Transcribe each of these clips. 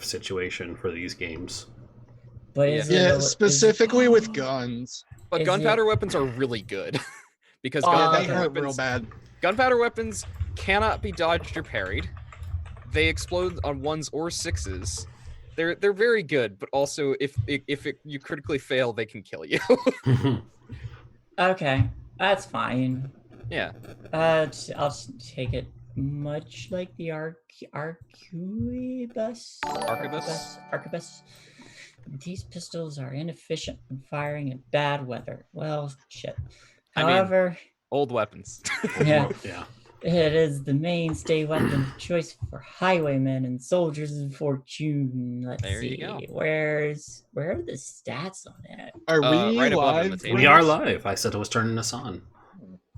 situation for these games. But specifically with guns. But gunpowder weapons are really good because they hurt real bad. Gunpowder weapons cannot be dodged or parried. They explode on 1s or 6s. They're very good, but also if you critically fail, they can kill you. Okay, that's fine. Yeah. I'll take it much like the arquebus. Arquebus. These pistols are inefficient when firing in bad weather. Well, shit. However, old weapons. Yeah. It is the mainstay weapon of choice for highwaymen and soldiers of fortune. Let's see. You go. Where are the stats on it? Are we right live? We are live. I said I was turning us on.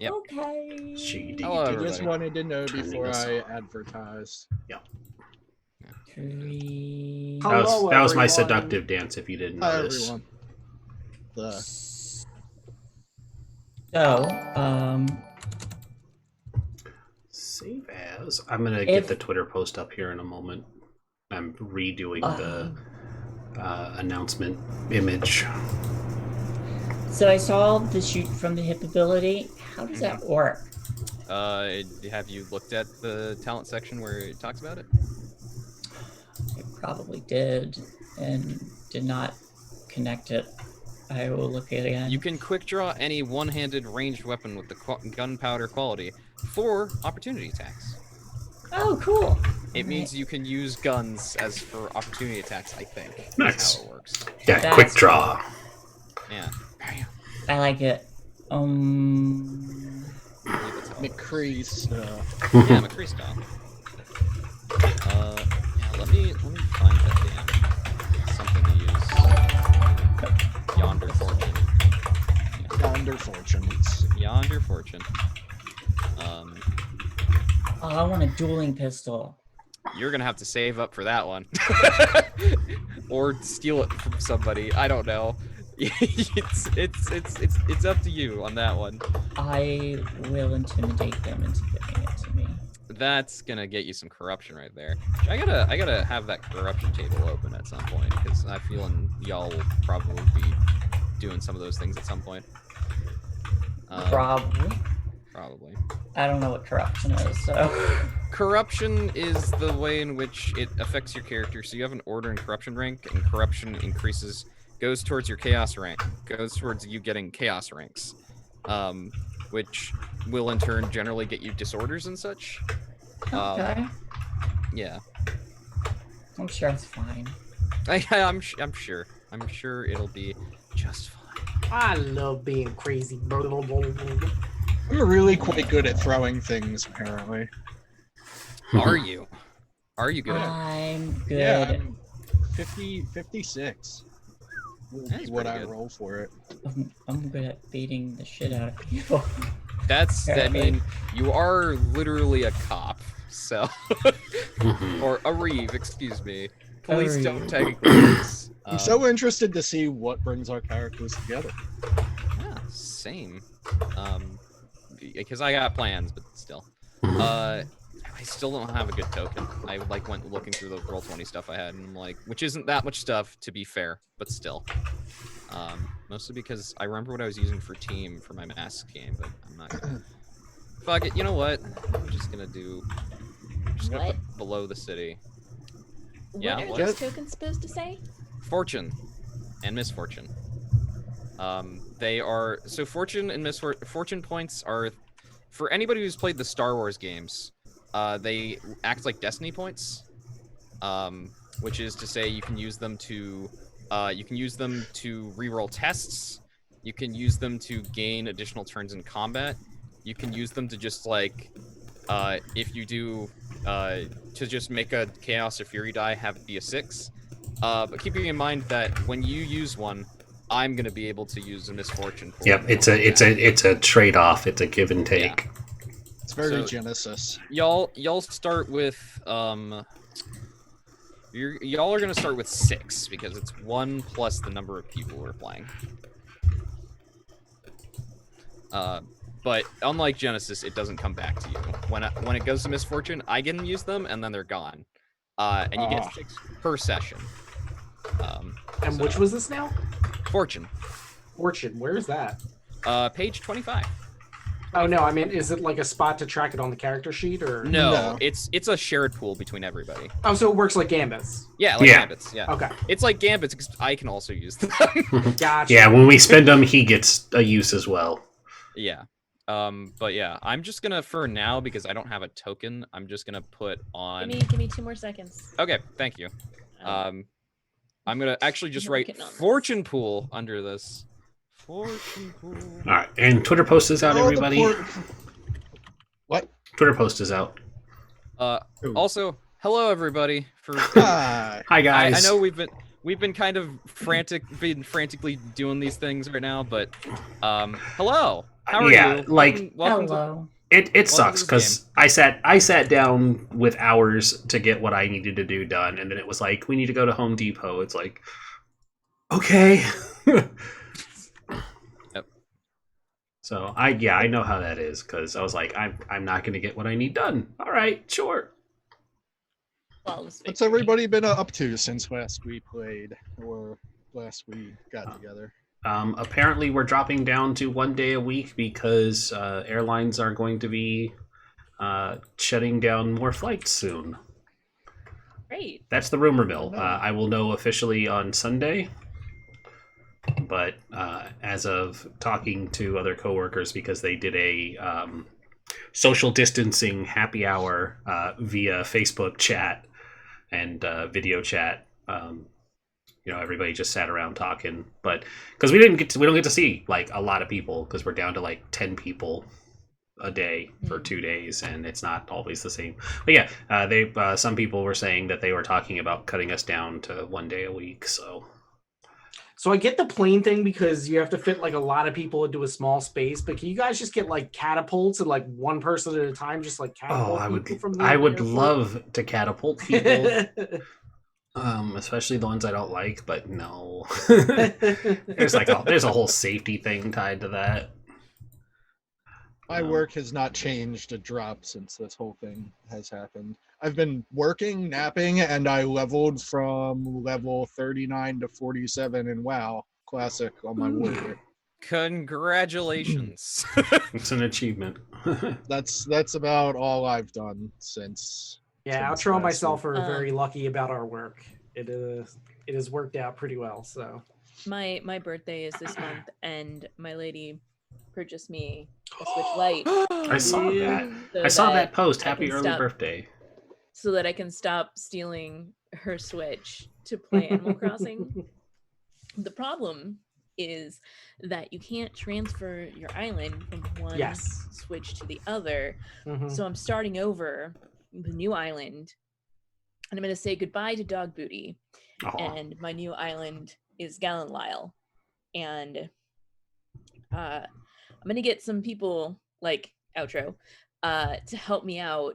Yep. Okay. I just wanted to know before I advertised. Yeah. That was my seductive dance, if you didn't notice. Hi, everyone. So, save as. I'm gonna get the Twitter post up here in a moment. I'm redoing the announcement image. So I saw the shoot from the hip ability. How does that work? Have you looked at the talent section where it talks about it? I probably did and did not connect it. I will look at it again. You can quick draw any one-handed ranged weapon with the gunpowder quality for opportunity attacks. Oh, cool. It means you can use guns as for opportunity attacks, I think. Nice. That's how it works. Yeah, that's quick draw. Cool. Yeah. I like it. McCree stuff. Yeah, McCree style. Yeah, let me find that damn something to use. Yonder Fortune. Yonder Fortune. I want a dueling pistol. You're gonna have to save up for that one, or steal it from somebody. I don't know. It's up to you on that one. I will intimidate them into giving it to me. That's gonna get you some corruption right there. I gotta have that corruption table open at some point because I feel y'all will probably be doing some of those things at some point. Probably. I don't know what corruption is, so. Corruption is the way in which it affects your character. So you have an order and corruption rank, and corruption goes towards your chaos rank, goes towards you getting chaos ranks, which will in turn generally get you disorders and such. Okay. Yeah. I'm sure it's fine. I'm sure. I'm sure it'll be just fine. I love being crazy. I'm really quite good at throwing things, apparently. Are you? Are you good? I'm good. Yeah, I'm 56. That's what pretty I good. roll for it. I'm good at beating the shit out of people. I mean, you are literally a cop, so. Or a reeve, excuse me. Police don't technically use. I'm so interested to see what brings our characters together. Yeah, same. Because I got plans, but still. I still don't have a good token. I went looking through the Roll20 stuff I had, and I'm like, which isn't that much stuff to be fair, but still. Mostly because I remember what I was using for team for my mask game, but I'm not gonna. Fuck it. You know what? I'm just gonna put below the city. What Yeah. are those tokens supposed to say? Fortune and misfortune. They are so fortune and misfortune points are for anybody who's played the Star Wars games. They act like destiny points, which is to say you can use them to reroll tests. You can use them to gain additional turns in combat. You can use them to just if you do to just make a chaos or fury die, have it be a 6. But keeping in mind that when you use one, I'm gonna be able to use a misfortune. Yep, it's a trade-off. It's a give and take. Yeah. It's very Genesis. Y'all start with y'all are gonna start with 6 because it's 1 plus the number of people we're playing. But unlike Genesis, it doesn't come back to you. When it goes to misfortune, I can use them and then they're gone. And you get 6 per session. And which was this now? Fortune. Fortune. Where is that? Page 25. Oh no, I mean, is it like a spot to track it on the character sheet, or No, it's a shared pool between everybody. Oh, so it works like Gambits. Yeah, like Gambits. Yeah. Okay. It's like Gambits because I can also use them. Gotcha. Yeah, when we spend them, he gets a use as well. Yeah. But yeah, I'm just gonna for now because I don't have a token. I'm just gonna put on. Give me 2 more seconds. Okay, thank you. I'm gonna actually just write working on this. fortune pool under this. Fortune pool. All right, and Twitter post is out, everybody. What? Twitter post is out. Also, hello everybody. Hi. Hi guys. I know we've been kind of frantically doing these things right now, but hello. How are you? Like welcome Hello. it sucks this because I sat down with hours to get what I needed to do done, and then it was like we need to go to Home Depot. It's like, okay. Yep. So I know how that is because I was like I'm not going to get what I need done. All right, sure. Flawless What's victory. everybody been up to since last we played, or last we got together? Apparently, we're dropping down to 1 day a week because airlines are going to be shutting down more flights soon. Great. That's the rumor mill. I will know officially on Sunday. But as of talking to other coworkers, because they did a social distancing happy hour via Facebook chat and video chat, everybody just sat around talking. But because we don't get to see like a lot of people because we're down to like 10 people a day for 2 days, and it's not always the same. But yeah, they some people were saying that they were talking about cutting us down to 1 day a week. So I get the plane thing because you have to fit like a lot of people into a small space, but can you guys just get like catapults and like one person at a time, just like catapult people from the I would airport? love to catapult people. Especially the ones I don't like, but no. there's a whole safety thing tied to that. My work has not changed a drop since this whole thing has happened. I've been working, napping, and I leveled from level 39 to 47 in WoW Classic on my warrior. Congratulations. It's an achievement. That's about all I've done since. Yeah, since Outro and last myself week. are very lucky about our work. It has worked out pretty well. So My birthday is this month, and my lady purchased me a Switch Lite. I saw that. so I saw that that post. I Happy can early stop- birthday. So that I can stop stealing her Switch to play Animal Crossing. The problem is that you can't transfer your island from one Switch to the other. So I'm starting over the new island, and I'm going to say goodbye to Dog Booty. And my new island is Gallant Lyle. And I'm going to get some people like Outro to help me out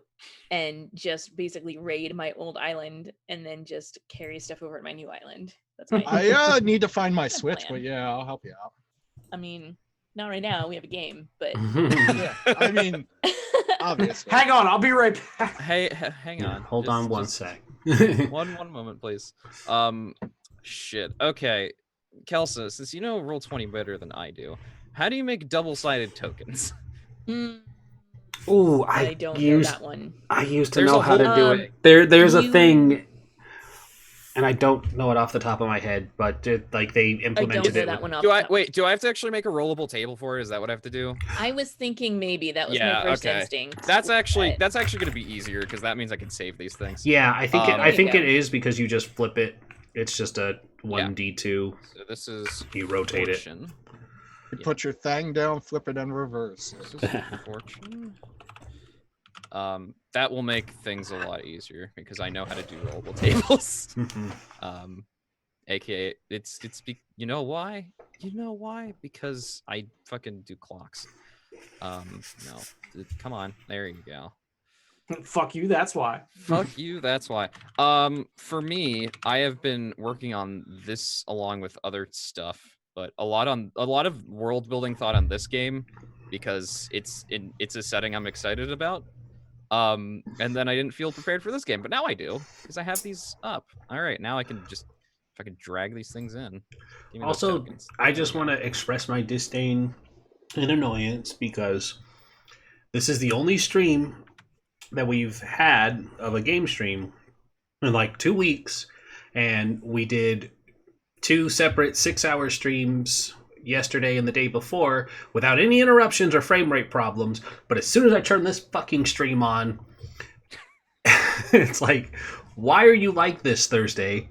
and just basically raid my old island and then just carry stuff over to my new island. That's my I need to find my Good Switch, plan. but yeah, I'll help you out. I mean, not right now. We have a game, but Yeah, I mean, obviously. hang on, I'll be right back. Hey, hang on. Hold on one sec. one moment, please. Shit. Okay, Kelsa, since you know Roll20 better than I do, how do you make double-sided tokens? Ooh, I don't know that one. I used to There's know a how to whole do thing. it. There's a thing, and I don't know it off the top of my head, but they implemented know it. that one off Do the I top. wait? Do I have to actually make a rollable table for it? Is that what I have to do? I was thinking maybe that was Yeah, my first okay. instinct. That's actually but- going to be easier because that means I can save these things. Yeah, I think There you it go. is because you just flip it. It's just a 1d2. So this is You rotate fortune. You put your thing down, flip it, and reverse. This is fortune. That will make things a lot easier because I know how to do rollable tables. AKA, you know why? You know why? Because I fucking do clocks. No, come on, there you go. Fuck you, that's why. Fuck you, that's why. For me, I have been working on this along with other stuff, but a lot of world building thought on this game because it's a setting I'm excited about. And then I didn't feel prepared for this game, but now I do because I have these up. All right, now I can just if I can drag these things in. Give me those Also, tokens. I just want to express my disdain and annoyance because this is the only stream that we've had of a game stream in like 2 weeks, and we did 2 separate 6-hour streams yesterday and the day before without any interruptions or frame rate problems. But as soon as I turn this fucking stream on, it's like, why are you like this, Thursday?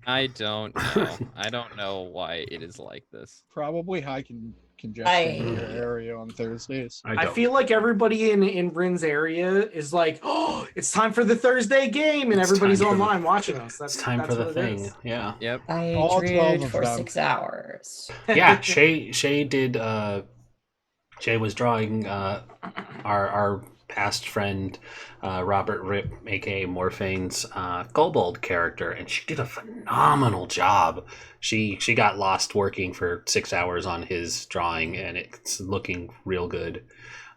I don't know. I don't know why it is like this. Probably high congestion in your I- area on Thursdays. I feel like everybody in Bryn's area is like, oh, it's time for the Thursday game, and It's everybody's time for the- online watching us. It's time for the what it thing. is. Yeah. Yep. I All 12 drew of for them. 6 hours. Yeah, Shae did. Shae was drawing our past friend Robert Rip, aka Morphane's Kobold character, and she did a phenomenal job. She got lost working for 6 hours on his drawing, and it's looking real good.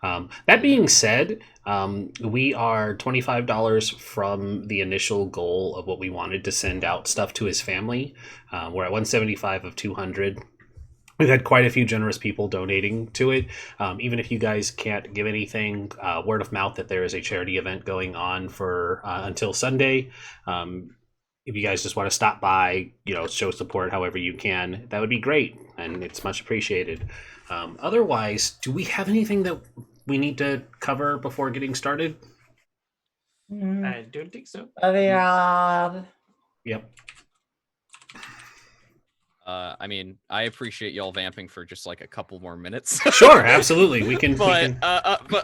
That being said, we are $25 from the initial goal of what we wanted to send out stuff to his family. We're at 175 of 200. We've had quite a few generous people donating to it. Even if you guys can't give anything, word of mouth that there is a charity event going on for until Sunday. If you guys just want to stop by, show support however you can, that would be great, and it's much appreciated. Otherwise, do we have anything that we need to cover before getting started? I don't think so. Yep. I mean, I appreciate y'all vamping for just like a couple more minutes. Sure, absolutely. We can. But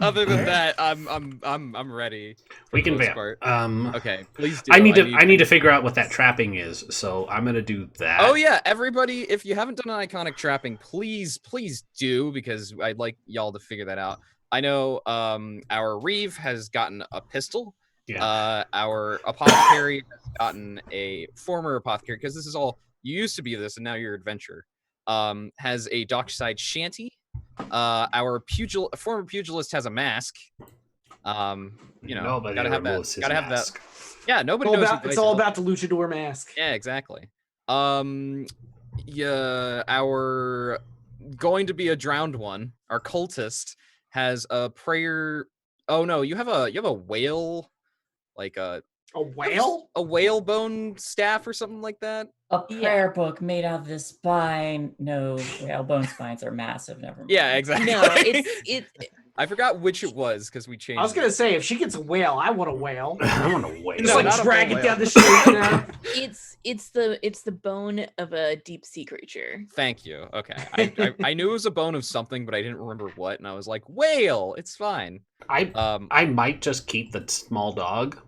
other than that, I'm ready. We can most vamp. part. Okay. Okay, please do. I need to figure out what that trapping is, so I'm gonna do that. Oh yeah, everybody! If you haven't done an iconic trapping, please do, because I'd like y'all to figure that out. I know our Reeve has gotten a pistol. Yeah. Our apothecary has gotten a former apothecary, because this is all. You used to be this, and now you're adventure. Has a dockside shanty. Our former pugilist has a mask. Nobody gotta have removes that. his Gotta have that. mask. Yeah, nobody It's all knows. about, it's all about the luchador mask. Yeah, exactly. Yeah, our going to be a drowned one. Our cultist has a prayer. Oh no, you have a whale, like a whale? A whale bone staff or something like that. A prayer book made out of the spine. No, whalebone spines are massive. Never mind. Yeah, exactly. No, it's I forgot which it was because we changed. I was gonna say, if she gets a whale, I want a whale. I want to wait. Just No, like not a drag whale. it down the street. it's the bone of a deep sea creature. Thank you. Okay, I knew it was a bone of something, but I didn't remember what, and I was like, whale. It's fine. I might just keep the small dog.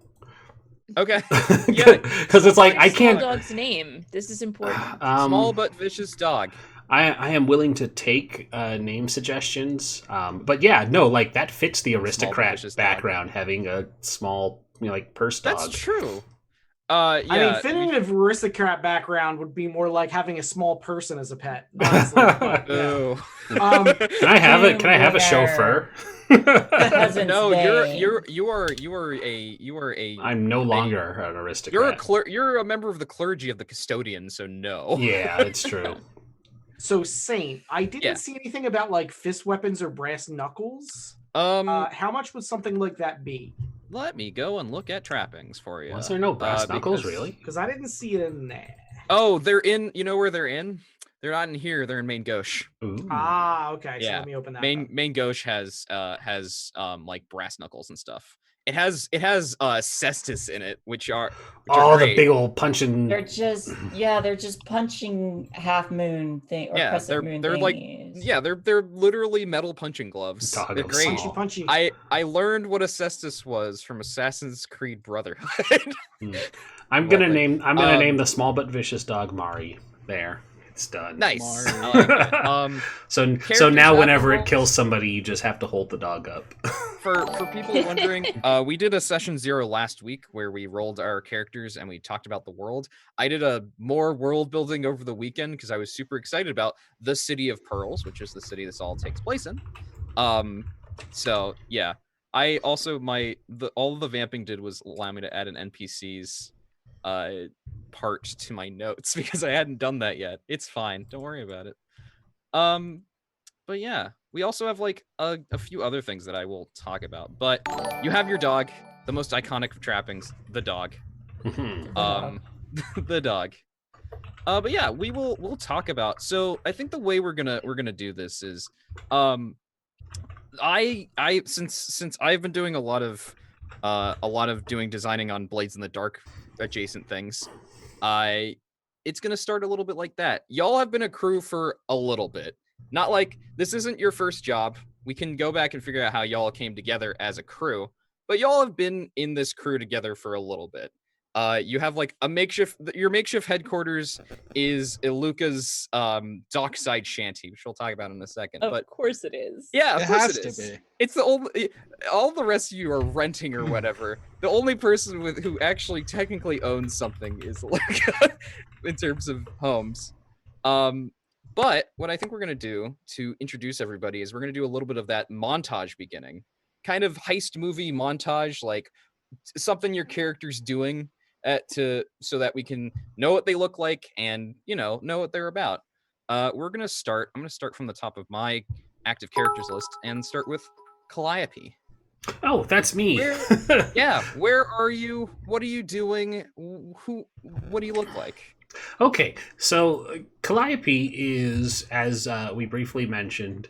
Okay. Yeah, because it's like I Small can't. dog's name. This is important. Small but vicious dog. I am willing to take name suggestions, but yeah, no, like that fits the aristocrat vicious dog. background, having a small, like purse dog. That's true. Yeah, I mean, fitting of aristocrat background would be more like having a small person as a pet. Honestly, but, yeah. Ooh. Can I have it? Can I have a chauffeur? Cousin's No, name. you are a. I'm no longer an aristocrat. You're a member of the clergy of the custodian, so no. Yeah, it's true. So Saint, I didn't Yeah. see anything about like fist weapons or brass knuckles. How much would something like that be? Let me go and look at trappings for you. Was there no brass knuckles, really? Because I didn't see it in there. Oh, they're in. You know where they're in? They're not in here. They're in main gauche. Ooh. Ah, okay. So Yeah. let me open that. Main gauche has like brass knuckles and stuff. It has cestus in it, which are Oh, the great. big old punching. They're just punching half moon thing or Yeah, crescent moon they're like thingies. they're literally metal punching gloves. Dog They're of great. Saul. Punchy. I learned what a cestus was from Assassin's Creed Brotherhood. I'm gonna Lovely. name the small but vicious dog Mari. There, it's done. Nice. Mari. I like it. So characters now have whenever it roles. kills somebody, you just have to hold the dog up. For people wondering, we did a session 0 last week where we rolled our characters and we talked about the world. I did a more world building over the weekend because I was super excited about the city of Pearls, which is the city this all takes place in. So yeah, I also all the vamping did was allow me to add an NPC's part to my notes because I hadn't done that yet. It's fine. Don't worry about it. But yeah, we also have like a few other things that I will talk about. But you have your dog, the most iconic of trappings, the dog. The dog. But yeah, we'll talk about. So I think the way we're gonna do this is, since I've been doing a lot of doing designing on Blades in the Dark adjacent things, it's gonna start a little bit like that. Y'all have been a crew for a little bit. Not like this isn't your first job. We can go back and figure out how y'all came together as a crew, but y'all have been in this crew together for a little bit. You have like your makeshift headquarters is Iluka's dockside shanty, which we'll talk about in a second. Of course it is. Yeah, of It course has it to is. be. It's the only. All the rest of you are renting or whatever. The only person who actually technically owns something is Iluka in terms of homes. But what I think we're gonna do to introduce everybody is we're gonna do a little bit of that montage beginning, kind of heist movie montage, like something your character's doing so that we can know what they look like and know what they're about. We're gonna start. I'm gonna start from the top of my active characters list and start with Calliope. Oh, that's me. Where are you? What are you doing? What do you look like? Okay, so Calliope is, as we briefly mentioned,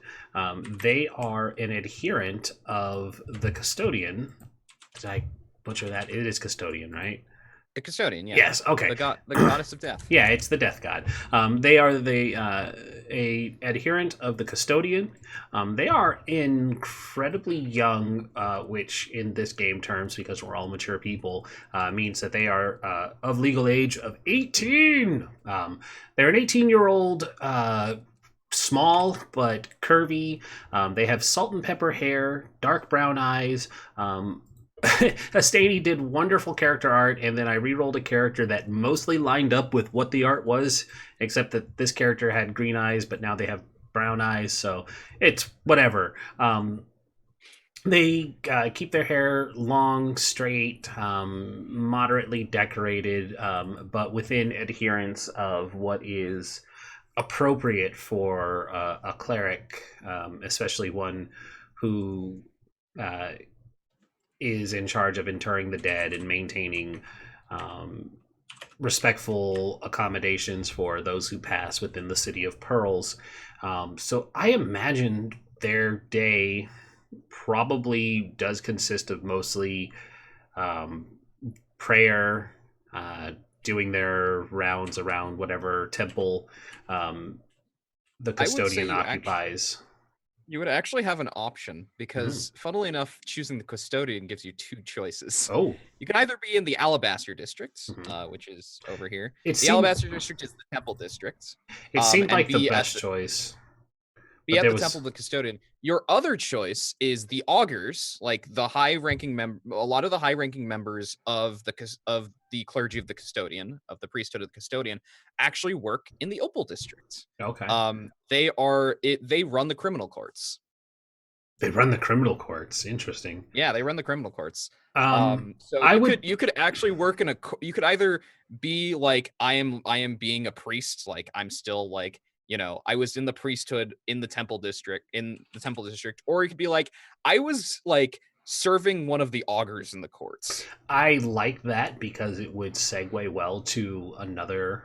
they are an adherent of the Custodian. Did I butcher that? It is Custodian, right? The Custodian, yeah. Yes, okay. The goddess of death. Yeah, it's the death god. They are a adherent of the Custodian. They are incredibly young, which in this game terms, because we're all mature people, means that they are of legal age of 18. They're an 18-year-old, small but curvy. They have salt and pepper hair, dark brown eyes. Astani did wonderful character art, and then I re-rolled a character that mostly lined up with what the art was, except that this character had green eyes, but now they have brown eyes, so it's whatever. They keep their hair long, straight, moderately decorated, but within adherence of what is appropriate for a cleric, especially one who is in charge of interring the dead and maintaining respectful accommodations for those who pass within the City of Pearls. So I imagine their day probably does consist of mostly prayer, doing their rounds around whatever temple the Custodian occupies. You would actually have an option because, funnily enough, choosing the Custodian gives you two choices. Oh. You can either be in the Alabaster District, which is over here. Alabaster District is the Temple District. It seemed like the best choice. Be at the Temple of the Custodian. Your other choice is the Augurs, like the high-ranking a lot of the high-ranking members of the clergy of the Custodian, of the priesthood of the Custodian, actually work in the Opal District. Okay. They run the criminal courts. They run the criminal courts. Interesting. Yeah, they run the criminal courts. So you could actually work in you could either be like I am being a priest, like I'm still like, I was in the priesthood in the Temple District, or you could be like, I was like serving one of the augurs in the courts. I like that because it would segue well to another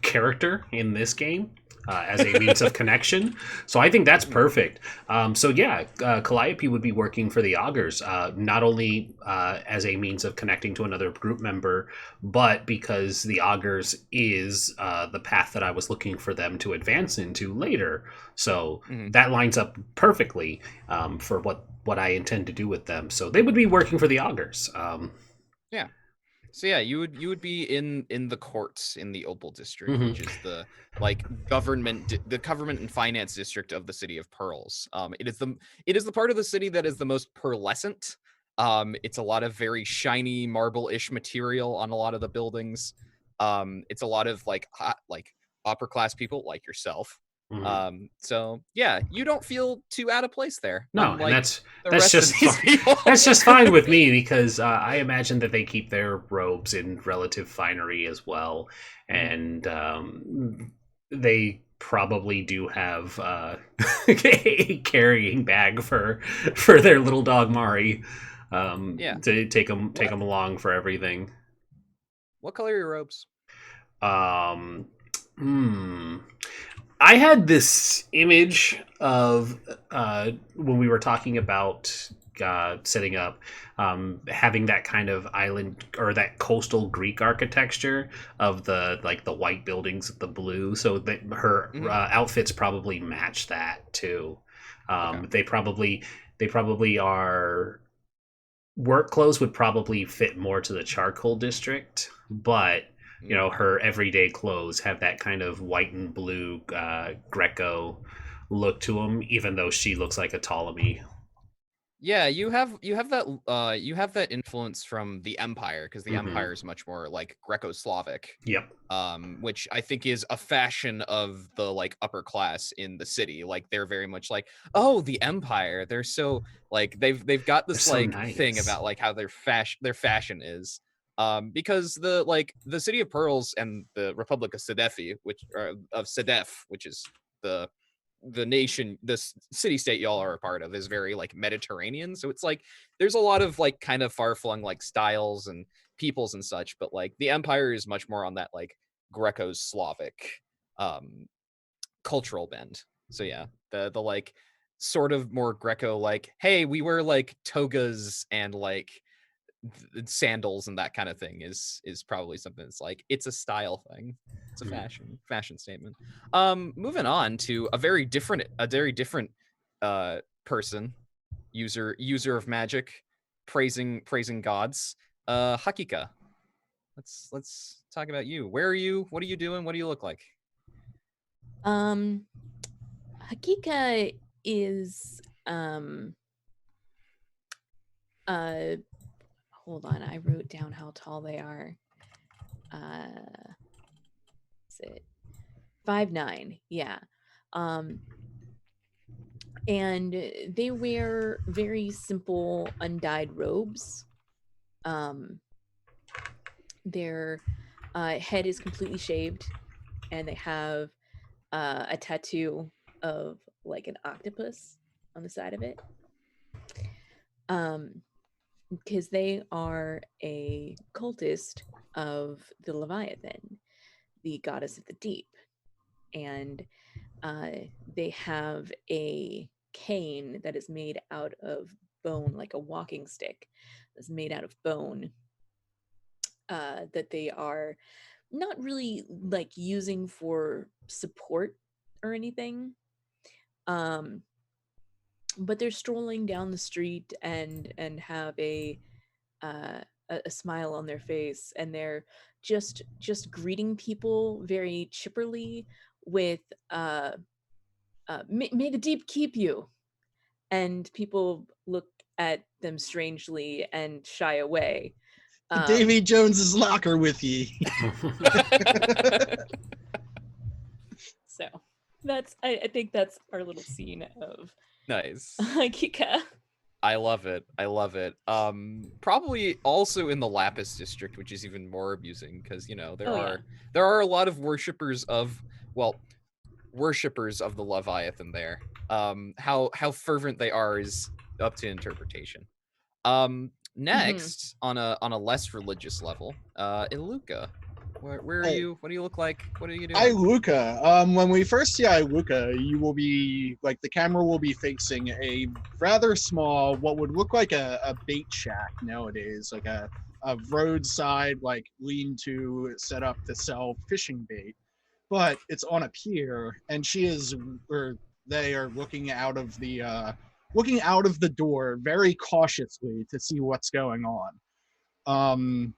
character in this game as a means of connection. So I think that's perfect. Calliope would be working for the augurs, not only as a means of connecting to another group member, but because the augurs is the path that I was looking for them to advance into later. So that lines up perfectly for what I intend to do with them. So they would be working for the augurs. Yeah. So yeah, you would be in the courts in the Opal District, which is the government and finance district of the City of Pearls. It is the part of the city that is the most pearlescent. It's a lot of very shiny marble-ish material on a lot of the buildings. It's a lot of like upper class people like yourself So yeah, you don't feel too out of place there. No, unlike and the that's rest of just these people. that's just fine with me because I imagine that they keep their robes in relative finery as well, and they probably do have a carrying bag for their little dog Mari, to take them along for everything. What color are your robes? I had this image of when we were talking about setting up, having that kind of island or that coastal Greek architecture of the white buildings with the blue. So that her outfits probably match that too. They probably are. Work clothes would probably fit more to the charcoal district, but her everyday clothes have that kind of white and blue Greco look to them, even though she looks like a Ptolemy. Yeah, you have that influence from the Empire, because the Empire is much more like Greco-Slavic. Yep. Which I think is a fashion of the like upper class in the city. Like they're very much like, oh, the Empire. They're so like they've got this so like nice. thing about like how their fashion is. Because the city of Pearls and the Republic of Sedefi, which is the nation, this city state y'all are a part of, is very like Mediterranean. So it's like there's a lot of like kind of far-flung like styles and peoples and such, but like the Empire is much more on that like Greco-Slavic cultural bend. So yeah, the like sort of more Greco like, hey, we wear like togas and like sandals and that kind of thing is probably something that's like, it's a style thing, it's a fashion statement. Moving on to a very different person, user of magic, praising gods, Hakika. Let's talk about you. Where are you? What are you doing? What do you look like? Hakika is hold on, I wrote down how tall they are. Is it 5'9"? Yeah. And they wear very simple undyed robes. Their head is completely shaved, and they have a tattoo of like an octopus on the side of it. Because they are a cultist of the Leviathan, the goddess of the deep. And they have a cane that is made out of bone, like a walking stick that's made out of bone, that they are not really like using for support or anything. But they're strolling down the street and have a smile on their face, and they're just greeting people very chipperly with may the deep keep you. And people look at them strangely and shy away. Davy Jones's locker with ye. So that's I think that's our little scene of nice Kika. I love it. Probably also in the Lapis district, which is even more amusing because there are a lot of worshippers of the Leviathan there. How fervent they are is up to interpretation. Next, on a less religious level, Iluka. Where are you? What do you look like? What are you doing? Iluka. When we first see Iluka, you will be like, the camera will be facing a rather small, what would look like a bait shack nowadays, like a roadside like lean-to set up to sell fishing bait, but it's on a pier, and they are looking out of the door very cautiously to see what's going on.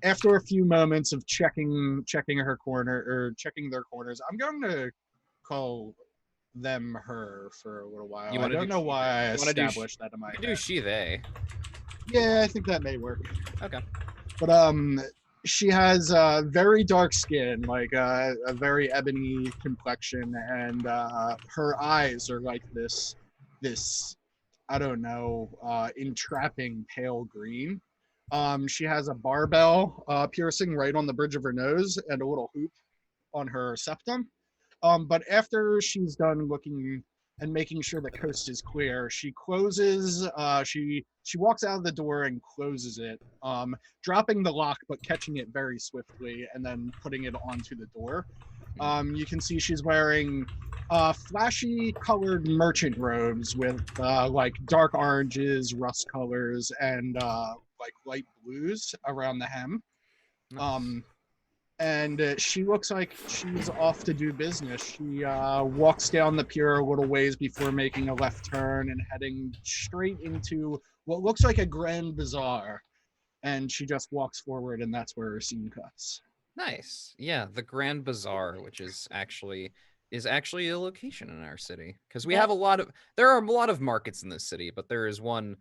After a few moments of checking their corners, I'm going to call them her for a little while. I don't know why I established that in my head. Do she, they. Yeah, I think that may work. Okay. But She has very dark skin, like a very ebony complexion, and her eyes are like this I don't know, entrapping pale green. She has a barbell piercing right on the bridge of her nose and a little hoop on her septum. But after she's done looking and making sure the coast is clear, she closes. She walks out of the door and closes it, dropping the lock but catching it very swiftly and then putting it onto the door. You can see she's wearing flashy colored merchant robes with like dark oranges, rust colors, and like light blues around the hem. And she looks like she's off to do business. She walks down the pier a little ways before making a left turn and heading straight into what looks like a grand bazaar. And she just walks forward, and that's where her scene cuts. Nice. Yeah, the Grand Bazaar, which is actually a location in our city, because we have there are a lot of markets in this city, but there is one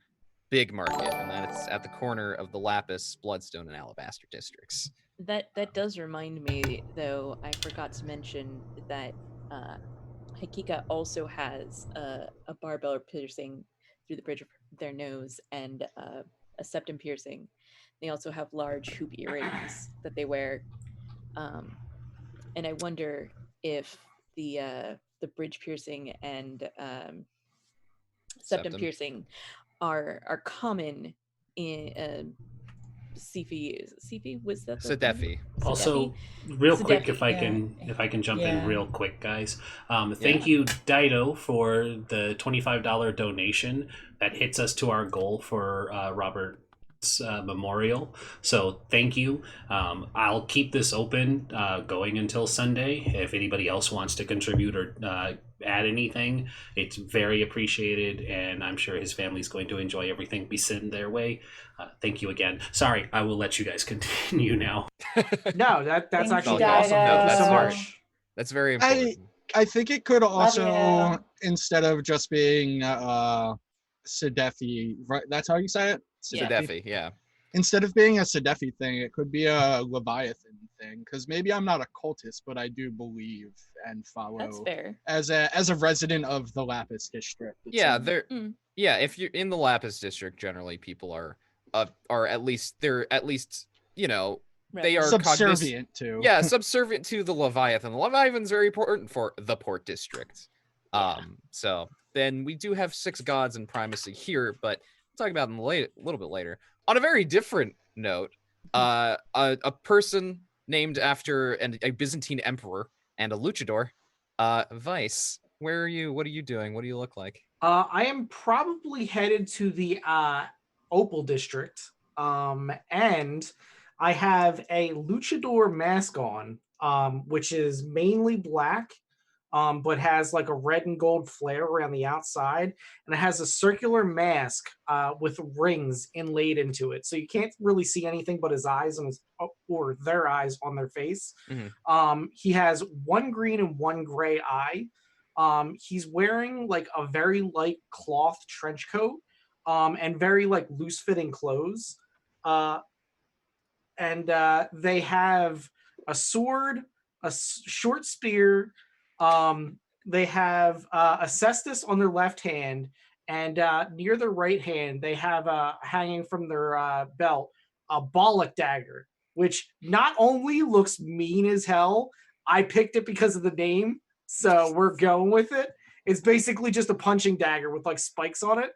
big market, and that's at the corner of the Lapis, Bloodstone, and Alabaster districts. That does remind me, though, I forgot to mention that Hakika also has a barbell piercing through the bridge of their nose and a septum piercing. They also have large hoop earrings that they wear. And I wonder if the bridge piercing and septum piercing are common in Sifi, was that the Sadefi. Also, real quick, Sadefi, if I can jump in real quick, guys. Thank Yeah. you, Dido, for the $25 donation that hits us to our goal for Robert's memorial. So thank you. I'll keep this open going until Sunday. If anybody else wants to contribute or add anything, it's very appreciated, and I'm sure his family's going to enjoy everything be sent their way. Thank you again. Sorry, I will let you guys continue now. No, that's Thank actually you, awesome. Dido. Thank you so Very- much. That's very important. I think it could also, you. instead of just being Sadefi, right? That's how you say it? Sadefi, yeah. Instead of being a Sadefi thing, it could be a Leviathan thing. Because maybe I'm not a cultist, but I do believe and follow That's fair. as a resident of the Lapis district. Yeah, Mm. yeah, if you're in the Lapis district, generally people are at least you know, they are subservient to. Yeah, subservient to the Leviathan. The Leviathan's very important for the Port District. So then we do have 6 gods in primacy here, but we'll talk about them a little bit later. On a very different note, a person named after a Byzantine emperor and a luchador, Vice. Where are you? What are you doing? What do you look like? I am probably headed to the Opal district, and I have a luchador mask on, which is mainly black, but has like a red and gold flare around the outside, and it has a circular mask with rings inlaid into it, so you can't really see anything but his eyes and or their eyes on their face. Mm-hmm. He has one green and one gray eye. He's wearing like a very light cloth trench coat, and very like loose fitting clothes. And they have a sword, a short spear. They have a cestus on their left hand, and near their right hand, they have hanging from their belt a Bollock dagger, which not only looks mean as hell. I picked it because of the name, so we're going with it. It's basically just a punching dagger with like spikes on it.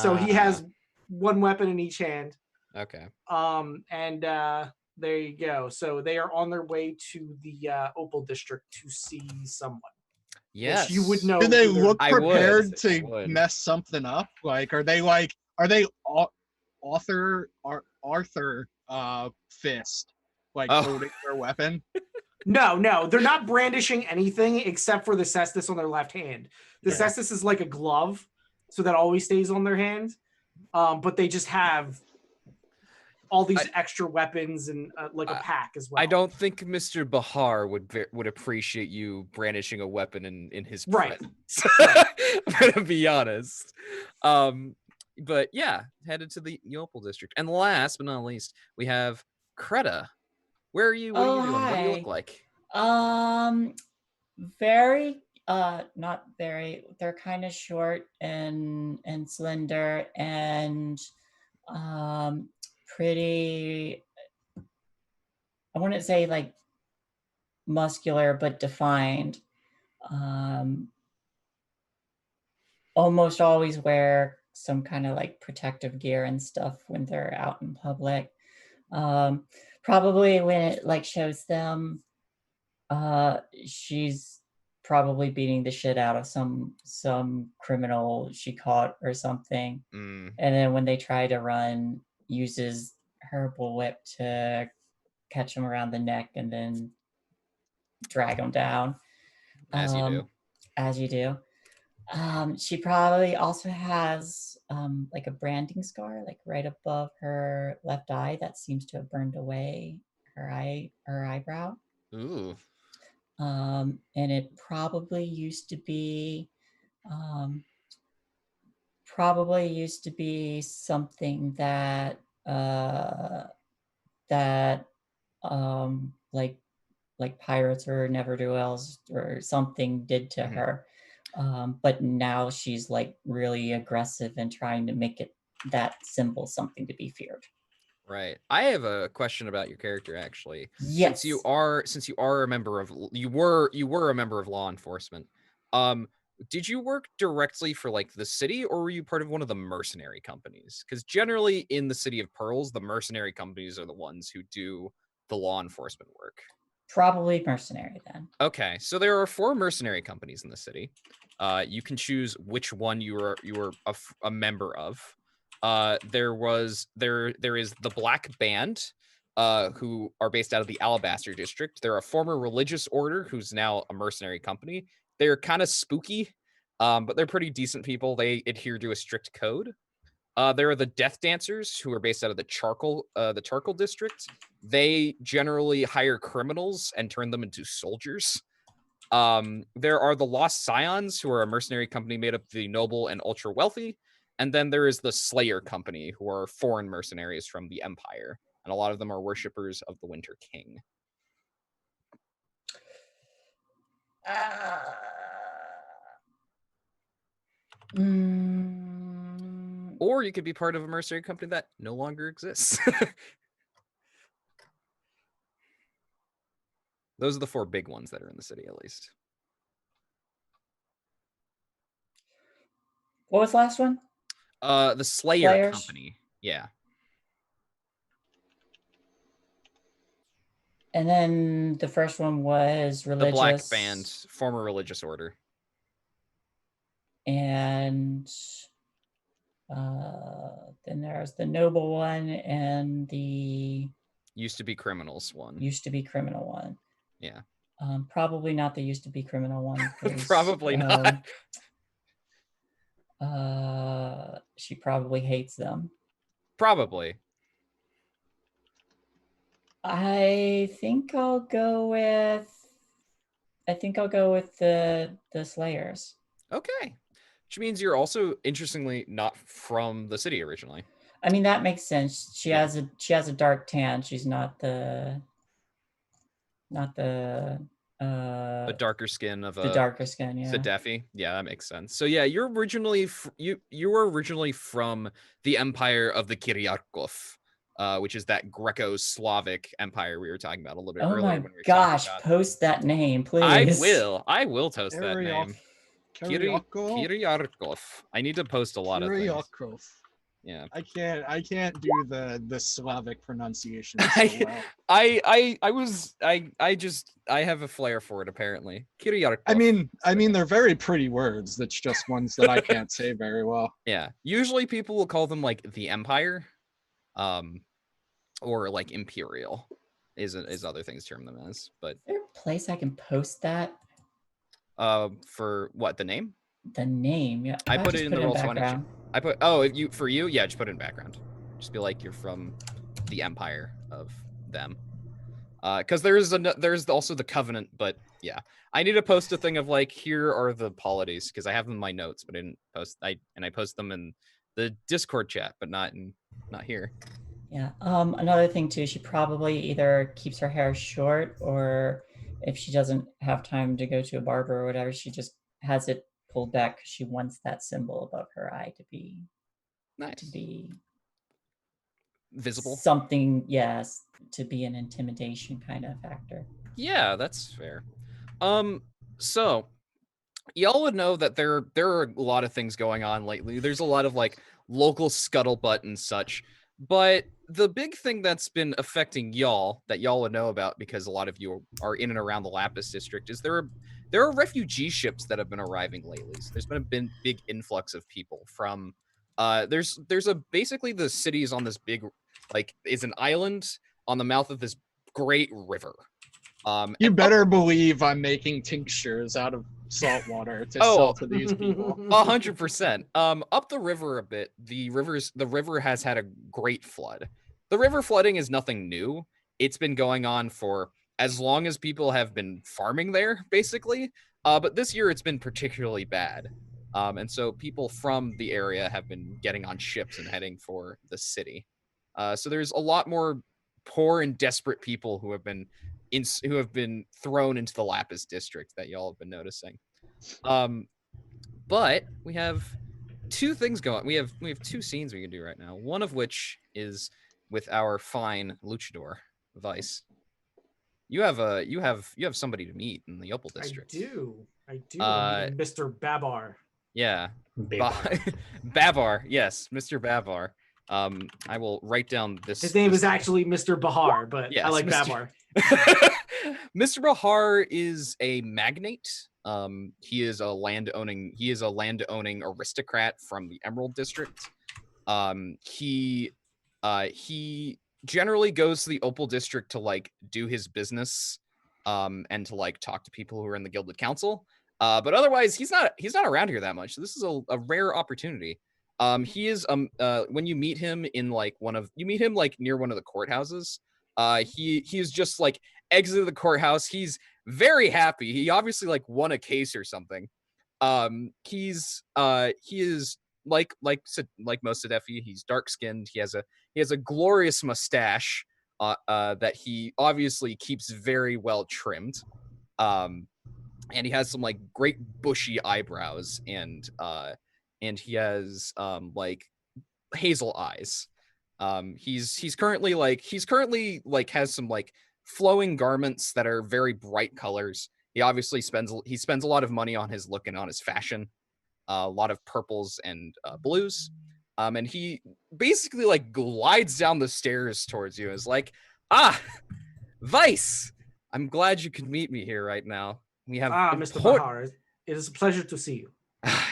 So he has one weapon in each hand. Okay. And there you go. So they are on their way to the Opal district to see someone. Yes. Which you would know. Do they through their- look I would. prepared I to would. mess something up? Like, are they Arthur fist, like holding their weapon? No, they're not brandishing anything except for the cestus on their left hand. The cestus is like a glove, so that always stays on their hand. But they just have all these extra weapons and like a pack as well. I don't think Mr. Bahar would appreciate you brandishing a weapon in his presence. I'm gonna be honest. But yeah, headed to the Opal district. And last but not least, we have Creta, Where are you? What are you doing? What do you hi. look like? Very not very, they're kind of short and slender and pretty, I wouldn't say like muscular but defined. Almost always wear some kind of like protective gear and stuff when they're out in public. Probably when it like shows them, she's probably beating the shit out of some criminal she caught or something. Mm, And then when they try to run, uses her bullwhip to catch them around the neck and then drag them down. as you do. As you do. She probably also has like a branding scar, like right above her left eye that seems to have burned away her eyebrow. Ooh. And it probably used to be something that that like pirates or never-do-wells or something did to her. But now she's like really aggressive and trying to make it that symbol something to be feared. Right. I have a question about your character actually. Yes. Since you are a member of you were a member of law enforcement. Did you work directly for like the city or were you part of one of the mercenary companies? Because generally in the city of Pearls, the mercenary companies are the ones who do the law enforcement work. Probably mercenary then. Okay, so there are 4 mercenary companies in the city. You can choose which one you were a member of. There is the Black Band, who are based out of the Alabaster District. They're a former religious order who's now a mercenary company. They're kind of spooky, but they're pretty decent people. They adhere to a strict code. There are the Death Dancers, who are based out of the Charcoal District. They generally hire criminals and turn them into soldiers. There are the Lost Scions, who are a mercenary company made up of the noble and ultra wealthy. And then there is the Slayer Company, who are foreign mercenaries from the Empire. And a lot of them are worshippers of the Winter King. Or you could be part of a mercenary company that no longer exists. Those are the 4 big ones that are in the city, at least. What was the last one? The Slayer Slayers? Company. Yeah. And then the first one was religious. The Black Band, former religious order. And then there's the noble one and the used to be criminals one. Yeah. Probably not the used to be criminal one. Probably not. She probably hates them. Probably. I think I'll go with the Slayers. Okay. Which means you're also interestingly not from the city originally. I mean that makes sense. She has a dark tan. She's not the darker skin of the darker skin, yeah. Sadefi. Yeah, that makes sense. So yeah, you're originally you were originally from the Empire of the Kiryakov, which is that Greco-Slavic empire we were talking about a little bit earlier. Oh my gosh, post that name, please. I will toast that name. Kiryakov. I need to post a lot of things. Yeah. I can't do the Slavic pronunciation so well. I have a flair for it apparently. Kiryakov. I mean they're very pretty words. That's just ones that I can't say very well. Yeah. Usually people will call them like the Empire. Or like Imperial is other things term them as. But is there a place I can post that? For what, the name? The name, yeah. I put it in the Roll20. Yeah, just put it in background. Just be like you're from the Empire of them. Because there's also the Covenant, but yeah, I need to post a thing of like here are the polities because I have them in my notes, but I didn't post. I post them in the Discord chat, but not here. Yeah. Another thing too, she probably either keeps her hair short, or if she doesn't have time to go to a barber or whatever, she just has it pulled back because she wants that symbol above her eye to be Nice. Visible. something, yes, to be an intimidation kind of factor. Yeah, that's fair. So y'all would know that there are a lot of things going on lately. There's a lot of like local scuttlebutt and such. But the big thing that's been affecting y'all that y'all would know about, because a lot of you are in and around the Lapis district, is there are refugee ships that have been arriving lately. So there's been a big influx of people from there's a basically the city is on this big is an island on the mouth of this great river. You better believe I'm making tinctures out of salt water to sell to these people. 100%. Up the river a bit, the river has had a great flood. The river flooding is nothing new. It's been going on for as long as people have been farming there, basically. But this year it's been particularly bad. And so people from the area have been getting on ships and heading for the city. So there's a lot more poor and desperate people who have been thrown into the Lapis district that y'all have been noticing. But we have two things going. We have two scenes we can do right now. One of which is with our fine luchador, Vice. You have somebody to meet in the Opal district. I do. I'm Mr. Babar. Yeah. Babar. Babar, yes, Mr. Babar. I will write down this. His name is actually Mr. Bahar, but yes, I like Mr. Babar. Mr. Bahar is a magnate. He is a land owning aristocrat from the Emerald District. He generally goes to the Opal District to like do his business, and to like talk to people who are in the Gilded Council. But otherwise, he's not around here that much. So this is a rare opportunity. He is when you meet him in like near one of the courthouses. He is just like exited the courthouse. He's very happy. He obviously like won a case or something. He is like most Sadefi, he's dark skinned. He has a glorious mustache that he obviously keeps very well trimmed. And he has some like great bushy eyebrows, and he has like hazel eyes. He's currently has some like flowing garments that are very bright colors. He obviously spends a lot of money on his look and on his fashion, a lot of purples and blues. And he basically like glides down the stairs towards you and is like, Vice, I'm glad you could meet me here right now. We have Mr. Bahar, it is a pleasure to see you.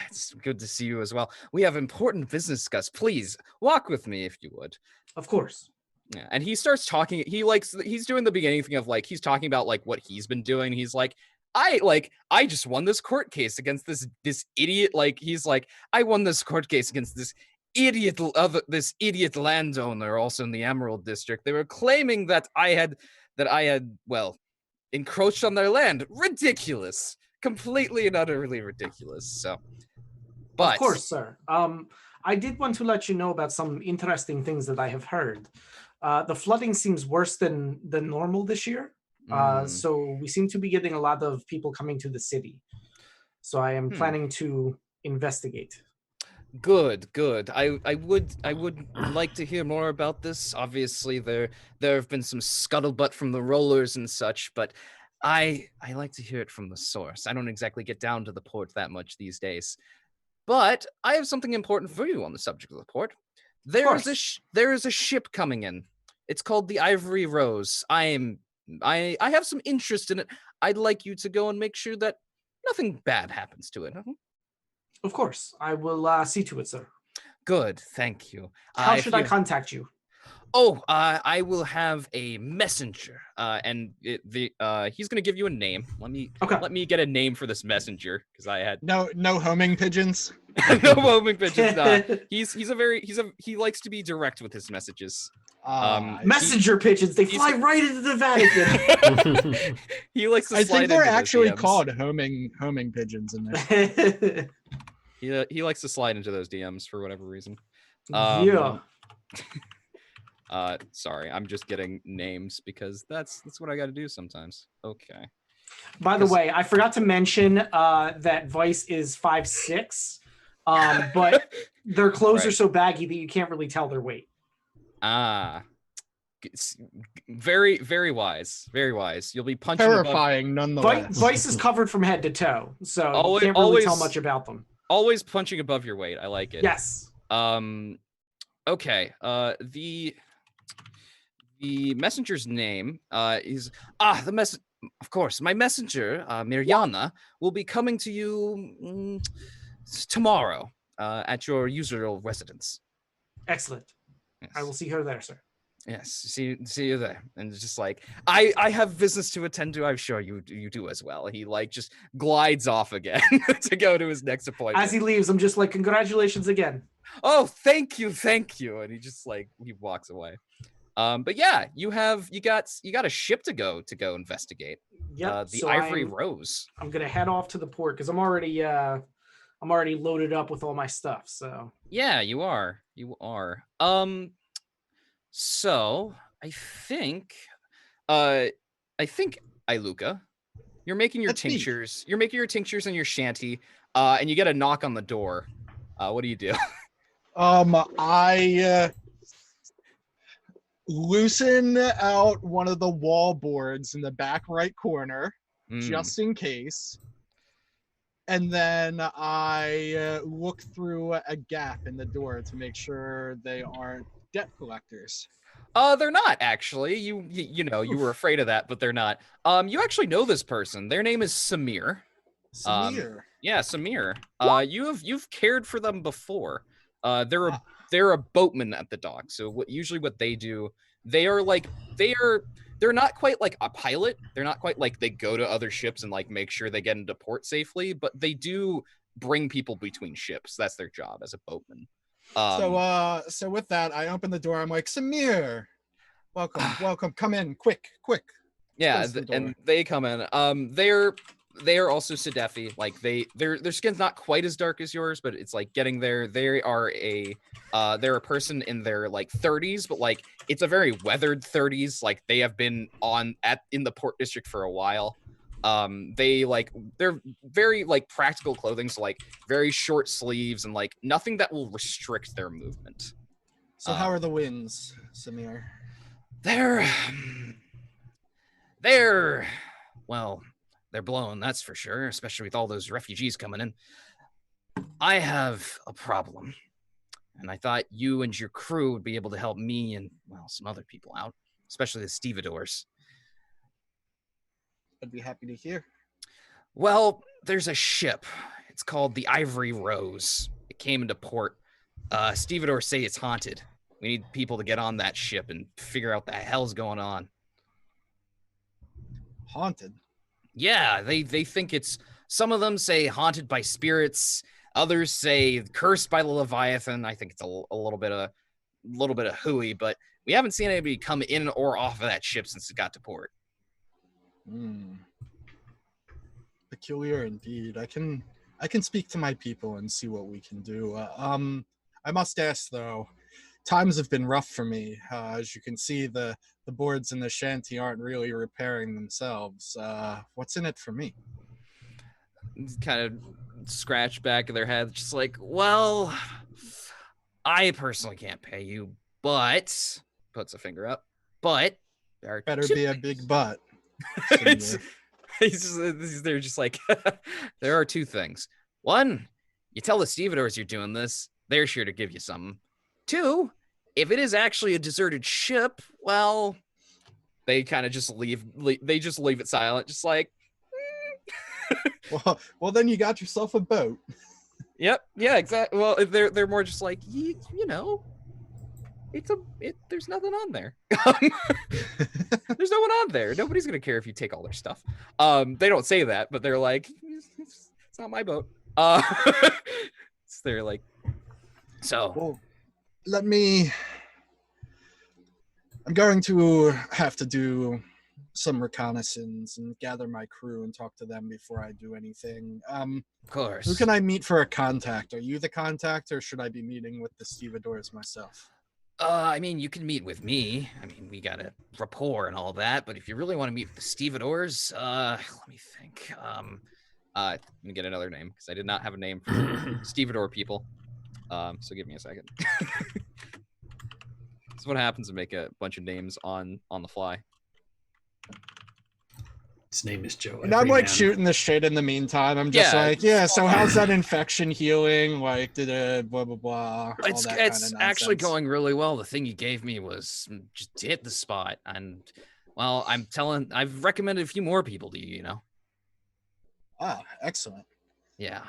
It's good to see you as well. We have important business to discuss. Please walk with me if you would. Of course. Yeah, and he starts talking. He's doing the beginning thing of like he's talking about like what he's been doing. He's like, I just won this court case against this idiot. Like he's like, I won this court case against this idiot landowner also in the Emerald District. They were claiming that I had encroached on their land. Ridiculous. Completely and utterly ridiculous. So, but of course, sir. I did want to let you know about some interesting things that I have heard. The flooding seems worse than normal this year. So we seem to be getting a lot of people coming to the city. So I am planning to investigate. Good. I would like to hear more about this. Obviously, there have been some scuttlebutt from the rollers and such, but I like to hear it from the source. I don't exactly get down to the port that much these days. But I have something important for you on the subject of the port. There is a ship coming in. It's called the Ivory Rose. I have some interest in it. I'd like you to go and make sure that nothing bad happens to it. Of course, I will see to it, sir. Good, thank you. How should I contact you? I will have a messenger, and he's gonna give you a name. Let me get a name for this messenger because I had no homing pigeons. no homing pigeons. He likes to be direct with his messages. Messenger pigeons, they fly right into the Vatican. He likes to. I think they're actually DMs. called homing pigeons in there. He likes to slide into those DMs for whatever reason. Yeah. Sorry, I'm just getting names because that's what I got to do sometimes. Okay. By the way, I forgot to mention that Vice is 5'6", but their clothes are so baggy that you can't really tell their weight. Ah, very, very wise. Very wise. You'll be punching Terrifying, above. nonetheless. Vice is covered from head to toe, so Always- you can't really always- tell much about them. Always punching above your weight. I like it. Yes. Okay. The messenger's name is of course, my messenger, Mirjana, will be coming to you tomorrow at your usual residence. Excellent. Yes. I will see her there, sir. Yes, see you there. And it's just like, I have business to attend to. I'm sure you do as well. He like just glides off again to go to his next appointment. As he leaves, I'm just like, congratulations again. Oh, thank you. And he just like he walks away. But yeah, you got a ship to go investigate. Yep. The so Ivory Rose. I'm gonna head off to the port because I'm already loaded up with all my stuff. So Yeah, you are. So I think Iluka, you're making your That's me. tinctures. You're making your tinctures in your shanty, and you get a knock on the door. What do you do? I loosen out one of the wall boards in the back right corner, just in case. And then I look through a gap in the door to make sure they aren't debt collectors. They're not actually. You know you were afraid of that, but they're not. You actually know this person. Their name is Samir. Samir. Yeah, Samir. You've cared for them before. They're a boatman at the dock. So what they do, they're not quite like a pilot. They're not quite like they go to other ships and like make sure they get into port safely, but they do bring people between ships. That's their job as a boatman. So with that, I open the door. I'm like, Samir, welcome. Come in, quick. Yeah, Close the door. and they come in. They are also Sedefi. Like their skin's not quite as dark as yours, but it's like getting there. They're a person in their like 30s, but like it's a very weathered 30s. Like they have been in the port district for a while. They're very like practical clothing, so like very short sleeves and like nothing that will restrict their movement. So how are the winds, Samir? They're blowing, that's for sure, especially with all those refugees coming in. I have a problem, and I thought you and your crew would be able to help me and, well, some other people out, especially the stevedores. I'd be happy to hear. Well, there's a ship. It's called the Ivory Rose. It came into port. Stevedores say it's haunted. We need people to get on that ship and figure out what the hell's going on. Haunted? Yeah, they think it's, some of them say haunted by spirits, others say cursed by the Leviathan. I think it's a little bit of hooey, but we haven't seen anybody come in or off of that ship since it got to port. Peculiar indeed. I can speak to my people and see what we can do. I must ask though, times have been rough for me. As you can see, the boards in the shanty aren't really repairing themselves. What's in it for me? Kind of scratch back of their head, just like, well, I personally can't pay you, but puts a finger up. But there Better be a big butt. They're just like, there are two things. One, you tell the stevedores you're doing this, they're sure to give you something. Two, if it is actually a deserted ship, well, they kind of just leave. They just leave it silent, just like. Well, then you got yourself a boat. Yep. Yeah. Exactly. Well, they're more just like, you know, there's nothing on there. There's no one on there. Nobody's gonna care if you take all their stuff. They don't say that, but they're like, it's not my boat. So they're like, so. Well, I'm going to have to do some reconnaissance and gather my crew and talk to them before I do anything. Of course. Who can I meet for a contact? Are you the contact, or should I be meeting with the stevedores myself? I mean, you can meet with me. I mean, we got a rapport and all that. But if you really want to meet with the stevedores, let me think. Let me get another name because I did not have a name for stevedore people. So give me a second. That's what happens to make a bunch of names on the fly. His name is Joe. And I'm like Everyman. shooting the shit in the meantime. I'm just so how's that infection healing? Like, did it blah blah blah? It's actually going really well. The thing you gave me was just hit the spot, and well, I've recommended a few more people to you. You know. Ah, excellent. Yeah.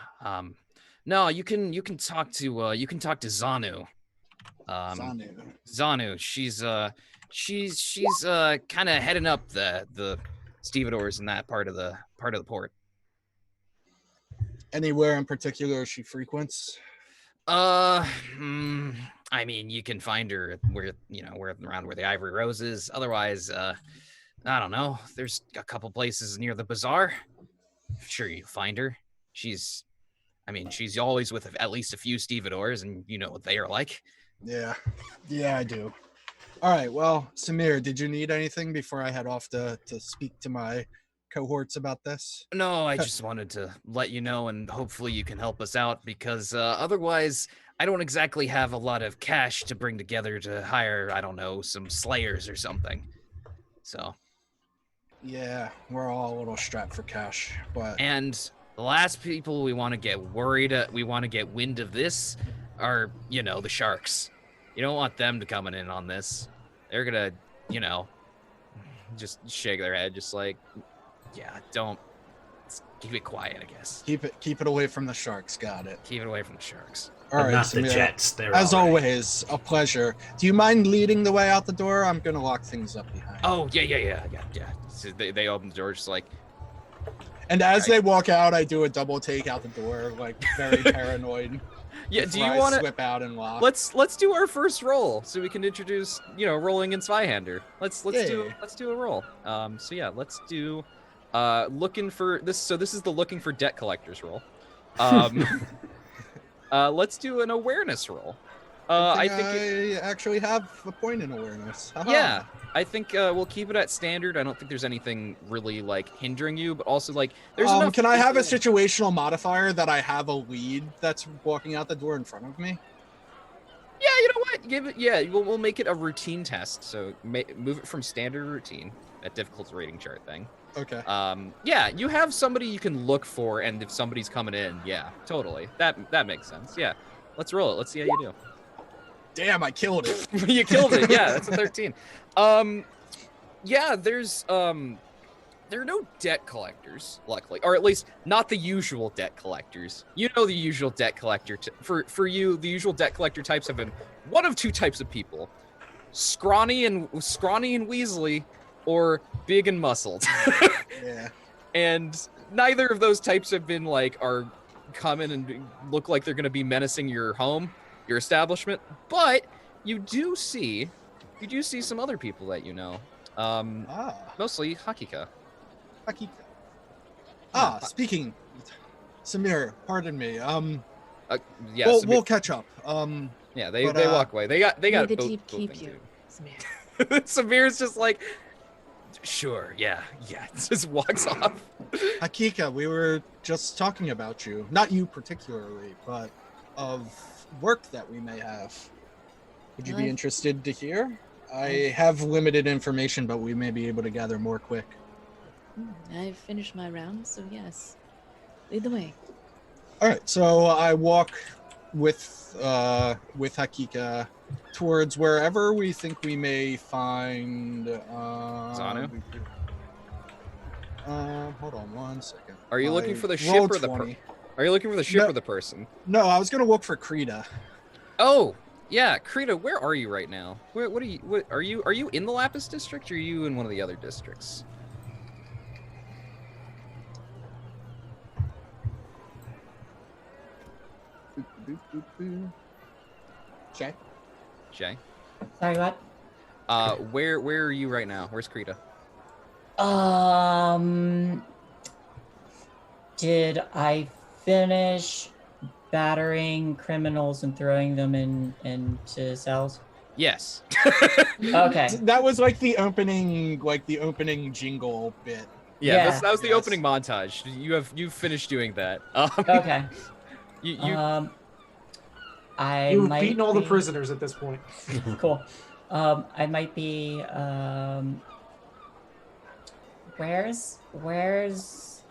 No, you can talk to Zanu. Zanu. She's kind of heading up the stevedores in that part of the port. Anywhere in particular she frequents? I mean, you can find her where around where the Ivory Rose is. Otherwise, I don't know. There's a couple places near the bazaar. Sure, you find her. She's always with at least a few stevedores, and you know what they are like. Yeah, I do. All right, well, Samir, did you need anything before I head off to speak to my cohorts about this? No, I just wanted to let you know, and hopefully you can help us out, because otherwise I don't exactly have a lot of cash to bring together to hire, I don't know, some slayers or something. So. Yeah, we're all a little strapped for cash, but. And the last people we want to get wind of this are, the sharks. You don't want them to come in on this. They're gonna, just shake their head, just like, yeah, don't. Keep it quiet, I guess. Keep it away from the sharks. Got it. Keep it away from the sharks. All right, not Samir, the jets. They're as all right. always, a pleasure. Do you mind leading the way out the door? I'm gonna lock things up behind. Oh yeah. So they open the door, just like. And as they walk out, I do a double take out the door, like very paranoid. Yeah, do you I want to slip out and lock? Let's do our first roll so we can introduce, rolling in Zweihander. Let's do a roll. So yeah, let's do looking for this. So this is the looking for debt collectors roll. Let's do an awareness roll. I actually have a point in awareness. Haha. Yeah, I think we'll keep it at standard. I don't think there's anything really like hindering you, but also like there's enough. Can I have a situational modifier that I have a lead that's walking out the door in front of me? Yeah, you know what? Give it. Yeah, we'll make it a routine test. So move it from standard to routine. That difficulty rating chart thing. Okay. Yeah, you have somebody you can look for, and if somebody's coming in, yeah, totally. That makes sense. Yeah, let's roll it. Let's see how you do. Damn, I killed it. You killed it. Yeah, that's a 13. Yeah, there are no debt collectors, luckily, or at least not the usual debt collectors. You know the usual debt collector. For you, the usual debt collector types have been one of two types of people: scrawny and Weasley, or big and muscled. Yeah. And neither of those types have been are coming and look like they're going to be menacing your home, your establishment. But you do see some other people that you know. Mostly Hakika. Speaking, Samir, pardon me. Yeah, we'll catch up. Yeah, they walk away. They got May a the boat deep keep thing, you, Samir. too. Samir's just like, sure, yeah, just walks off. Hakika, we were just talking about you. Not you particularly, but of work that we may have. Would you be interested to hear? I have limited information, but we may be able to gather more quick. I've finished my round, so yes. Lead the way. All right, so I walk with Hakika towards wherever we think we may find Zanu? Hold on one second. Are you looking for the ship or the Are you looking for the ship No. or the person? No, I was gonna look for Krita. Oh, yeah, Krita, where are you right now? What are you are you in the Lapis district, or are you in one of the other districts? Shae? Shae? Sorry, what? Where are you right now? Where's Krita? Did I finish battering criminals and throwing them into cells? Yes. Okay. That was like the opening jingle bit. Yeah, Yeah. that was the Yes. opening montage. You've finished doing that. Okay. You I You've might beaten all the be- prisoners at this point. Cool. I might be. Where's?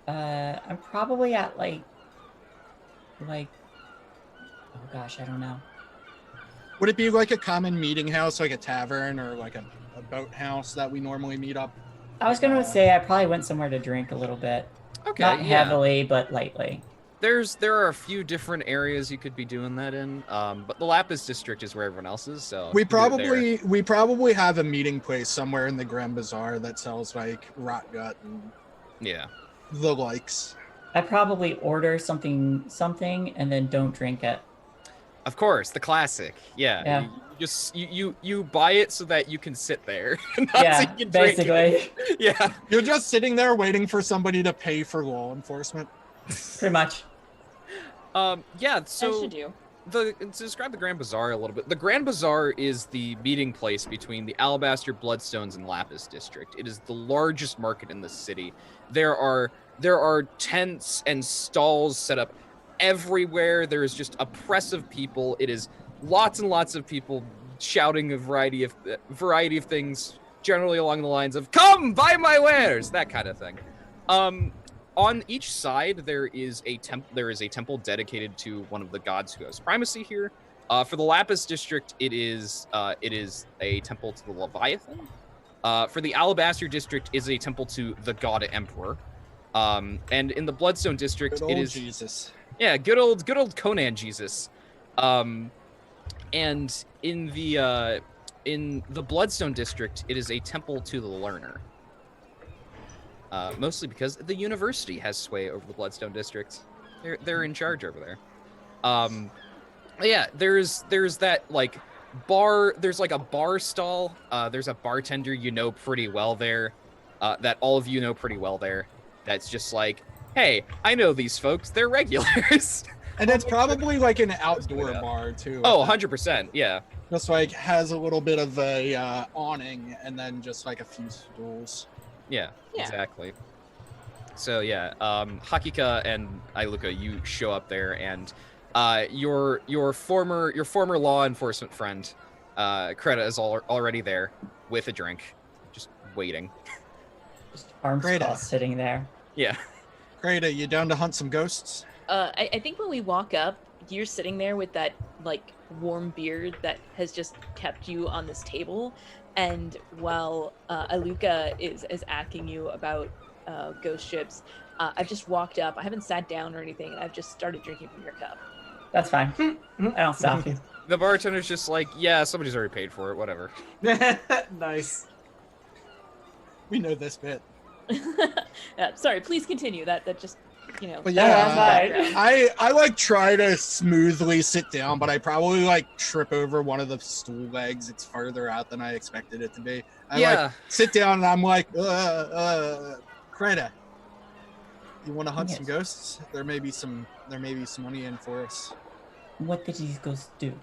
I'm probably at like. Oh gosh, I don't know. Would it be like a common meeting house, like a tavern or like a boathouse that we normally meet up? I was gonna say I probably went somewhere to drink a little bit. okay? Not Yeah. heavily, but lightly. There are a few different areas you could be doing that in. But the Lapis district is where everyone else is, so We you can do it there. probably have a meeting place somewhere in the Grand Bazaar that sells like rot gut and Yeah. the likes. I probably order something, and then don't drink it. Of course, the classic. Yeah. Yeah. You buy it so that you can sit there. Not so Yeah, you can drink it. basically, Yeah. You're just sitting there waiting for somebody to pay for law enforcement. pretty much. Yeah. As So you do. to describe the Grand Bazaar a little bit, the Grand Bazaar is the meeting place between the Alabaster, Bloodstones, and Lapis district. It is the largest market in the city. There are tents and stalls set up everywhere. There is just a press of people. It is lots and lots of people shouting a variety of things, generally along the lines of "Come buy my wares," that kind of thing. On each side, there is a temple dedicated to one of the gods who has primacy here. For the Lapis district, it is a temple to the Leviathan. For the Alabaster district, is a temple to the God Emperor. And in the Bloodstone district, Good it old is Jesus. yeah, good old Conan Jesus. And in the Bloodstone district, it is a temple to the Learner. Mostly because the university has sway over the Bloodstone district. They're in charge over there. Yeah, there's that like bar. There's like a bar stall. There's a bartender you know pretty well there. That all of you know pretty well there. That's just like, hey, I know these folks. They're regulars. And it's probably like an outdoor bar too. Oh, 100%. Yeah. Just like has a little bit of a awning and then just like a few stools. Yeah, Yeah. exactly. So yeah, Hakika and Iluka, you show up there, and your former law enforcement friend, Kreta, is already there with a drink, just waiting. Just arms Great. crossed, sitting there. Yeah. Great, are you down to hunt some ghosts? I think when we walk up, you're sitting there with that like warm beard that has just kept you on this table, and while Iluka is asking you about ghost ships, I've just walked up. I haven't sat down or anything, and I've just started drinking from your cup. That's fine. I don't stop you. The bartender's just like, yeah, somebody's already paid for it, whatever. Nice. We know this bit. Sorry, please continue. That just But Yeah, yeah, that's fine. I like try to smoothly sit down, but I probably like trip over one of the stool legs. It's farther out than I expected it to be. I like sit down and I'm like, Kreta, you want to hunt some Yes. ghosts? There may be some money in for us. What did these ghosts do?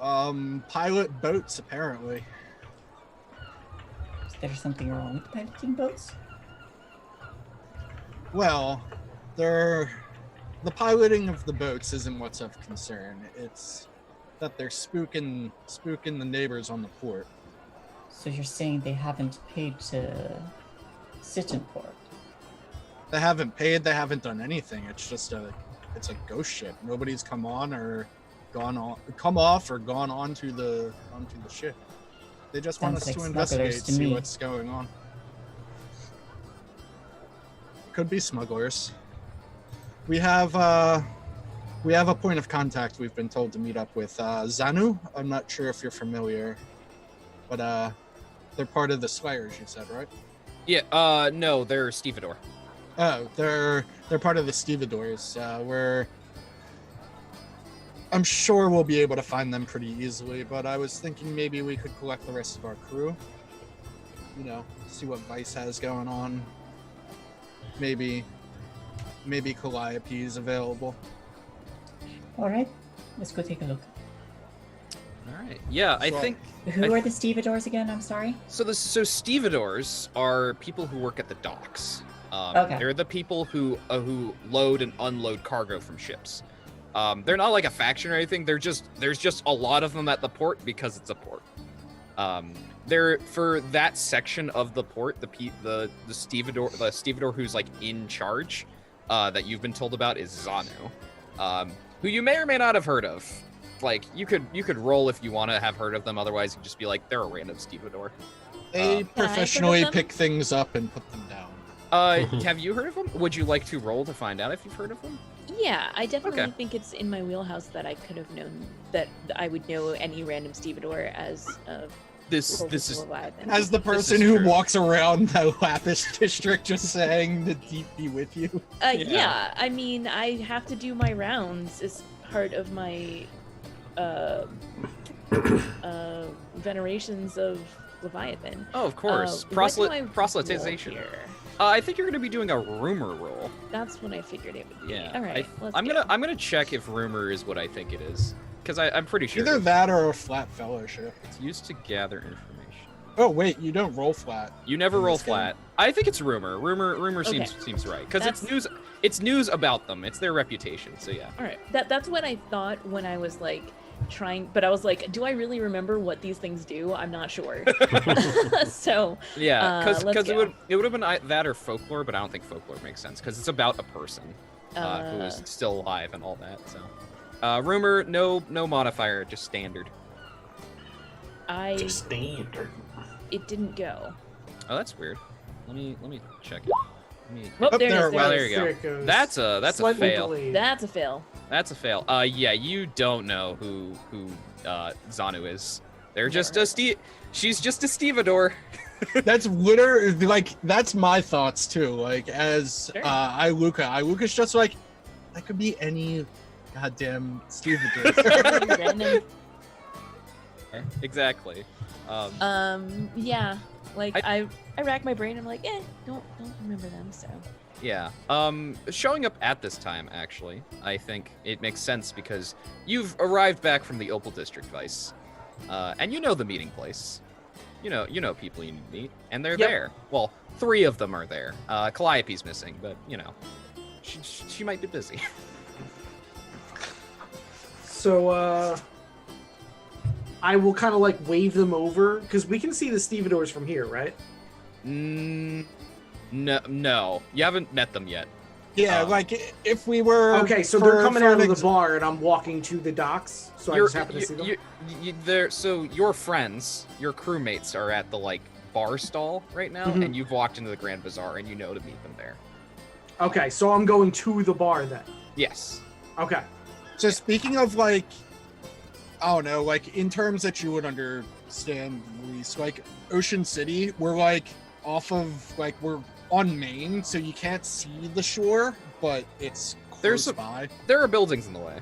Pilot boats apparently. Is there something wrong with piloting boats? Well, the piloting of the boats isn't what's of concern. It's that they're spooking the neighbors on the port. So you're saying they haven't paid to sit in port? They haven't paid. They haven't done anything. It's just it's a ghost ship. Nobody's come off or gone onto the ship. They just want Sounds us like to smugglers investigate, to see me. what's going on. Could be smugglers. We have a point of contact we've been told to meet up with. Zanu, I'm not sure if you're familiar, but they're part of the Slayers, you said, right? Yeah, no, they're Stevedore. Oh, they're part of the Stevedores. I'm sure we'll be able to find them pretty easily, but I was thinking maybe we could collect the rest of our crew. See what Vice has going on. Maybe Calliope is available. All right, let's go take a look. right. Yeah, I So- think. Who are the stevedores again? I'm sorry. So stevedores are people who work at the docks. Okay. They're the people who load and unload cargo from ships. They're not like a faction or anything. There's just a lot of them at the port because it's a port. They're for that section of the port. The stevedore who's like in charge, that you've been told about is Zanu, who you may or may not have heard of. Like you could roll if you want to have heard of them. Otherwise, you can just be like they're a random stevedore. They of professionally them? pick things up and put them down. Have you heard of them? Would you like to roll to find out if you've heard of them? Yeah, I definitely Okay. think it's in my wheelhouse that I could have known that I would know any random stevedore as a This is Leviathan. As the This person is who true. walks around the Lapis district just saying the deep be with you. Yeah, I mean, I have to do my rounds as part of my venerations of Leviathan. oh, of course. What do I roll Proselytization. here? I think you're gonna be doing a rumor roll. That's what I figured it would be. Yeah. All right. I'm gonna check if rumor is what I think it is, because I'm pretty sure Either that or a flat fellowship. it's used to gather information. Oh wait, you don't roll flat. You never In roll this game? flat. I think it's rumor. Rumor Okay. seems right because it's That's- news. It's news about them. It's their reputation. So yeah. All right. That's what I thought when I was like trying, but I was like, do I really remember what these things do? I'm not sure. So Yeah, let's because go. it would have been that or folklore, but I don't think folklore makes sense because it's about a person who is still alive and all that. So, rumor, no modifier, just standard. Just standard. It didn't go. Oh, that's weird. Let me check it. Oh, Up there, there it it is. Well, There there it you is. go. There it goes. That's a Slightly fail. delayed. That's a fail. That's a fail. Yeah, you don't know who Zanu is. They're just Never a heard She's just a stevedore. That's literally like that's my thoughts too. Like as Sure. Iluka's just like that could be any goddamn stevedore. Random. Exactly. Yeah. Like I rack my brain. I'm like, don't remember them. So Yeah. Showing up at this time, actually, I think it makes sense because you've arrived back from the Opal District, Vice, and you know the meeting place. You know people you need to meet, and they're Yep. there. Well, 3 of them are there. Calliope's missing, but she might be busy. So I will kind of like wave them over because we can see the stevedores from here, right? No, you haven't met them yet. Yeah, like if we were Okay, so they're coming out of the bar and I'm walking to the docks, so I just happen to see them. So your friends, your crewmates are at the like bar stall right now, Mhm. and you've walked into the Grand Bazaar and you know to meet them there. Okay, so I'm going to the bar then. Yes. Okay. So speaking of like, I don't know, like in terms that you would understand, Rhys, like Ocean City, we're like off of like we're on Main, so you can't see the shore, but it's There's close by. There are buildings in the way.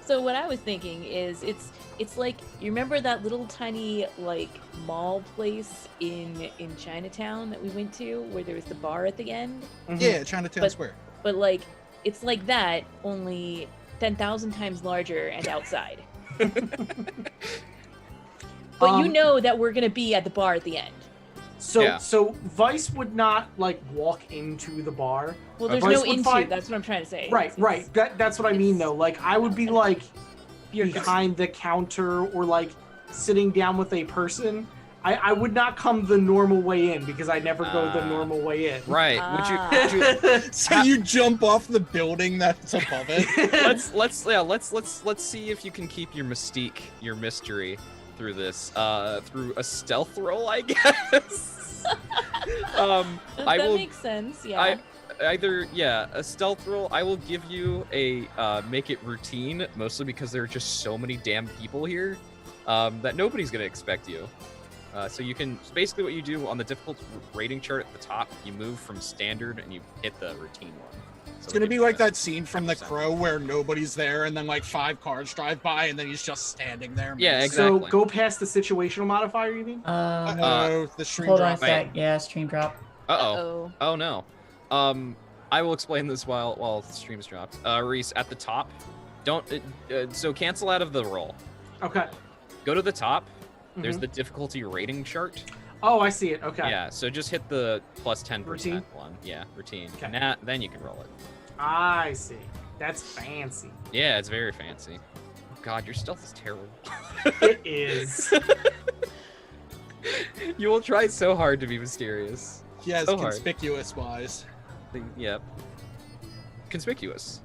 So what I was thinking is it's like, you remember that little tiny like mall place in Chinatown that we went to where there was the bar at the end? Mhm. Yeah, Chinatown But- Square. But like it's like that, only 10,000 times larger and outside. But you know that we're gonna be at the bar at the end. So Yeah. so Vice would not like walk into the bar. Well, there's Vice no would into. find- That's what I'm trying to say. Right, right. That's what I mean though. Like I would be like You're behind the counter or like sitting down with a person. I would not come the normal way in because I never go the Ah. normal way in. Right. Ah. Would you So you jump off the building that's above it. let's see if you can keep your mystique, your mystery through this through a stealth roll, I guess. I that will makes sense. Yeah. a stealth roll. I will give you a make it routine, mostly because there are just so many damn people here that nobody's gonna expect you. So you can basically what you do on the difficulty rating chart at the top, you move from standard and you hit the routine one. It's gonna be like that scene from The Crow where nobody's there and then like 5 cars drive by and then he's just standing there. Yeah, So exactly. go past the situational modifier, you mean? Oh, the stream Hold on a drop. sec. Yeah, stream drop. Uh-oh. Oh no. I will explain this while the stream's dropped. Rhys, at the top, don't so cancel out of the roll. Okay. Go to the top. There's Mhm. the difficulty rating chart. Oh, I see it. Okay. Yeah, so just hit the plus 10% Routine? one. Yeah, routine. Okay. Then you can roll it. I see. That's fancy. Yeah, it's very fancy. Oh god, your stealth is terrible. It is. You will try so hard to be mysterious. He has So hard. conspicuous wise. Yep. Conspicuous.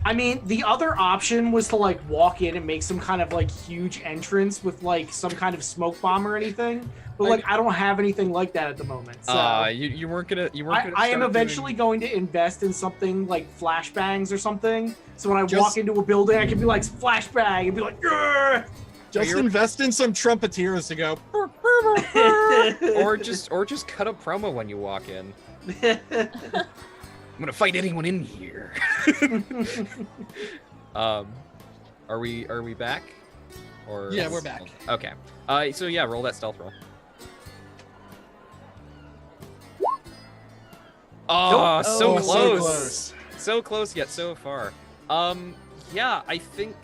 I mean, the other option was to like walk in and make some kind of like huge entrance with like some kind of smoke bomb or anything. But like I don't have anything like that at the moment. So you weren't gonna I am start eventually doing... going to invest in something like flashbangs or something. So when I Just- walk into a building, I can be like flashbang and be like, "Grr!" Just invest in some trumpeteers to go. or just cut a promo when you walk in. I'm gonna fight anyone in here. Are we back? Or Yeah, we're back. Okay. So yeah, roll that stealth roll. Oh, Nope. so Oh, so close. close. So close yet so far. Yeah, I think.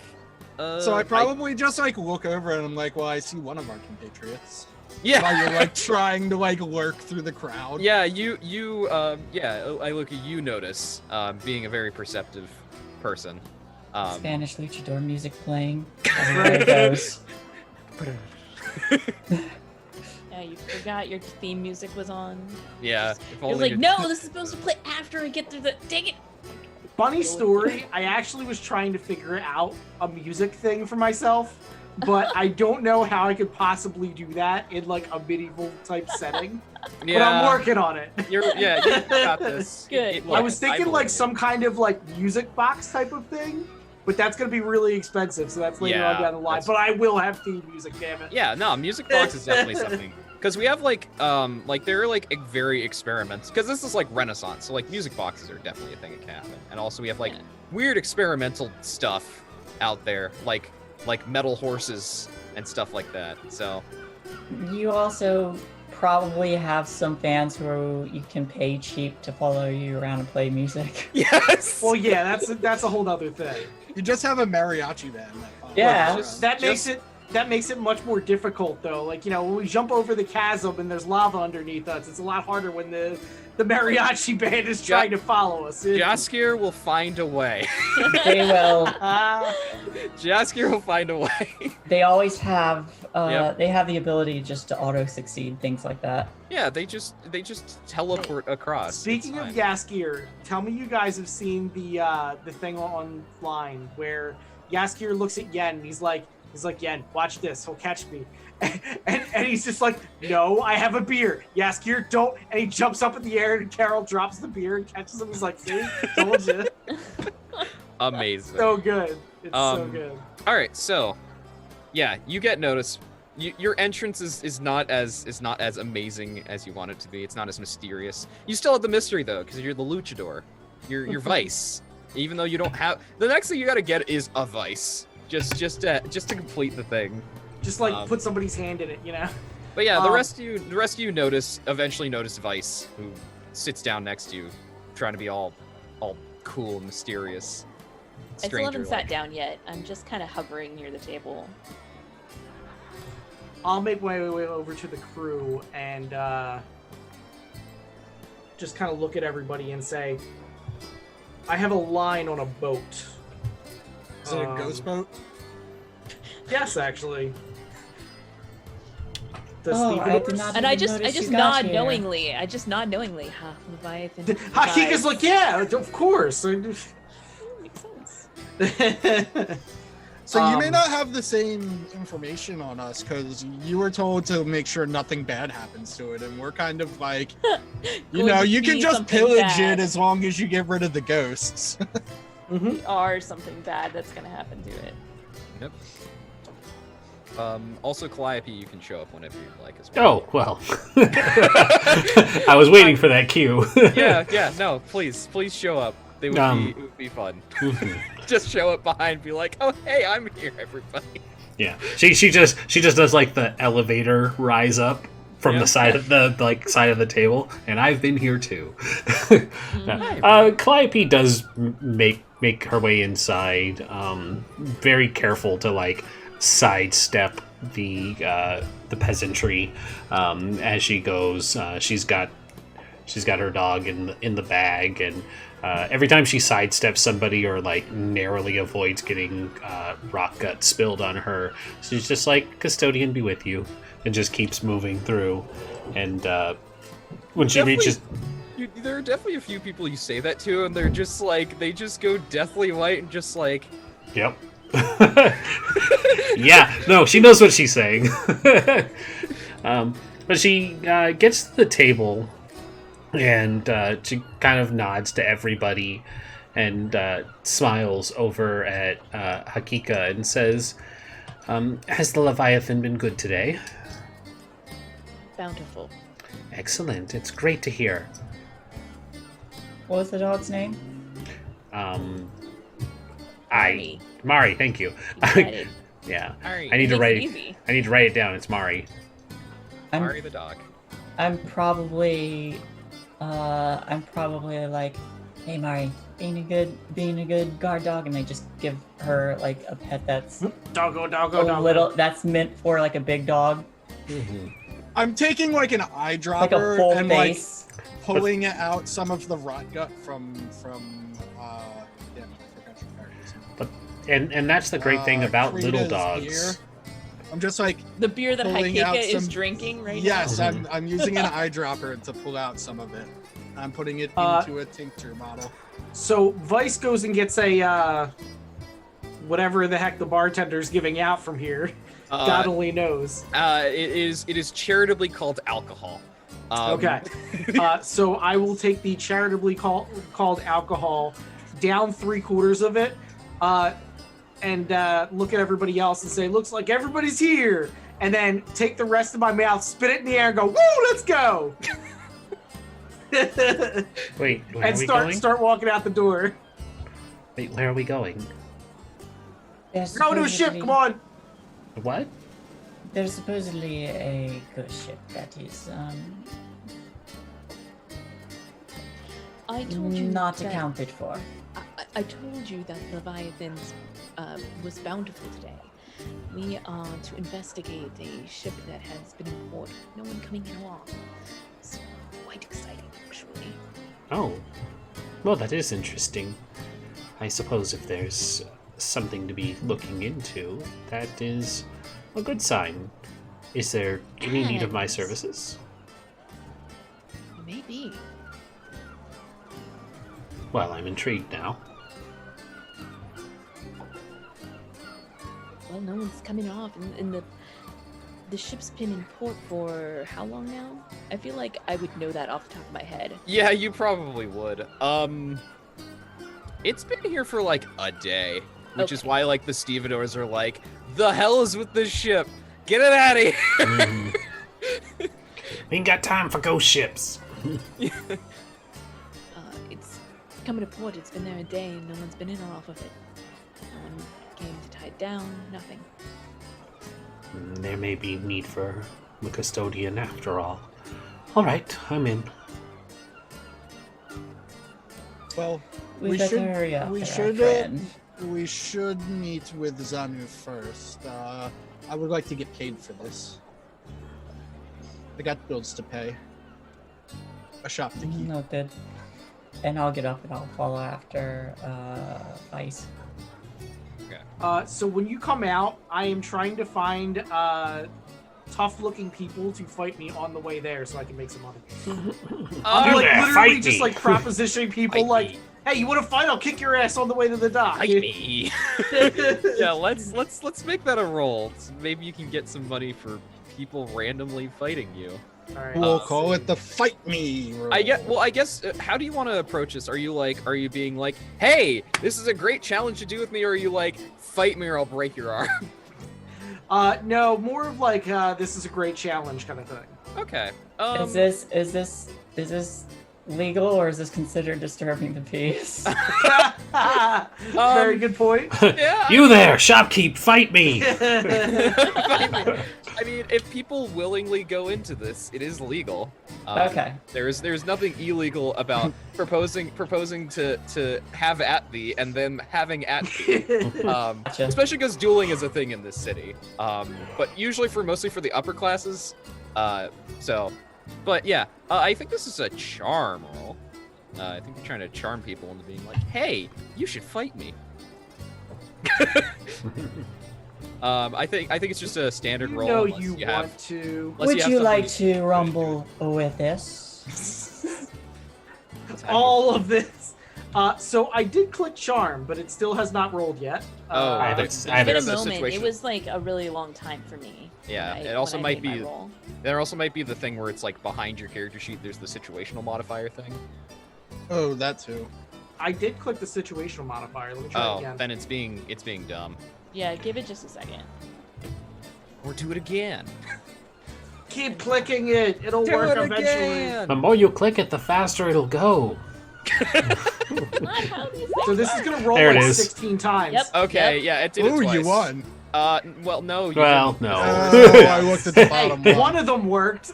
So I probably just like look over and I'm like, well, I see one of our compatriots. Yeah. While you're like trying to like lurk through the crowd. Yeah, I look at you notice, being a very perceptive person. Spanish luchador music playing. Everywhere it goes. Yeah, you forgot your theme music was on. Yeah. If It was only like, no, this is supposed to play after I get through the. Dang it! Funny story, I actually was trying to figure out a music thing for myself, but I don't know how I could possibly do that in like a medieval type setting. Yeah, But I'm working on it. you got this. Good. I was thinking like believe some kind of like music box type of thing, but that's gonna be really expensive, so that's later on Yeah, down the line. that's- But I will have theme music, damn it. Yeah, no, music box is definitely something. Because we have like they're like very experiments. Because this is like Renaissance, so like music boxes are definitely a thing that can happen. And also we have like Yeah. weird experimental stuff out there, like metal horses and stuff like that. So You also probably have some fans who you can pay cheap to follow you around and play music. yes. Well, yeah, that's a whole other thing. You just have a mariachi band. That follows Yeah. you around. That makes it much more difficult, though. Like, you know, when we jump over the chasm and there's lava underneath us, it's a lot harder when the mariachi band is trying to follow us. Jaskier will find a way. They will. Jaskier will find a way. They always have. Yep. They have the ability just to auto succeed, things like that. Yeah, they just teleport across. Speaking of Jaskier, tell me you guys have seen the thing online where Jaskier looks at Yen and he's like, Yen, watch this, he'll catch me. And he's just like, no, I have a beer. Jaskier, don't. And he jumps up in the air and Carol drops the beer and catches him. He's like, see, told you. Amazing. So good. It's so Um, good. All right, so yeah, you get noticed. Your entrance is not as amazing as you want it to be. It's not as mysterious. You still have the mystery though, because you're the luchador. You're Vice. Even though you don't have the next thing you got to get is a Vice. Just to complete the thing. Just like put somebody's hand in it, you know? But yeah, the rest of you eventually notice Vice, who sits down next to you, trying to be all cool and mysterious. I still haven't sat Stranger-like. down yet. I'm just kind of hovering near the table. I'll make my way over to the crew and just kind of look at everybody and say, I have a line on a boat. Is it a ghost boat? Yes, actually. Does Oh, Steven I did not And I even just notice you got nod here. knowingly. I just nod knowingly. Huh, Leviathan. Hakika's like, yeah, of course. Makes sense. So you may not have the same information on us because you were told to make sure nothing bad happens to it, and we're kind of like, Going to you can be just something pillage bad. it as long as you get rid of the ghosts. We are something bad that's gonna happen to it. Yep. Also, Calliope, you can show up whenever you'd like as well. Oh, well. I was waiting for that cue. Yeah, no, please show up. It would be fun. Mhm. Just show up behind, be like, oh hey, I'm here, everybody. Yeah. She just does like the elevator rise up from Yeah. the side of the side of the table, and I've been here too. Calliope does make her way inside, very careful to like sidestep the peasantry as she goes. She's got her dog in the bag, and every time she sidesteps somebody or like narrowly avoids getting rock gut spilled on her, she's just like, "Custodian be with you," and just keeps moving through. And when she reaches. There are definitely a few people you say that to, and they're just like, they just go deathly white and just like... Yep. Yeah, no, she knows what she's saying. But she gets to the table, and she kind of nods to everybody and smiles over at Hakika and says, has the Leviathan been good today? Bountiful. Excellent, it's great to hear. What was the dog's name? Mari, thank you. Yeah. Ari. I need to write Easy. I need to write it down. It's Mari. Mari the dog. I'm probably like, hey Mari, being a good guard dog, and I just give her like a pet that's Doggo. little, that's meant for like a big dog. Mm-hmm. I'm taking like an eyedropper Like a full and face. like pulling out some of the rot gut from damn, I forgot your character's name. And that's the great thing about Krita's little dogs. ear. I'm just like The beer that pulling out Hakika is some- drinking right yes, now. I'm using an eyedropper to pull out some of it. I'm putting it into a tincture bottle. So Vice goes and gets a whatever the heck the bartender's giving out from here. God only knows. It is charitably called alcohol. Okay. So I will take the charitably called alcohol, down 3/4 of it, and look at everybody else and say, "Looks like everybody's here." And then take the rest of my mouth, spit it in the air, and go, "Woo, let's go!" Wait, where And are we going? start walking out the door. Wait, where are we going? There's Go to a ship. supposedly- Come on. What? There's supposedly a ghost ship that is I told you not that- accounted for. I told you that Leviathan was bountiful today. We are to investigate a ship that has been in port. No one coming along. It's quite exciting, actually. Oh. Well, that is interesting. I suppose if there's something to be looking into, that is a good sign. Is there any need of my And- services? Maybe. Well, I'm intrigued now. Well, no one's coming off, and the ship's been in port for how long now? I feel like I would know that off the top of my head. Yeah, you probably would. It's been here for like a day, which is Okay. why like the stevedores are like, "The hell is with this ship? Get it out of here!" Mhm. We ain't got time for ghost ships. It's coming to port. It's been there a day, and no one's been in or off of it. No one came to tie it down. Nothing. There may be need for the custodian after all. All right, I'm in. Well, We We better should- hurry up. we there, should, friend. we should meet with Zanu first. I would like to get paid for this. I got bills to pay. A shop to keep. Noted. And I'll get up and I'll follow after Vice. So when you come out, I am trying to find tough-looking people to fight me on the way there, so I can make some money. I'm Do like that, literally fight just me. like propositioning people, Fight like, me. "Hey, you want to fight? I'll kick your ass on the way to the dock." Fight me. Yeah, let's make that a roll. Maybe you can get some money for people randomly fighting you. All right. We'll call it the fight me roll. I guess. How do you want to approach this? Are you being like, "Hey, this is a great challenge to do with me," or are you like, "Fight me or I'll break your arm"? No, more of like this is a great challenge kind of thing. Okay. Is this legal or is this considered disturbing the peace? Very good point. Yeah. You there, shopkeep, fight me! Fight me. I mean, if people willingly go into this, it is legal. Okay. There's nothing illegal about proposing to have at thee and then having at thee. Gotcha. Especially because dueling is a thing in this city. But usually mostly for the upper classes. But yeah, I think this is a charm roll. I think you're trying to charm people into being like, hey, you should fight me. I think it's just a standard roll. know unless you want want to. unless Would have you something like to rumble with this? All of this. So I did click charm, but it still has not rolled yet. Oh, I haven't- It's I haven't- been a there's a moment. It situation. was like a really long time for me. Yeah, when it also when I might made my be. roll. There also might be the thing where it's like behind your character sheet. There's the situational modifier thing. Oh, that too. I did click the situational modifier. Let me try it Oh, again. then it's being dumb. Yeah, give it just a second. Or do it again. Keep clicking it. It'll work eventually. The more you click it, the faster it'll go. Not how these So things this is work. gonna roll There it like is. 16 times. Yep. Okay, yeah, it did it Ooh, twice. you won. Well, no. You Well, didn't. no. Oh, I looked at the bottom Hey, one. one of them worked.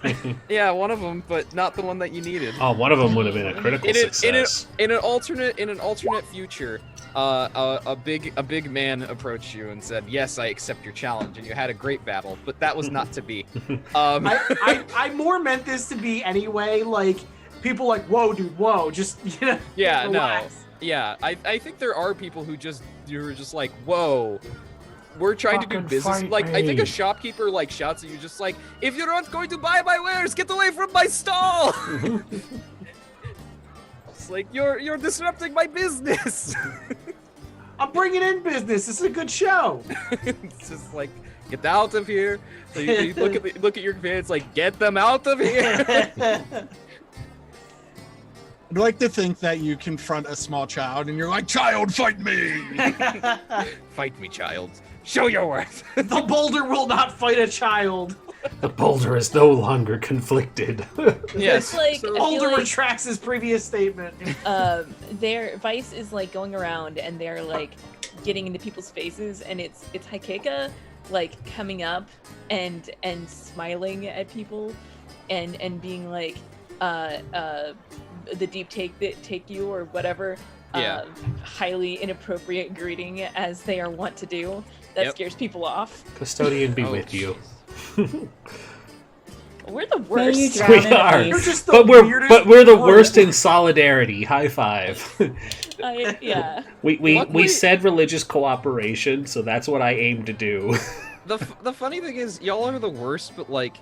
Yeah, one of them, but not the one that you needed. Oh, one of them would have been a critical success. In an alternate future, a big man approached you and said, "Yes, I accept your challenge," and you had a great battle, but that was not to be. I more meant this to be anyway. Like people like, whoa, dude, whoa, just Yeah, relax. no. Yeah, I think there are people you're just like, whoa, we're trying to do Fucking business. fight Like, I think me. a shopkeeper like shouts at you just like, if you're not going to buy my wares, get away from my stall! It's like, you're disrupting my business! I'm bringing in business. This is a good show. It's just like, get out of here. So you look at your companion, it's like, get them out of here! I'd like to think that you confront a small child and you're like, "Child, fight me!" Fight me, child. Show your worth. The boulder will not fight a child. The boulder is no longer conflicted. Yes. It's like, so- I feel Boulder like, retracts his previous statement. their Vice is like going around and they're like getting into people's faces, and it's Haikeka like coming up and smiling at people and being like the deep take you or whatever. Yeah. Highly inappropriate greeting as they are wont to do. That Yep. scares people off. Custodian be Oh, with you. We're the May you worst. drown We in are. You're peace. just the But we're the weirdest worst person. in solidarity. High five. Yeah. we Luckily- said religious cooperation, so that's what I aim to do. The funny thing is, y'all are the worst, but like,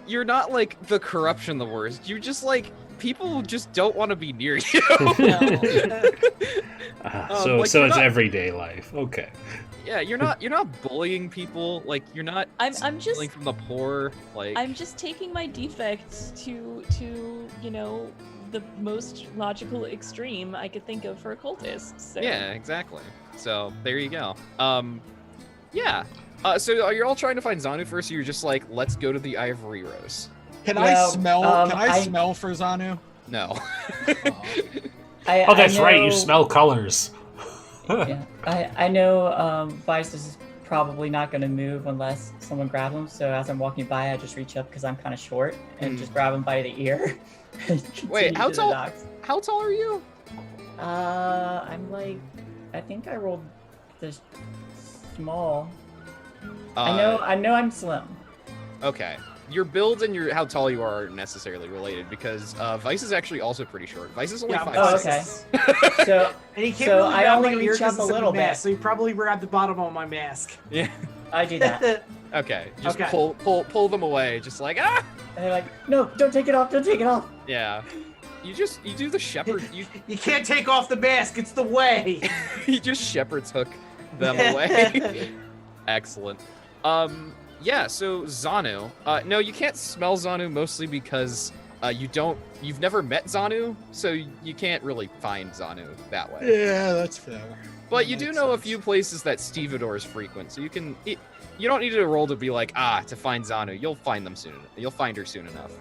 you're not like the corruption the worst. You're just like, people just don't want to be near you. So like, so you're it's not- everyday life. Okay. Yeah, you're not bullying people. Like, you're not I'm just stealing from the poor. Like, I'm just taking my defects to the most logical extreme I could think of for a cultist. So. yeah, exactly. So there you go. Yeah. So you're all trying to find Zanu first. So you're just like, let's go to the Ivory Rose. Can Well, I smell? Can I I- smell for Zanu? No. Oh, that's right. You know- smell colors. Yeah, I know Vice is probably not going to move unless someone grabs him. So as I'm walking by, I just reach up because I'm kind of short and just grab him by the ear. and Wait, continue how to the tall- docks. How tall are you? I'm like, I think I rolled this small. I know I'm slim. Okay. Your build and how tall you are aren't necessarily related because Vice is actually also pretty short. Vice is only Yeah, 5'6". Oh, okay. So And he can't So really I grab only my ear reach 'cause up a it's little mask, bit. so he probably grabbed the bottom of my mask. Yeah. I do that. Okay. Just Okay. pull them away. Just like ah. And they're like, no, don't take it off, don't take it off. Yeah. You do the shepherd. You can't take off the mask. It's the way. You just shepherd's hook them away. Excellent. Yeah, so Zanu. No, you can't smell Zanu mostly because you've never met Zanu, so you can't really find Zanu that way. Yeah, that's fair. But you do Makes know a sense. few places that stevedores frequent, so you don't need a roll to be like, to find Zanu. You'll find them soon. You'll find her soon enough.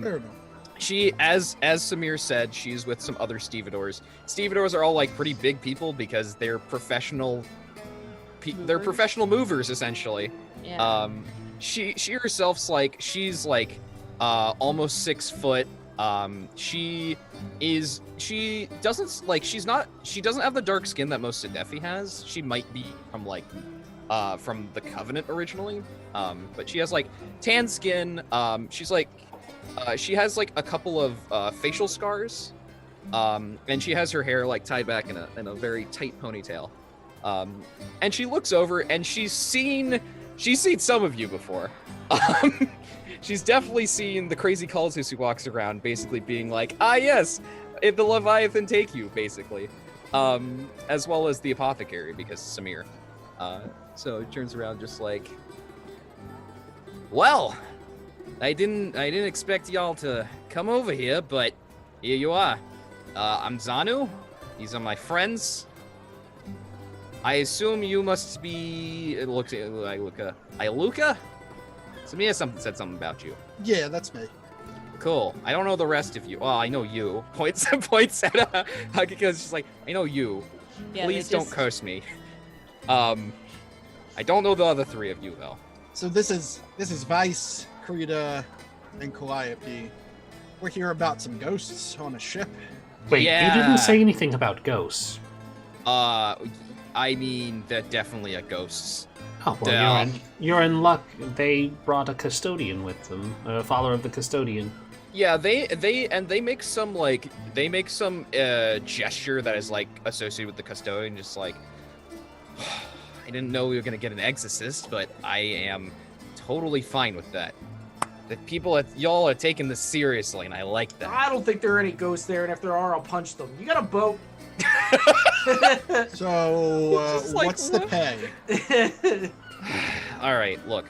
Fair enough. She, as Samir said, she's with some other stevedores. Stevedores are all like pretty big people because they're professional. They're professional movers essentially. Yeah. She herself's like, she's like almost 6 foot. She doesn't have the dark skin that most Sidefi has. She might be from like from the Covenant originally. But she has like tan skin. She's like she has like a couple of facial scars. And she has her hair like tied back in a very tight ponytail. And she looks over and she's seen some of you before. She's definitely seen the crazy cultist who walks around basically being like, yes, if the Leviathan take you, basically. As well as the apothecary, because Samir. So he turns around just like, well, I didn't expect y'all to come over here, but here you are. I'm Zanu. These are my friends. I assume you must be. It looks like Iluka. Samir said something about you. Yeah, that's me. Cool. I don't know the rest of you. Well, I know you. Points at because she's like, I know you. Yeah, Please don't curse me. I don't know the other 3 of you though. So this is Vice, Krita, and Calliope. We're here about some ghosts on a ship. Wait, Yeah. you didn't say anything about ghosts. I mean, they're definitely ghosts. Oh, well, you're in luck. They brought a custodian with them, a follower of the custodian. Yeah, they make some gesture that is like associated with the custodian, just like, I didn't know we were gonna get an exorcist, but I am totally fine with that. The y'all are taking this seriously, and I like that. I don't think there are any ghosts there, and if there are, I'll punch them. You got a boat? So, like, what's the what? pay? All right, look.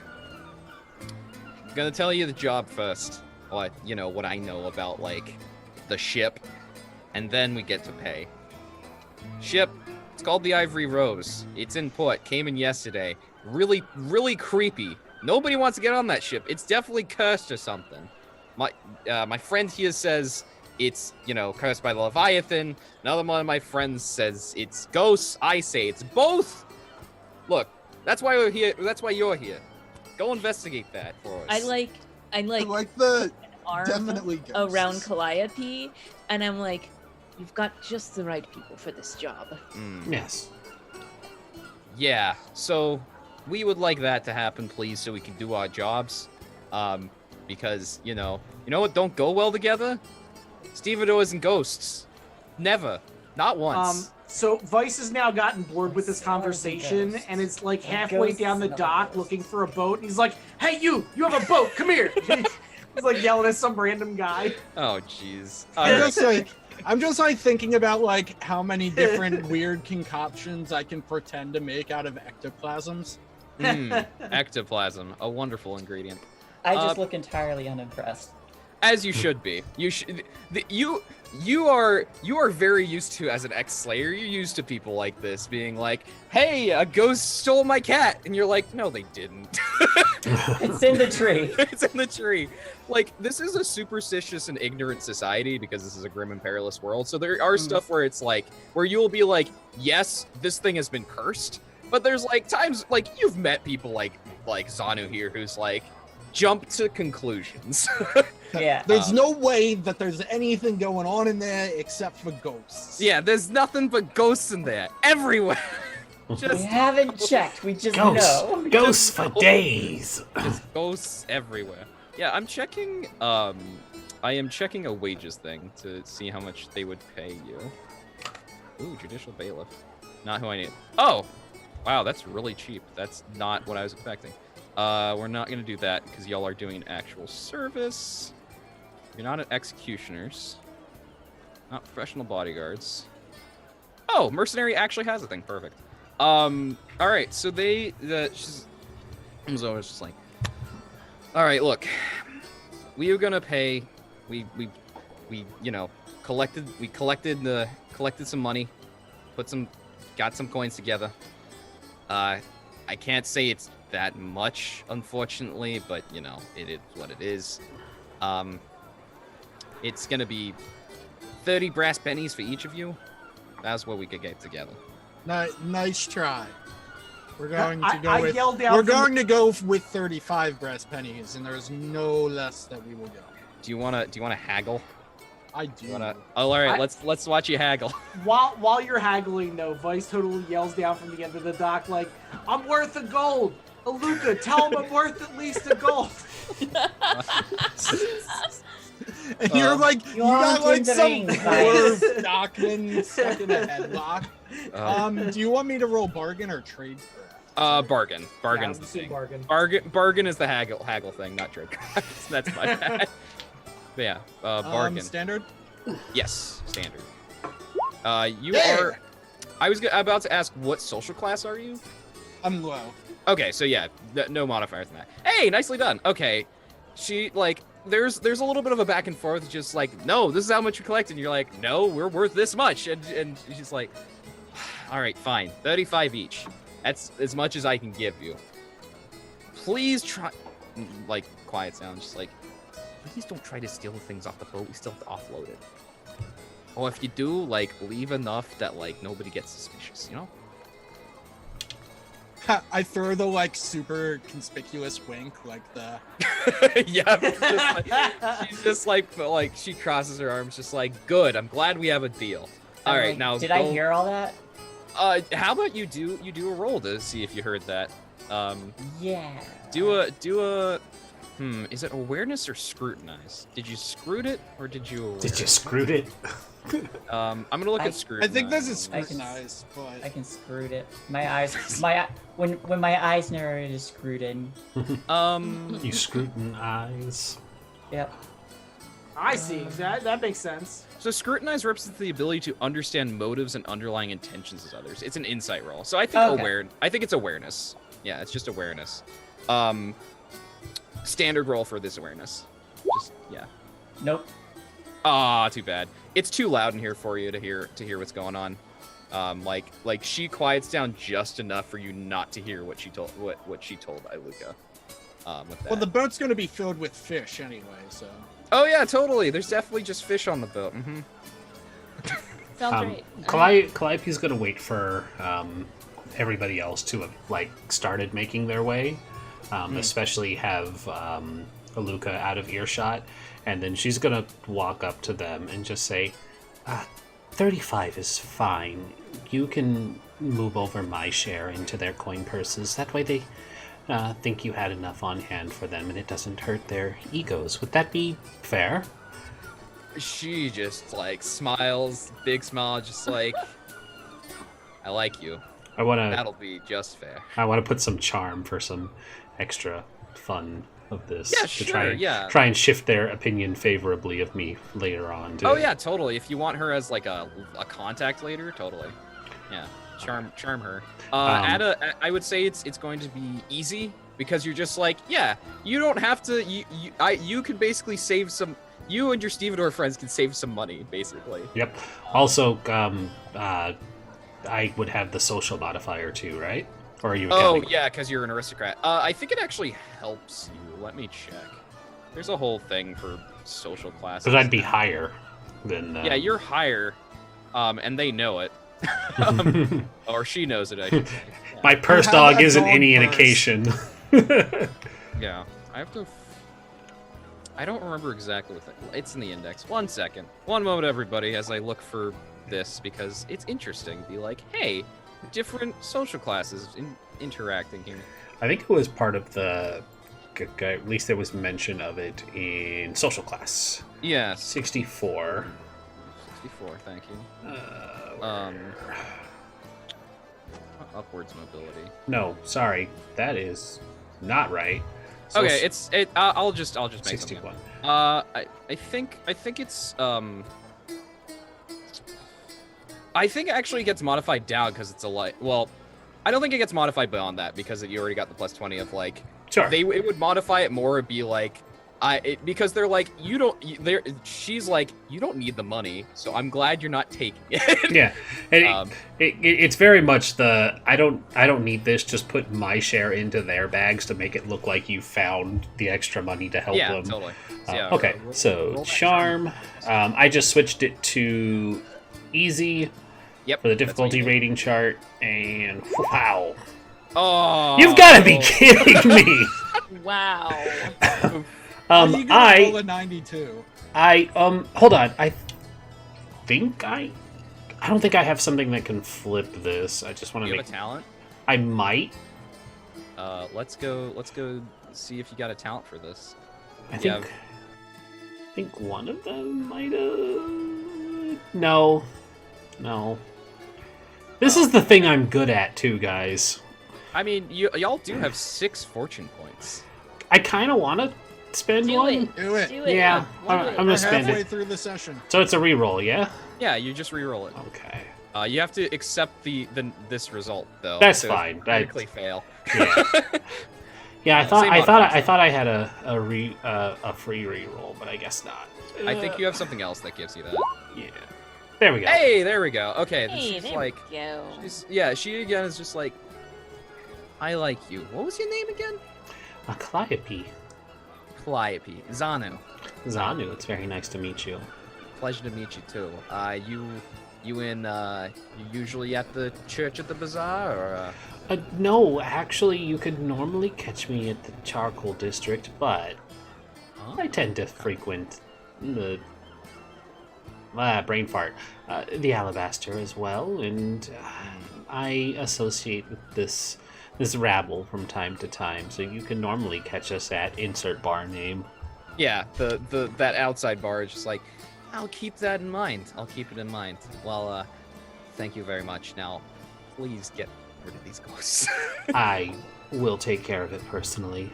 I'm gonna tell you the job first. What I know about like the ship, and then we get to pay. Ship. It's called the Ivory Rose. It's in port. Came in yesterday. Really, really creepy. Nobody wants to get on that ship. It's definitely cursed or something. My friend here says it's, cursed by the Leviathan. Another one of my friends says it's ghosts. I say it's both. Look, that's why we're here. That's why you're here. Go investigate that for us. I like I like the arm definitely ghosts. around Calliope, and I'm like, you've got just the right people for this job. Yes. Yeah, so we would like that to happen, please, so we can do our jobs. Because, you know what don't go well together? Stevedores and ghosts. Never. Not once. So Vice has now gotten bored with this conversation, and it's like halfway down the dock looking for a boat. And he's like, "Hey, you have a boat? Come here!" He's like yelling at some random guy. Oh, jeez. I'm just like thinking about like how many different weird concoctions I can pretend to make out of ectoplasms. Ectoplasm, a wonderful ingredient. I just look entirely unimpressed. As you should be. You are very used to, as an ex-slayer, you're used to people like this being like, "Hey, a ghost stole my cat," and you're like, "No, they didn't." It's in the tree. It's in the tree. Like, this is a superstitious and ignorant society because this is a grim and perilous world. So there are stuff where it's like, where you'll be like, yes, this thing has been cursed. But there's like times, like, you've met people like Zanu here who's like, jump to conclusions. Yeah. There's no way that there's anything going on in there except for ghosts. Yeah, there's nothing but ghosts in there. Everywhere. We haven't checked. We just Ghosts. know. Ghosts for days. Just ghosts everywhere. Yeah, I'm checking, I am checking a wages thing to see how much they would pay you. Ooh, judicial bailiff. Not who I need. Oh! Wow, that's really cheap. That's not what I was expecting. We're not gonna do that because y'all are doing actual service. You're not at executioners. Not professional bodyguards. Oh, mercenary actually has a thing. Perfect. Alright, so she's always just like, alright, look. We are gonna pay. We collected some money, got some coins together. I can't say it's that much, unfortunately, but it is what it is. It's gonna be 30 brass pennies for each of you. That's what we could get together. Nice try. We're going to go I with. yelled out We're from the- going to go with 35 brass pennies, and there's no less that we will go. Do you wanna haggle? I do. You wanna? Oh, all right. I- Let's watch you haggle. While you're haggling, though, Vice totally yells down from the end of the dock like, "I'm worth a gold, Aluka. Tell him I'm worth at least a gold." And you're like, you got like some hindering, poor guys. dockman stuck in a headlock. Do you want me to roll bargain or trade for that? Bargain. Bargain's Yeah, the say thing. bargain. Bargain is the haggle thing, not trade. That's my bad. But yeah, bargain. Standard? Yes, standard. You Hey! are. I was about to ask, what social class are you? I'm low. Okay, so yeah, no modifiers in that. Hey, nicely done. Okay, she like. There's a little bit of a back and forth, just like, no, this is how much you collect, and you're like, no, we're worth this much, and she's like, all right, fine, 35 each. That's as much as I can give you. Please try, like, quiet sound, just like, please don't try to steal things off the boat. We still have to offload it. Oh, if you do, like, leave enough that like nobody gets suspicious, you know? I throw the like super conspicuous wink, like the. Yeah, she's just like she crosses her arms, just like, good. I'm glad we have a deal. All I'm right, like, now did go, I hear all that? How about you do a roll to see if you heard that? Yeah. Do a. Is it awareness or scrutinize? Did you scrute it or did you? Aware? Did you screwed it? I'm gonna look I- at scrutinize. I think this is I can- scrutinized, I but can screwed it. When my eyes narrow, it is screwed in. You scrutinize. Yep. I see. That makes sense. So scrutinize represents the ability to understand motives and underlying intentions of others. It's an insight roll. So I think Okay. I think it's awareness. Yeah, it's just awareness. Standard roll for this awareness. Just yeah. Nope. Ah, too bad. It's too loud in here for you to hear what's going on. Like she quiets down just enough for you not to hear what she told Iluka. With that. well, the boat's going to be filled with fish anyway, so. Oh yeah, totally. There's definitely just fish on the boat. Mm-hmm. Sounds great. Calliope's gonna wait for everybody else to have like started making their way, especially have Aluka out of earshot, and then she's gonna walk up to them and just say, 35 is fine. You can move over my share into their coin purses. That way they think you had enough on hand for them and it doesn't hurt their egos. Would that be fair? She just like smiles, big smile, just like, I like you. That'll be just fair. I want to put some charm for some extra fun of this. Yeah, to sure, try and shift their opinion favorably of me later on. Oh yeah, totally. If you want her as like a contact later, totally. Yeah, charm her. I would say it's going to be easy because you're just like, yeah, you don't have to. You could basically save some. You and your Stevedore friends can save some money, basically. Yep. Also, I would have the social modifier too, right? Or are you? Oh accounting? yeah, because you're an aristocrat. I think it actually helps you. Let me check. There's a whole thing for social classes. Because I'd be higher than. Yeah, you're higher, and they know it. Or she knows it, I should say. Yeah. My purse You have dog a isn't dog any purse. indication. Yeah, I have to. I don't remember exactly what it's in the index. 1 second. One moment, everybody, as I look for this because it's interesting. Be like, hey, different social classes interacting here. I think it was part of the. At least there was mention of it in social class. Yes. 64. 64. Thank you. Uh, Upwards mobility. No, sorry, that is not right. Okay, I'll just make something 61. up. I think it's I think it actually gets modified down because it's a light. Well, I don't think it gets modified beyond that because you already got the plus 20 of like. Sure. It would modify it more. It'd be like because they're like she's like, you don't need the money, so I'm glad you're not taking it. Yeah, it's very much the I don't need this. Just put my share into their bags to make it look like you found the extra money to help Yeah, them. totally. So, yeah, Okay, so roll that charm. I just switched it to easy. Yep, For the that's what difficulty you did. rating chart, and wow, Oh, You've got to be kidding me. Wow. How do you gonna roll I a 92? hold on. Think I don't think I have something that can flip this. I just want Do to you make. have a talent? I might. Let's go see if you got a talent for this. I Yeah. think one of them might have. No. This is the thing I'm good at too, guys. I mean, y'all do have 6 fortune points. I kind of want to spend Do one. it. Do it. Do it. Yeah, Do I'm it. gonna We're spend halfway it. through the session. So it's a reroll, yeah? Yeah, you just re-roll it. Okay. You have to accept this result though. That's so fine. If you critically fail. Yeah. Yeah, I Same thought outcome, I had a free reroll, but I guess not. I think you have something else that gives you that. Yeah. There we go. Hey, there we go. Okay, Hey, she's there like, we go. she again is just like, I like you. What was your name again? A Calliope. Calliope. Zanu. Zanu, it's very nice to meet you. Pleasure to meet you too. You usually at the church at the bazaar or? No, actually, you could normally catch me at the Charcoal District, but Huh? I tend to frequent the brain fart, the Alabaster as well, and I associate with this rabble from time to time. So you can normally catch us at insert bar name. Yeah, that outside bar is just like, I'll keep that in mind. I'll keep it in mind. Well, thank you very much. Now, please get rid of these ghosts. I will take care of it personally.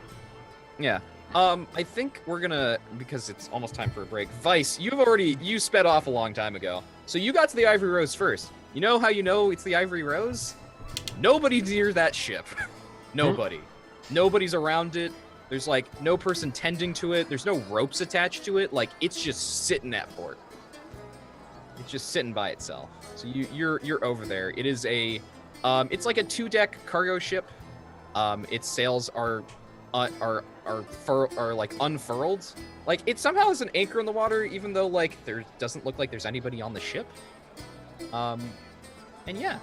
Yeah. I think we're gonna, because it's almost time for a break. Vice, you sped off a long time ago. So you got to the Ivory Rose first. You know how you know it's the Ivory Rose? Nobody's near that ship. Nobody. Nobody's around it. There's like no person tending to it. There's no ropes attached to it. Like it's just sitting at port. It's just sitting by itself. So you're over there. It is a it's like a 2-deck cargo ship. Its sails are like unfurled. Like it somehow has an anchor in the water, even though like there doesn't look like there's anybody on the ship. And yeah,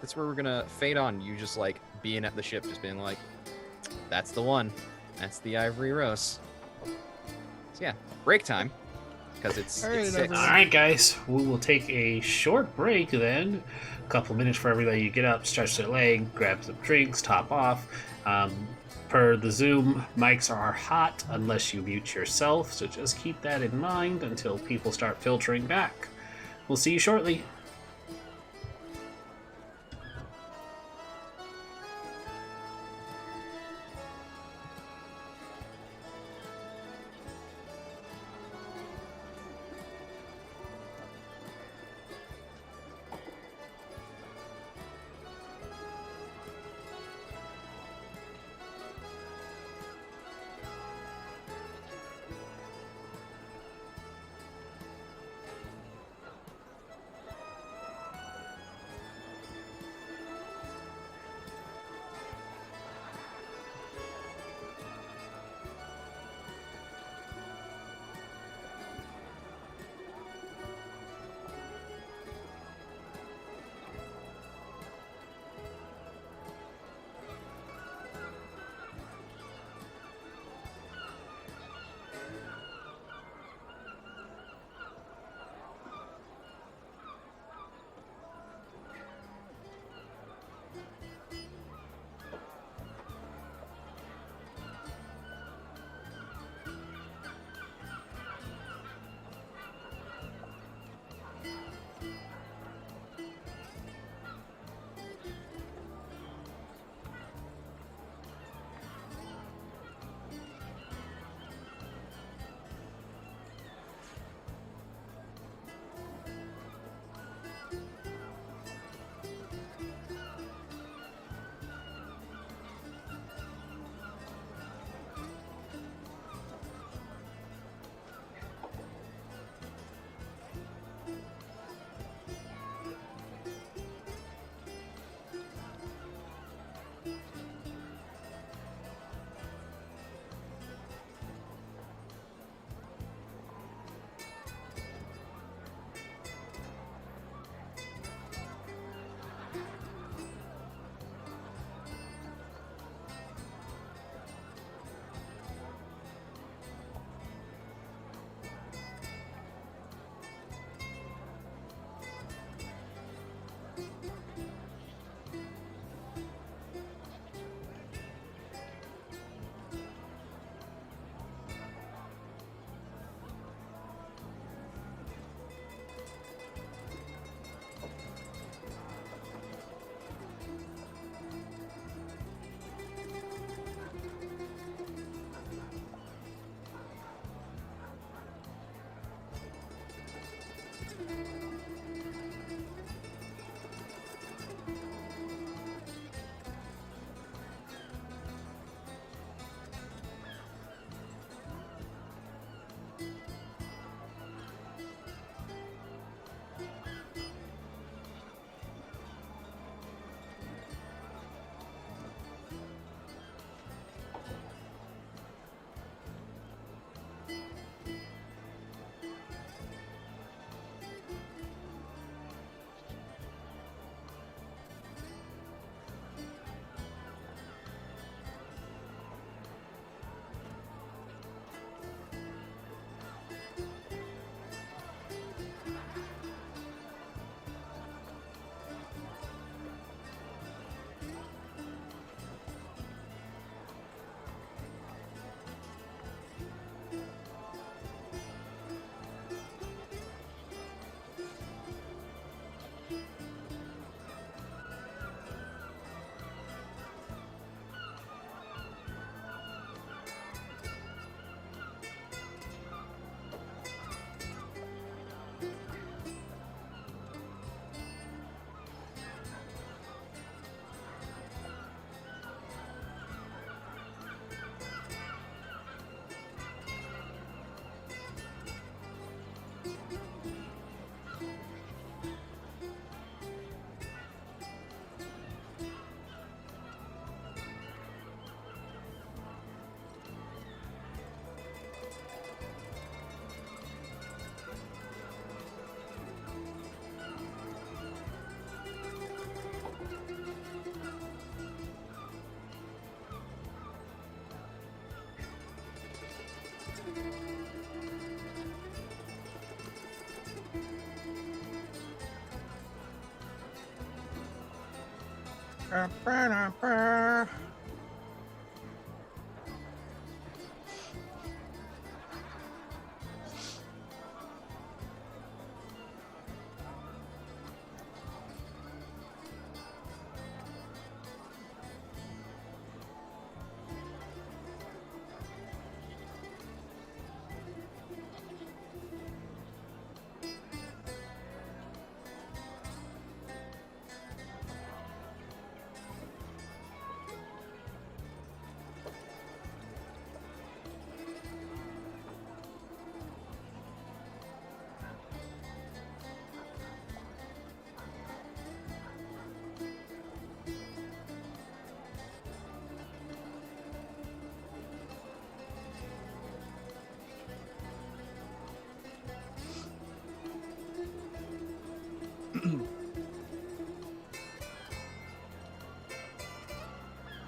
that's where we're gonna fade on. You just like being at the ship, just being like, that's the one. That's the Ivory Rose. So yeah, break time. Because it's All right, 6. everyone. All right, guys, we will take a short break then. A couple minutes for everybody to get up, stretch their leg, grab some drinks, top off. Per the Zoom, mics are hot unless you mute yourself, so just keep that in mind until people start filtering back. We'll see you shortly.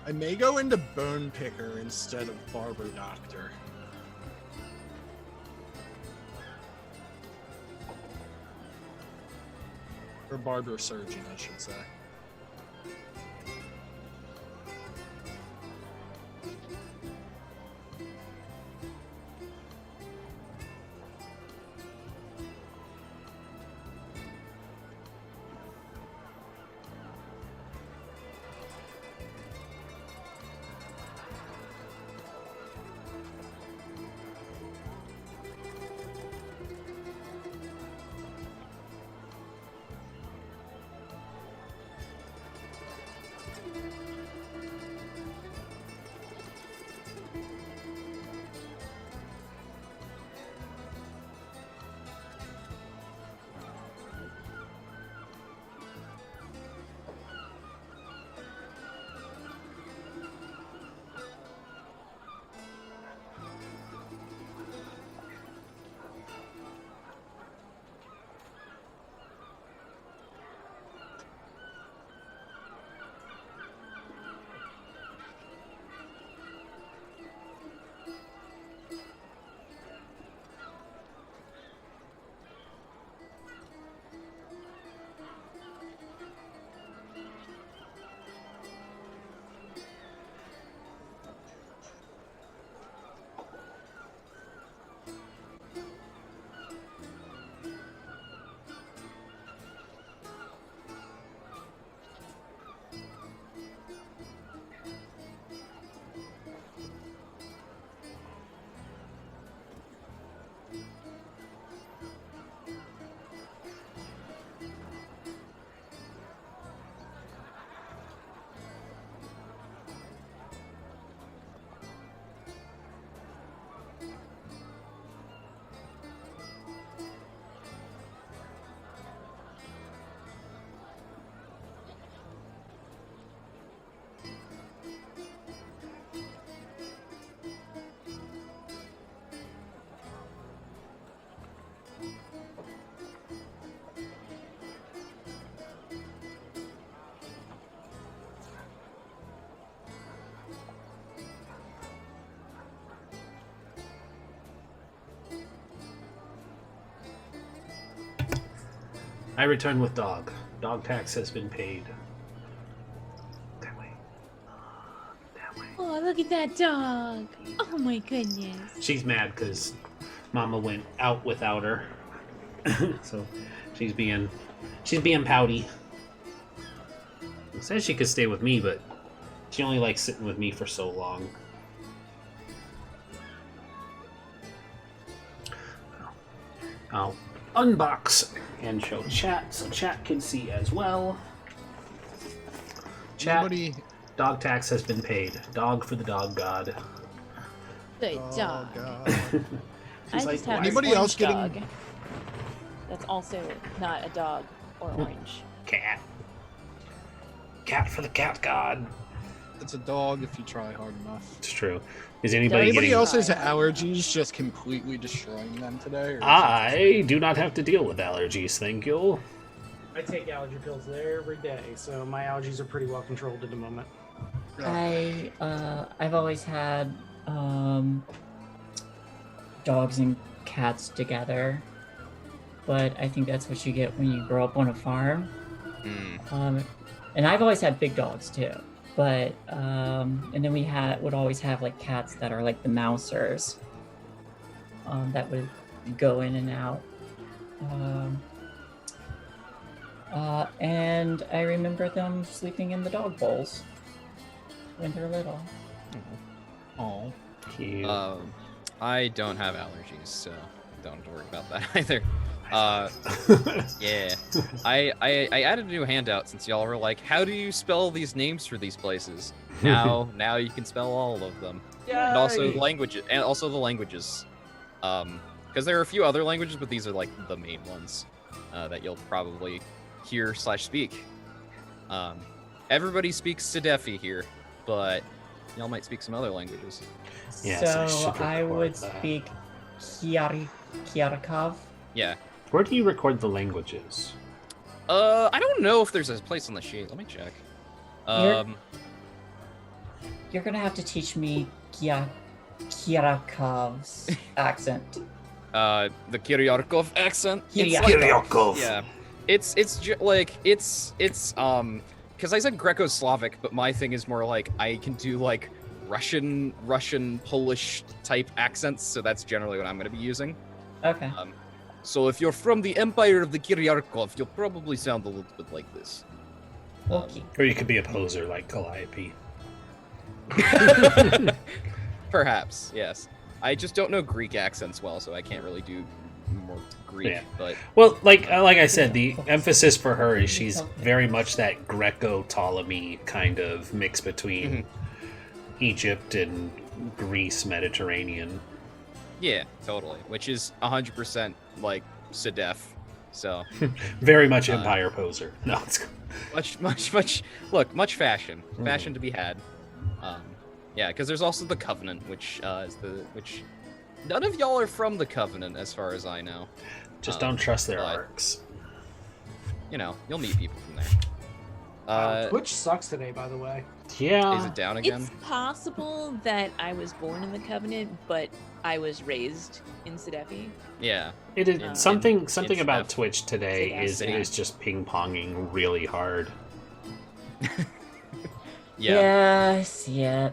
I may go into Bone Picker instead of Barber Doctor. Or Barber Surgeon, I should say. I return with dog. Dog tax has been paid. That way. That way. Oh, look at that dog. Oh my goodness. She's mad because Mama went out without her. So she's being pouty. Says she could stay with me, but she only likes sitting with me for so long. I'll unbox and show chat so chat can see as well. Chat, Nobody... dog tax has been paid. Dog for the dog god. Good Oh, dog. God. I She's like, just have "Why this Anybody orange else getting- dog. That's also not a dog or orange. cat. Cat for the cat god. It's a dog if you try hard enough. It's true. Is anybody Anybody getting... else's allergies just completely destroying them today? Or I do not have to deal with allergies, thank you. I take allergy pills every day, so my allergies are pretty well controlled at the moment. I've always had dogs and cats together, but I think that's what you get when you grow up on a farm. Hmm. and I've always had big dogs too. But and then we would always have like cats that are like the mousers, that would go in and out. And I remember them sleeping in the dog bowls when they're little. Oh. Cute. I don't have allergies, so don't worry about that either. Yeah. I added a new handout since y'all were like, how do you spell these names for these places? Now you can spell all of them. And also Yay. languages, and also the languages. Because there are a few other languages, but these are like the main ones that you'll probably hear/speak. Everybody speaks Sidefi here, but y'all might speak some other languages. Yeah, so So should I record would that. speak Kiarakov. Yeah. Where do you record the languages? I don't know if there's a place on the sheet. Let me check. You're gonna have to teach me Kiarakov's accent. The Kiryarkov accent. It's Kiryarkov. like- Kiryarkov. Yeah. It's because I said Greco-Slavic, but my thing is more like I can do like Russian, Polish type accents, so that's generally what I'm going to be using. Okay. So if you're from the Empire of the Kiryarkov, you'll probably sound a little bit like this. Okay. Or you could be a poser like Calliope. Perhaps, yes. I just don't know Greek accents well, so I can't really do more Greek. Yeah. But Well, like I said, the emphasis for her is she's very much that Greco-Ptolemy kind of mix between Egypt and Greece, Mediterranean. yeah, totally. Which is 100% like Sedef. So Very much Empire poser. No, it's much. Look, much fashion to be had. Yeah, because there's also the Covenant, which which none of y'all are from the Covenant, as far as I know. just don't trust their but- arcs. You know, you'll meet people from there. Twitch sucks today, by the way. Yeah. Is it down again? It's possible that I was born in the Covenant, but I was raised in Sidefi. Yeah. It is Yeah. something It's about def- Twitch today it's is def- just ping-ponging really hard. Yeah. Yes, yeah.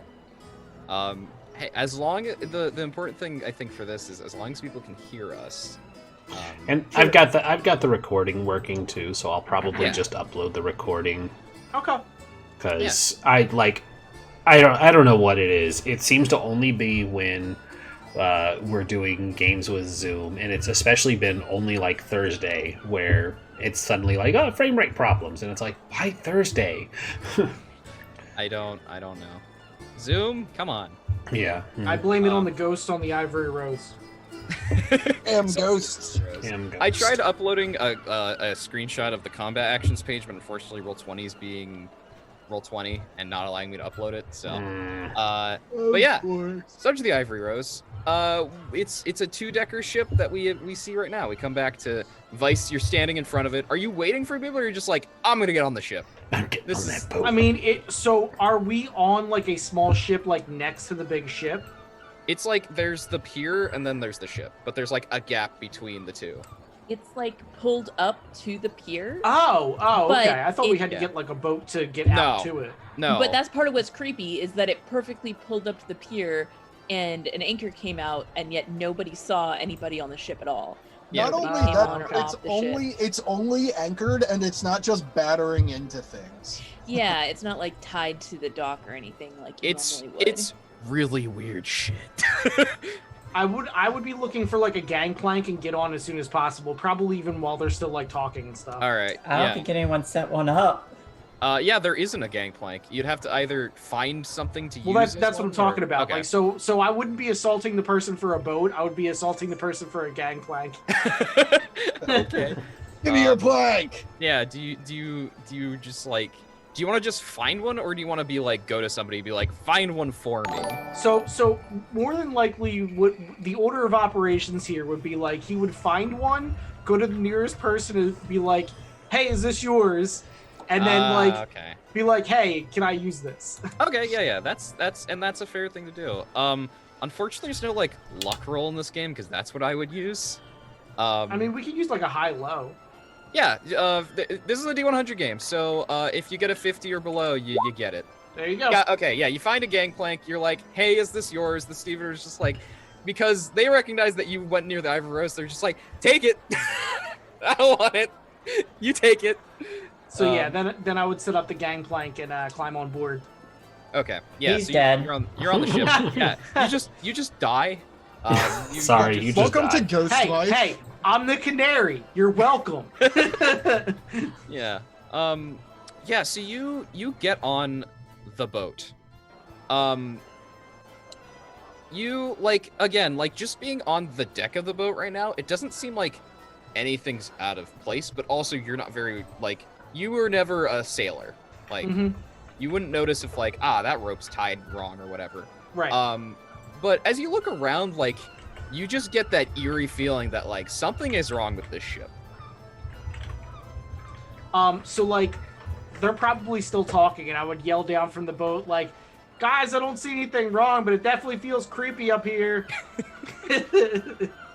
Hey, as long the important thing I think for this is as long as people can hear us. And I've got the recording working too, so I'll probably Yeah. just upload the recording Okay. because I don't know what it is. It seems to only be when we're doing games with Zoom, and it's especially been only like Thursday where it's suddenly like, oh, frame rate problems, and it's like, why Thursday? I don't know. Zoom, come on. Yeah. I blame it on the ghost on the Ivory Rose. Damn ghosts. Damn I ghost. tried uploading a screenshot of the combat actions page, but unfortunately Roll20 is being Roll20 and not allowing me to upload it. So, but yeah, subject to the Ivory Rose. It's a 2-decker ship that we see right now. We come back to Vice. You're standing in front of it. Are you waiting for people, or you're just like, I'm gonna get on the ship? I'm getting this on is- that boat. I mean, so are we on like a small ship, like next to the big ship? It's like there's the pier and then there's the ship, but there's like a gap between the two. It's like pulled up to the pier. Oh, But okay. I thought we it- had to Yeah. get like a boat to get out No. to it. No, But that's part of what's creepy is that it perfectly pulled up to the pier and an anchor came out and yet nobody saw anybody on the ship at all. Yeah, Not Nobody only came on that, or it's off the ship. it's only anchored and it's not just battering into things. Yeah, it's not like tied to the dock or anything like you normally would. it's really weird shit. I would be looking for like a gangplank and get on as soon as possible. Probably even while they're still like talking and stuff. All right. I don't think anyone set one up. Yeah, there isn't a gangplank. You'd have to either find something to use. Well, as that's what I'm one, talking or- about. Okay. Like, so I wouldn't be assaulting the person for a boat. I would be assaulting the person for a gangplank. Okay. Give me your plank. Yeah. Do you just like? Do you want to just find one, or do you want to be like go to somebody and be like find one for me? So more than likely, what the order of operations here would be like he would find one, go to the nearest person and be like, "Hey, is this yours?" And then like Okay. be like, "Hey, can I use this?" Okay. Yeah. That's a fair thing to do. Unfortunately, there's no like luck roll in this game because that's what I would use. I mean, we could use like a high-low. Yeah, this is a D100 game, so if you get a 50 or below, you get it. There you go. Yeah, okay, yeah, you find a gangplank, you're like, hey, is this yours? The stevedore's just like, because they recognize that you went near the Ivory Rose, they're just like, take it! I don't want it! You take it! So yeah, then I would set up the gangplank and climb on board. Okay, yeah, He's so dead. you're on the ship. Yeah, you just die. Sorry, you just Welcome to died. Ghost Hey, Life. hey, I'm the canary. You're welcome. Yeah. Yeah, so you get on the boat. You again, just being on the deck of the boat right now, it doesn't seem like anything's out of place, but also you're not very you were never a sailor. Mhm. You wouldn't notice if that rope's tied wrong or whatever. Right. But as you look around, you just get that eerie feeling that something is wrong with this ship. So they're probably still talking, and I would yell down from the boat, guys, I don't see anything wrong, but it definitely feels creepy up here.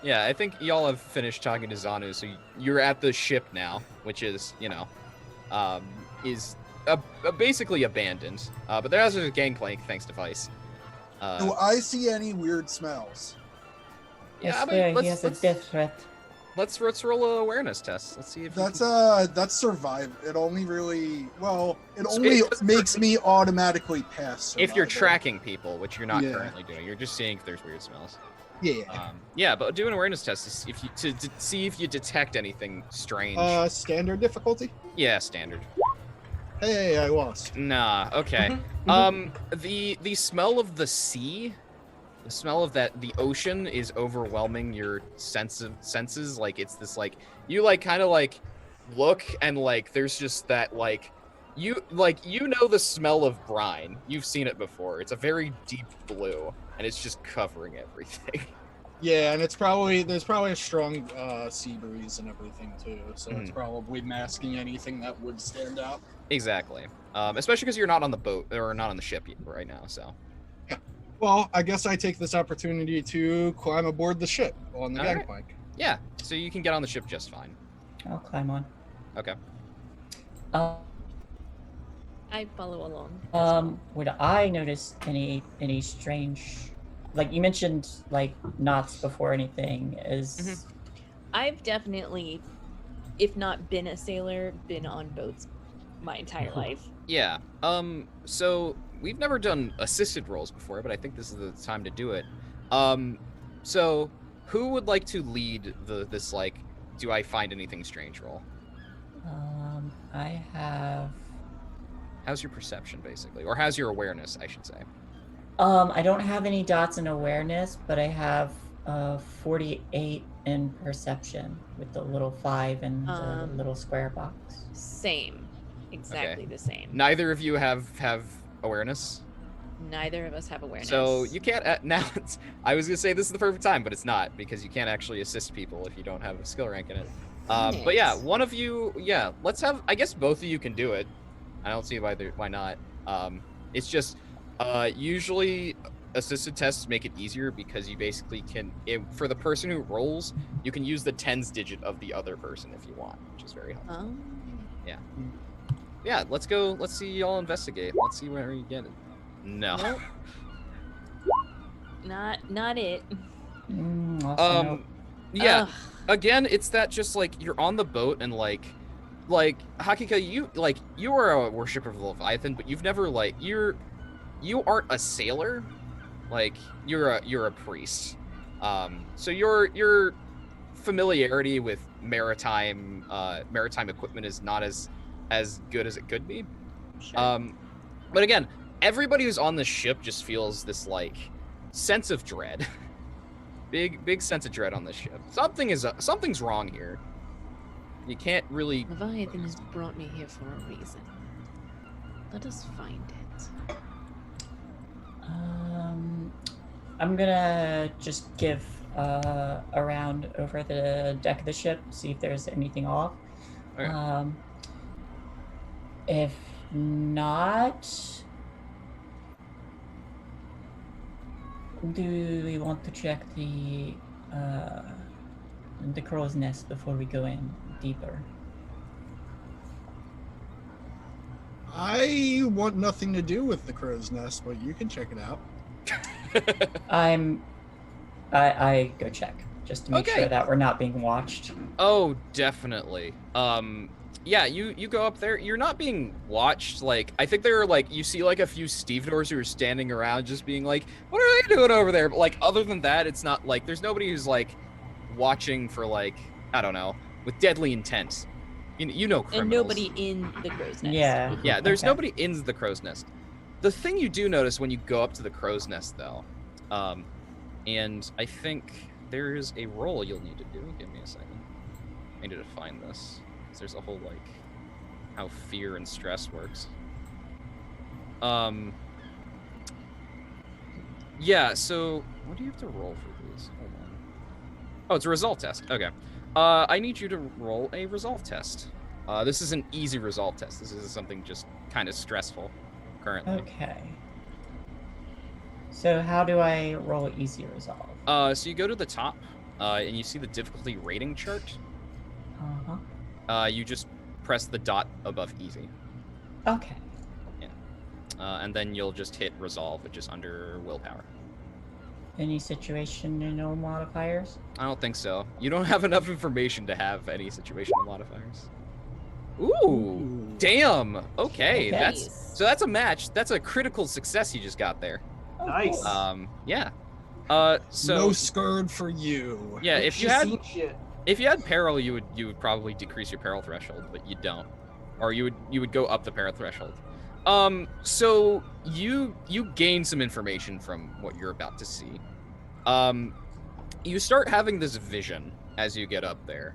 Yeah, I think y'all have finished talking to Zanu, so you're at the ship now, which is, is basically abandoned. But there's a gangplank, thanks to Vice. Do I see any weird smells? Yeah, I swear he has a death threat. let's roll a awareness test. Let's see if That's you that's survive. It only really it It's- only it's- makes me automatically pass. if you're survival. tracking people, which you're not Yeah. currently doing. You're just seeing if there's weird smells. Yeah. Yeah, but do an awareness test to see if you detect anything strange. Standard difficulty. Yeah, standard. Hey, I lost. Nah, okay. The smell of the sea, the smell of the ocean is overwhelming your senses. It's this you kind of look and there's just that you know the smell of brine. You've seen it before. It's a very deep blue and it's just covering everything. Yeah, and there's probably a strong sea breeze and everything too, so it's probably masking anything that would stand out. Exactly. Especially because you're not on the boat or not on the ship right now. So. Well, I guess I take this opportunity to climb aboard the ship on the All right. gangplank. Yeah. So you can get on the ship just fine. I'll climb on. Okay. I follow along. Would I notice any strange, you mentioned knots before anything is. I've definitely, if not been a sailor, been on boats my entire life. Yeah. So we've never done assisted rolls before, but I think this is the time to do it. So who would like to lead this do I find anything strange roll? I have. How's your perception basically, or how's your awareness, I should say? I don't have any dots in awareness, but I have 48 in perception with the little 5 and the little square box. Same. Exactly the same. Neither of you have awareness. Neither of us have awareness. So you can't now. I was gonna say this is the perfect time, but it's not because you can't actually assist people if you don't have a skill rank in it. But yeah, one of you. Yeah, let's have. I guess both of you can do it. I don't see why not. It's just usually assisted tests make it easier because you basically can. For the person who rolls, you can use the tens digit of the other person if you want, which is very helpful. Yeah. Yeah, let's go. Let's see y'all investigate. Let's see where you get it. No. Nope. Not it. Also no. Yeah. Ugh. Again, it's that just you're on the boat and Hakika, you are a worshipper of the Leviathan, but you've never you aren't a sailor. You're a priest. So your familiarity with maritime equipment is not as good as it could be. Sure. But again, everybody who's on the ship just feels this sense of dread. big sense of dread on this ship. Something's wrong here. You can't really. Leviathan has brought me here for a reason. Let us find it. I'm gonna just give a round over the deck of the ship, see if there's anything off. Okay. If not, do we want to check the crow's nest before we go in deeper? I want nothing to do with the crow's nest, but you can check it out. I go check just to make Okay. sure that we're not being watched. Oh, definitely. Yeah, you go up there. You're not being watched. Like, I think there are, like, you see, like, a few stevedores who are standing around just being like, what are they doing over there? But, like, other than that, it's not, like, there's nobody who's, like, watching for, like, I don't know, with deadly intent. You know criminals. And nobody in the crow's nest. Yeah. Yeah, there's Okay. nobody in the crow's nest. The thing you do notice when you go up to the crow's nest, though, and I think there's a roll you'll need to do. Give me a second. I need to find this. Because there's a whole, like, how fear and stress works. Yeah, so what do you have to roll for these? Hold on. Oh, it's a resolve test. Okay. I need you to roll a resolve test. This is an easy resolve test. This is something just kind of stressful currently. Okay. So how do I roll easy resolve? So you go to the top, and you see the difficulty rating chart. Uh-huh. You just press the dot above easy. Okay. And then you'll just hit resolve, which is under willpower. Any situation, no modifiers? I don't think so. You don't have enough information to have any situational modifiers. Ooh, damn. Okay, Okay. that's a match. That's a critical success you just got there. Oh, Nice. cool. Yeah. So No skirt for you. yeah, if you Just had seen shit. peril, you would probably decrease your peril threshold, but you don't, or you would go up the peril threshold. So you gain some information from what you're about to see. You start having this vision as you get up there.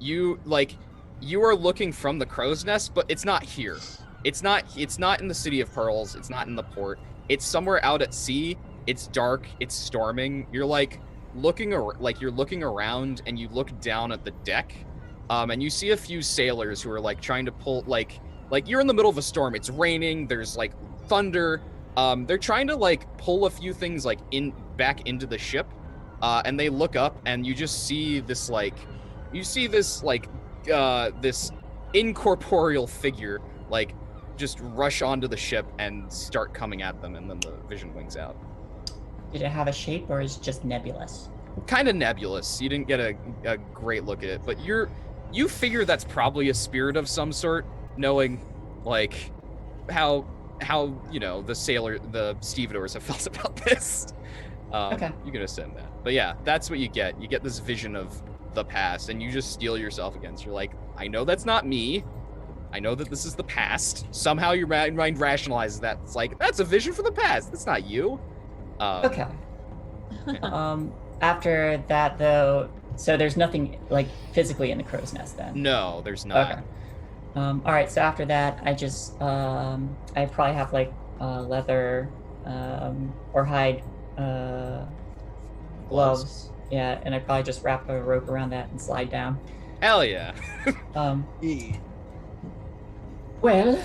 You are looking from the crow's nest, but it's not here. It's not in the City of Pearls. It's not in the port. It's somewhere out at sea. It's dark. It's storming. You're like looking around, and you look down at the deck, and you see a few sailors who are like trying to pull like you're in the middle of a storm. It's raining. There's like thunder. They're trying to like pull a few things like back into the ship, and they look up, and you just see this this incorporeal figure like just rush onto the ship and start coming at them, and then the vision wings out. Did it have a shape or is it just nebulous? Kind of nebulous. You didn't get a great look at it, but you figure that's probably a spirit of some sort, knowing like how the stevedores have felt about this. Okay. You can assume that. But yeah, that's what you get. You get this vision of the past, and you just steel yourself against. You're like, I know that's not me. I know that this is the past. Somehow your mind rationalizes that. It's like, that's a vision for the past. That's not you. Okay. After that, though, so there's nothing like physically in the crow's nest then? No, there's not. Okay. All right. So after that, I just I probably have like leather or hide gloves. Yeah, and I probably just wrap a rope around that and slide down. Hell yeah. Yeah. Well,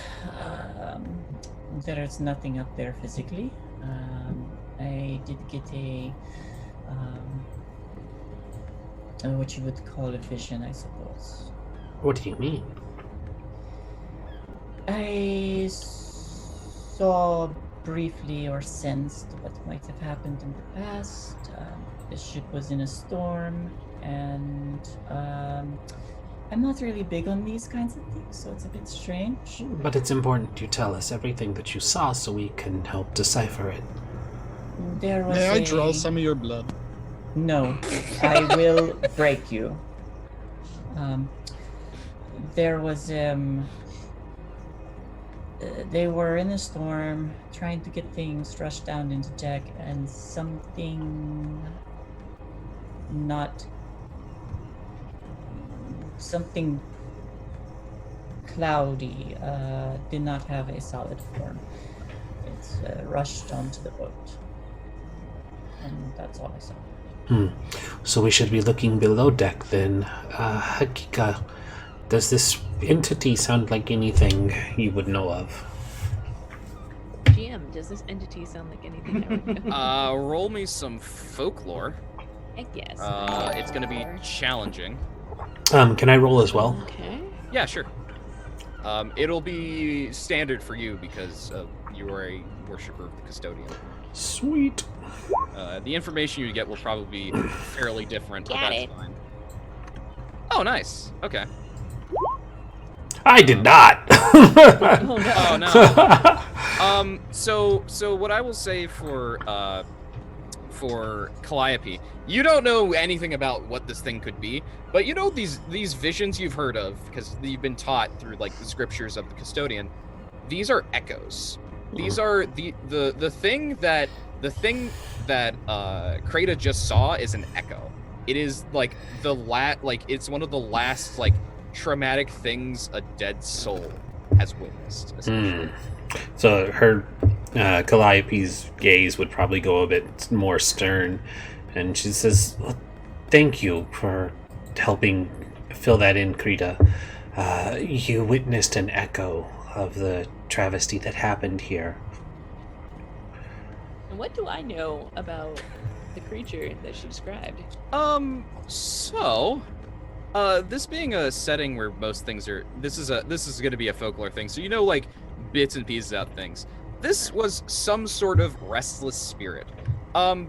there's nothing up there physically. I did get a what you would call a vision, I suppose. What do you mean? I saw briefly or sensed what might have happened in the past. The ship was in a storm, and I'm not really big on these kinds of things, so it's a bit strange. But it's important you tell us everything that you saw so we can help decipher it. There was May I a... draw some of your blood? No, I will break you. There was they were in a storm trying to get things rushed down into deck, and something cloudy did not have a solid form. It's rushed onto the boat, and that's all I saw. So we should be looking below deck then. Hakika, does this entity sound like anything you would know of? GM, does this entity sound like anything I would know? Roll me some folklore. Heck yes. It's gonna be challenging. Can I roll as well? Okay. Yeah, sure. It'll be standard for you because you are a worshiper of the custodian. Sweet. The information you get will probably be fairly different, but Got that's it. fine. Oh, nice. Okay. I did not. Oh no. Oh no. So what I will say for Calliope, you don't know anything about what this thing could be, but you know these visions you've heard of because you've been taught through like the scriptures of the custodian. These are echoes. These are the thing that Krata just saw is an echo. It is like it's one of the last like traumatic things a dead soul has witnessed. Essentially. So her Calliope's gaze would probably go a bit more stern, and she says, "Well, thank you for helping fill that in, Krita. You witnessed an echo of the travesty that happened here." And what do I know about the creature that she described? This being a setting where most things are, this is going to be a folklore thing. So you know, like bits and pieces out of things. This was some sort of restless spirit.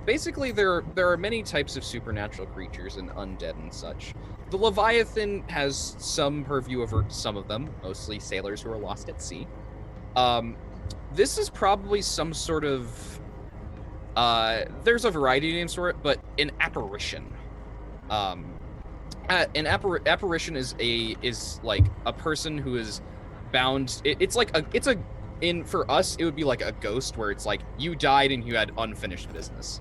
Basically, there are many types of supernatural creatures and undead and such. The Leviathan has some purview over some of them, mostly sailors who are lost at sea. This is probably some sort of there's a variety of names for it, but an apparition. An apparition is like a person who is bound. For us, it would be like a ghost where it's like you died and you had unfinished business.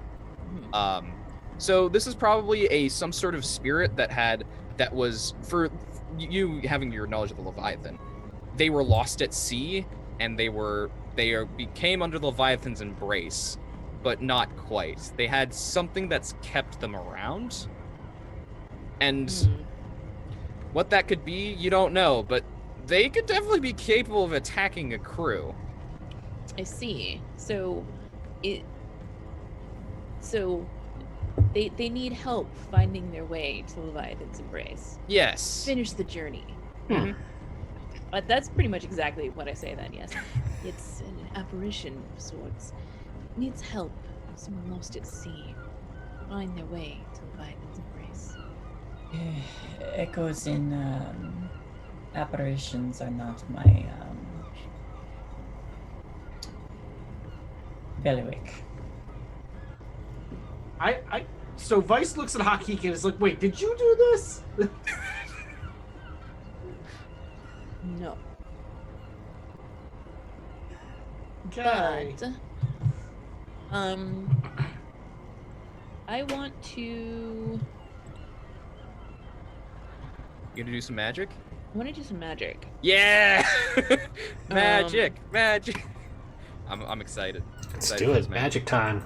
So this is probably some sort of spirit that was, for you having your knowledge of the Leviathan, they were lost at sea and they became under the Leviathan's embrace, but not quite. They had something that's kept them around. And what that could be, you don't know, but they could definitely be capable of attacking a crew. I see. So they need help finding their way to Leviathan's embrace. Yes. Finish the journey. That's pretty much exactly what I say then, yes. It's an apparition of sorts. It needs help. Someone lost at sea. Find their way to Leviathan's embrace. Echoes in apparitions are not my bailiwick. So Vice looks at Hakik and is like, wait, did you do this? No. Okay. But I want to You gonna do some magic? do some magic. Yeah. Magic. I'm excited. Let's Excited do for it. this Magic time.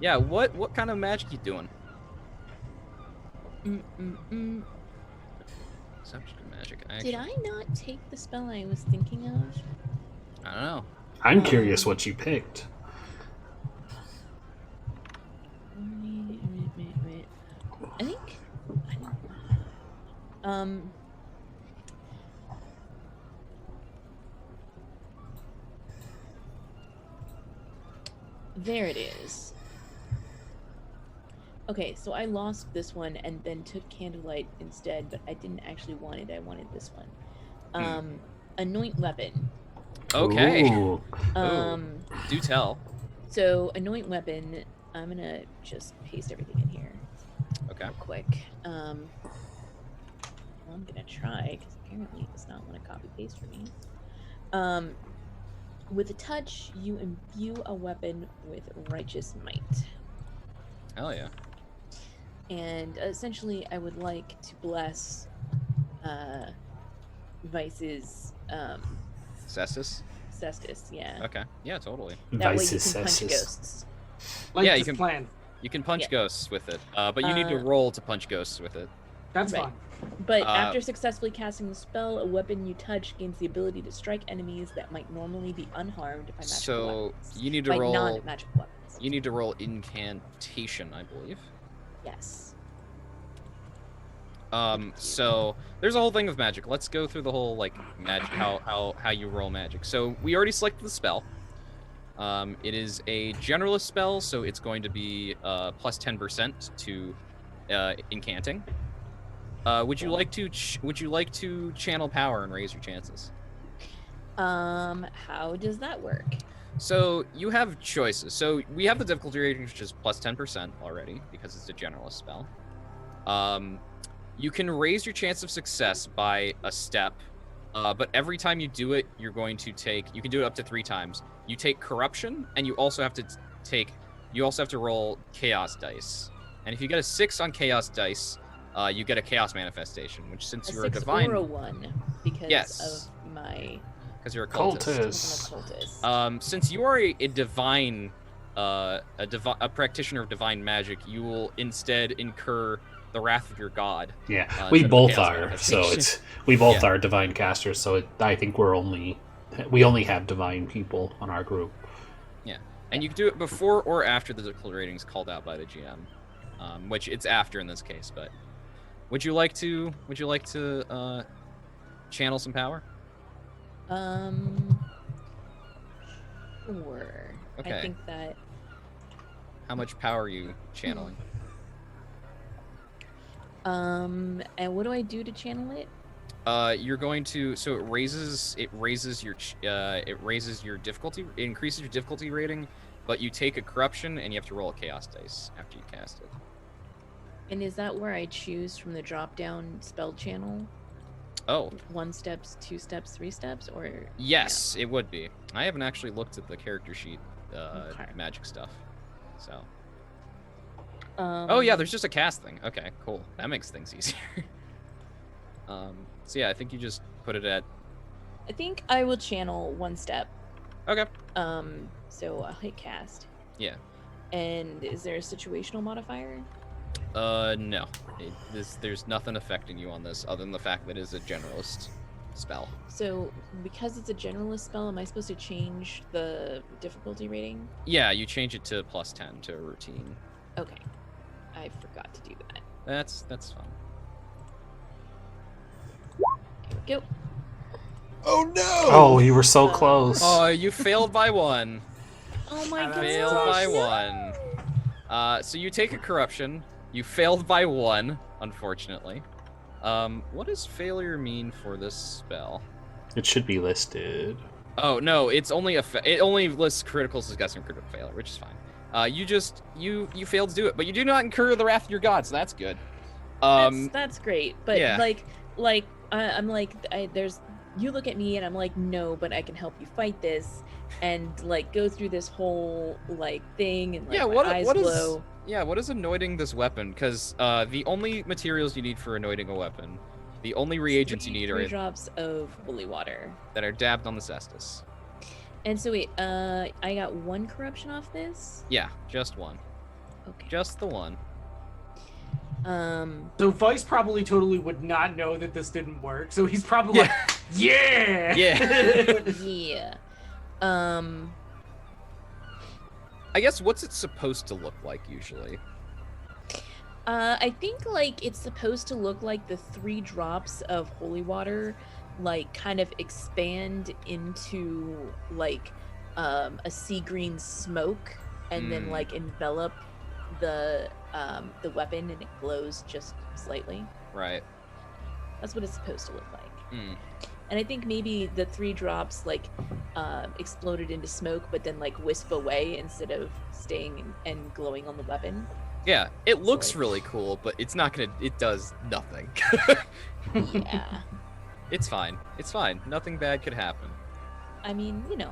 Yeah, what kind of magic you doing? Subject of magic. Did I not take the spell I was thinking of? I don't know. I'm curious what you picked. I think. There it is. Okay, so I lost this one and then took Candlelight instead, but I didn't actually want it. I wanted this one. Anoint Weapon. Okay. Ooh. Do tell. So Anoint Weapon, I'm gonna just paste everything in here. Okay. Real quick. I'm gonna try, because apparently it does not want to copy paste for me. With a touch, you imbue a weapon with righteous might. Hell yeah. And essentially, I would like to bless Vice's Cestus? Cestus, yeah. Okay. Yeah, totally. That way you Vice's can punch cestus. ghosts. Like Yeah, this you can- plan. You can punch Yeah. ghosts with it, but you need to roll to punch ghosts with it. That's Right. fine. But after successfully casting the spell, a weapon you touch gains the ability to strike enemies that might normally be unharmed by magical So weapons. you need to By roll. non-magical weapons. You need to roll incantation, I believe. Yes. So there's a whole thing of magic. Let's go through the whole like magic, how you roll magic. So we already selected the spell. It is a generalist spell, so it's going to be plus 10% to incanting. Would you like to channel power and raise your chances? How does that work? So you have choices. So we have the difficulty rating, which is plus 10% already because it's a generalist spell. You can raise your chance of success by a step, but every time you do it, you're going to take. You can do it up to 3 times. You take corruption, and you also have to roll chaos dice. And if you get a 6 on chaos dice, you get a chaos manifestation. Which, since you're a divine, or a 1 because of my. Because you're a cultist. I'm a cultist. Since you are a divine, a practitioner of divine magic, you will instead incur the wrath of your god. Yeah, we both chaos are. So manifestation. we both are divine casters. So I think we only have divine people on our group. Yeah, and you can do it before or after the difficulty rating is called out by the GM, which it's after in this case. But would you like to channel some power? Sure. Okay. I think that. How much power are you channeling? And what do I do to channel it? You're going to it raises your difficulty, it increases your difficulty rating, but you take a corruption and you have to roll a chaos dice after you cast it. And is that where I choose from the drop down spell channel? Oh. 1 steps, 2 steps, 3 steps, or Yes, it would be. I haven't actually looked at the character sheet, Okay. magic stuff. So. No. Oh yeah, there's just a cast thing. Okay, cool. That makes things easier. So yeah, I think you just put it at. I think I will channel 1 step. Okay. So I'll hit cast. Yeah. And is there a situational modifier? No. There's nothing affecting you on this other than the fact that it is a generalist spell. So because it's a generalist spell, am I supposed to change the difficulty rating? Yeah, you change it to plus 10 to a routine. Okay. I forgot to do that. That's fun. Here we go. Oh no! Oh, you were so close. Oh, you failed by 1. Oh my god. Failed by 1. So you take a corruption. You failed by 1, unfortunately. What does failure mean for this spell? It should be listed. Oh no, it's only it only lists critical success and critical failure, which is fine. You failed to do it, but you do not incur the wrath of your god, so that's good. That's great, but yeah. I'm like, there's you look at me and I'm like, no, but I can help you fight this, and like go through this whole like thing and like yeah, my eyes glow. What is anointing this weapon? Because the only materials you need for anointing a weapon, the only reagents you need are 3 drops of holy water that are dabbed on the cestus. And so wait, I got 1 corruption off this. Yeah, just 1. Okay. Just the 1. So Vice probably totally would not know that this didn't work. So he's probably like, yeah. Yeah. I guess what's it supposed to look like usually? I think like it's supposed to look like the 3 drops of holy water like kind of expand into like a sea green smoke and then like envelop the weapon and it glows just slightly. Right. That's what it's supposed to look like. Mm. And I think maybe the 3 drops like exploded into smoke but then like wisp away instead of staying and glowing on the weapon. Yeah, it looks Sorry. really cool, but it does nothing. Yeah. It's fine. It's fine. Nothing bad could happen. I mean, you know,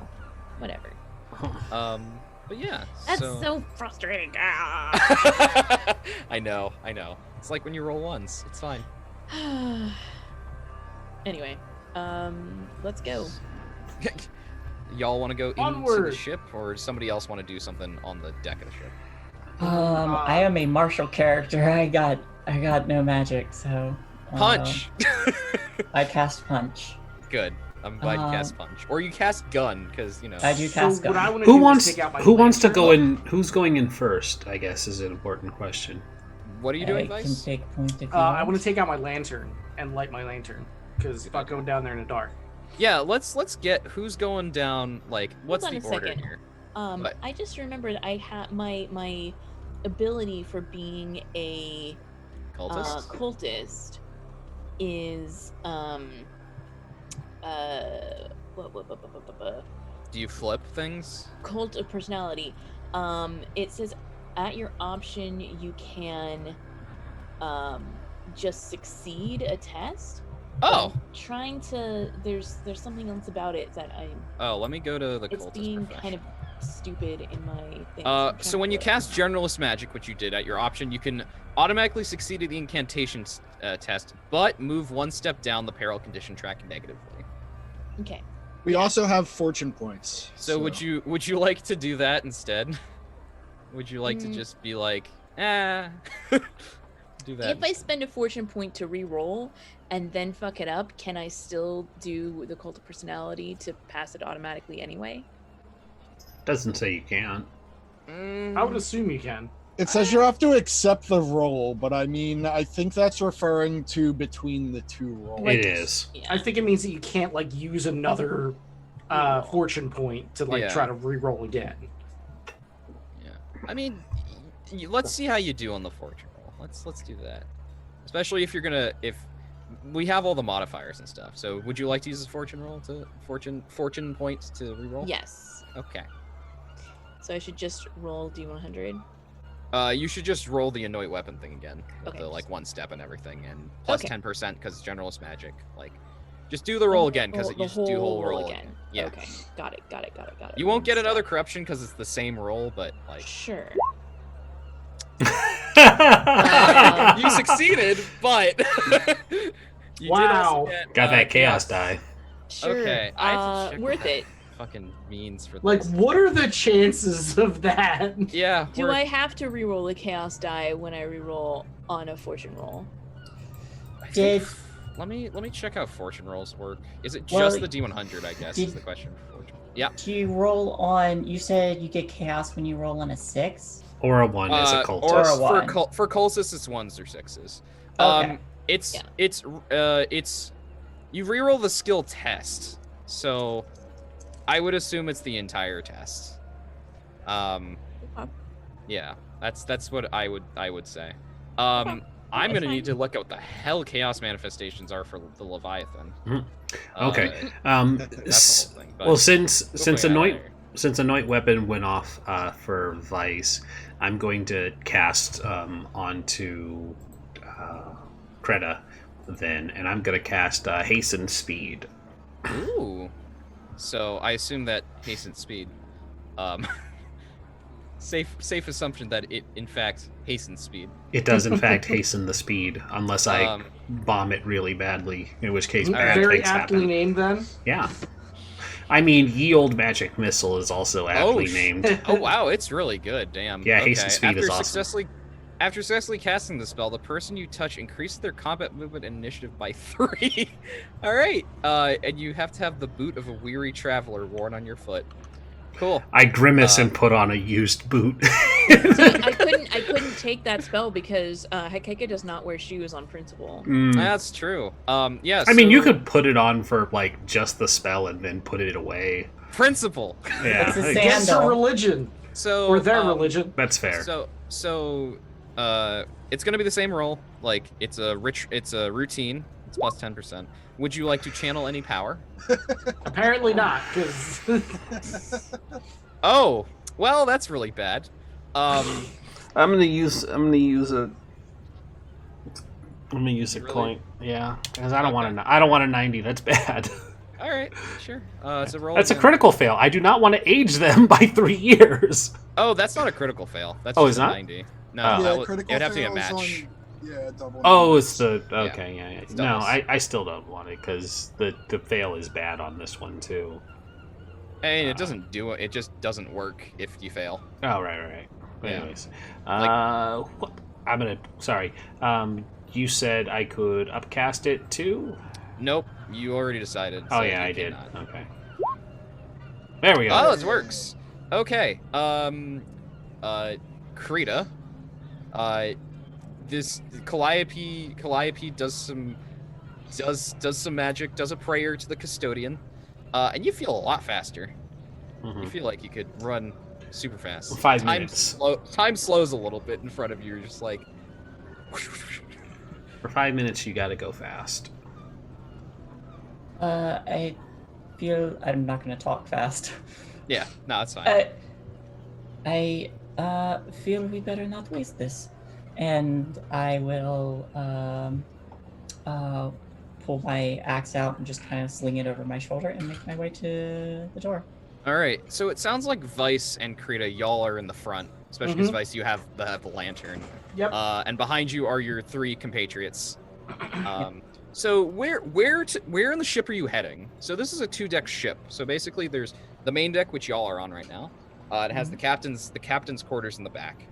whatever. But yeah. That's so frustrating. I know. It's like when you roll ones. It's fine. Anyway, let's go. Y'all want to go into Onward. the ship, or does somebody else want to do something on the deck of the ship? I am a martial character. I got no magic, so Punch. I cast punch. Good. I'm glad you cast punch, or you cast gun, because you know. I do cast what I gun. wanna Who do is wants take out my who wants to lantern. go in? Who's going in first? I guess is an important question. What are you doing, I can Vice? take point of view. I want to take out my lantern and light my lantern because fuck going down there in the dark. Yeah, let's get who's going down. Like, what's on the a order second. here? What? I just remembered I had my ability for being a Cultist? cultist is Do you flip things? cult of personality. It says at your option you can just succeed a test. Oh. I'm trying to there's something else about it that I'm Oh, let me go to the it's cultist being profession. kind of stupid in my thing. So when you cast Generalist Magic, which you did at your option, you can automatically succeed at the incantation test, but move one step down the peril condition track negatively. Okay. We also have fortune points. So would you like to do that instead? Would you like to just be like, do that? If I spend a fortune point to re-roll and then fuck it up, can I still do the cult of personality to pass it automatically anyway? Doesn't say you can't. I would assume you can. It says you have to accept the roll, but I mean, I think that's referring to between the two rolls. It is. Yeah. I think it means that you can't like use another fortune point to like Yeah. try to re-roll again. Yeah. I mean, let's see how you do on the fortune roll. Let's do that. Especially if if we have all the modifiers and stuff. So would you like to use a fortune roll to fortune points to re-roll? Yes. Okay. So I should just roll D100. You should just roll the anoint weapon thing again with Okay, the like just- one step and everything, and plus Okay. 10% because it's generalist magic. Like, just do the roll again because you just do whole roll again. Yeah. Okay. Got it. You won't get One another step. corruption because it's the same roll, but like Sure. you succeeded, but you Wow. did also get, Got that chaos die. Sure. Okay, I have to check Worth what it. fucking means for Like, this. what are the chances of that? Yeah. Do I have to re-roll a chaos die when I re-roll on a fortune roll? Did Let me check how fortune rolls work. Is it Well, just the D100? I guess is the question for fortune. Yeah. do you roll on? You said you get chaos when you roll on a 6. Or a 1 as a Or cultist. Or a for one. for cultists, it's 1s or 6s. Okay. It's Yeah. it's you reroll the skill test, so I would assume it's the entire test. Yeah, that's what I would say. I'm That's gonna need fine. to look at what the hell chaos manifestations are for the Leviathan. Okay. That's the whole thing. But Well, since we'll figure it out later. anoint weapon went off for Vice, I'm going to cast onto Kreta then, and I'm going to cast hasten speed. Ooh. So I assume that hastened speed. Safe assumption that it in fact hastens speed. It does in fact hasten the speed, unless I Um, bomb it really badly, in which case Alright. bad Very things aptly happen. named then. Yeah. I mean, Ye Old Magic Missile is also aptly named. Oh wow, it's really good. Damn. Yeah, hasten speed is awesome. After successfully casting the spell, the person you touch increases their combat movement and initiative by 3. All right. And you have to have the boot of a weary traveler worn on your foot. Cool. I grimace and put on a used boot. I couldn't take that spell because Hekeke does not wear shoes on principle. That's true. Yeah. I mean, you so- could put it on for like just the spell and then put it away. principle. Yeah, It's a I sand- guess Against her Sandal. religion So or their religion. that's fair. So it's gonna be the same roll. Like it's a routine. It's plus 10%. Would you like to channel any power? Apparently not, because Oh, well, that's really bad. I'm gonna use a Really? coin. Yeah, because I don't want a 90. That's bad. All right, sure. It's a roll. That's a again. critical fail. I do not want to age them by 3 years. Oh, that's not a critical fail. That's Oh, just it's a not? 90. No, Oh. that Yeah, would, critical it'd have to be a fails match. double. Oh, it's the okay. Yeah. It's No, doubles. I still don't want it because the fail is bad on this one too. Hey, it doesn't do it. It just doesn't work if you fail. Oh, right. Yeah. Anyways, Like- what? I'm gonna. Sorry. You said I could upcast it too. Nope, you already decided. Oh so yeah, you I did. cannot. Okay. There we go. Oh, this works. Okay. Krita. this Calliope does some magic, does a prayer to the custodian, and you feel a lot faster. You feel like you could run super fast. 5 minutes. Time slows a little bit in front of you. You're just like. For 5 minutes, you gotta go fast. I feel I'm not going to talk fast. Yeah, no, that's fine. I feel we better not waste this, and I will pull my axe out and just kind of sling it over my shoulder and make my way to the door. All right, so it sounds like Vice and Krita, y'all are in the front, especially because Vice, you have the lantern. Yep. And behind you are your 3 compatriots. So where in the ship are you heading? So this is a 2-deck ship. So basically, there's the main deck, which y'all are on right now. It has the captain's quarters in the back,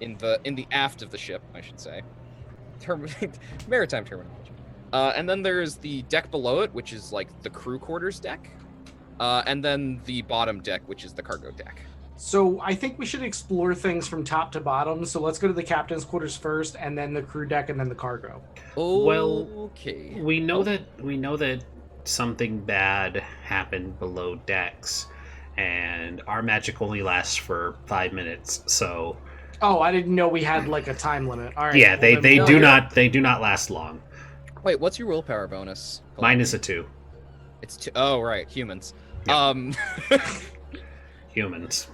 in the aft of the ship, I should say. Maritime terminology. And then there's the deck below it, which is like the crew quarters deck. And then the bottom deck, which is the cargo deck. So I think we should explore things from top to bottom. So let's go to the captain's quarters first, and then the crew deck, and then the cargo. Well, Okay. We know that something bad happened below decks, and our magic only lasts for 5 minutes. So Oh, I didn't know we had like a time limit. All right. yeah, well, they then they we'll- do not last long. Wait, what's your willpower bonus? Mine is a 2. It's 2. Oh, right, humans. Yep. Humans.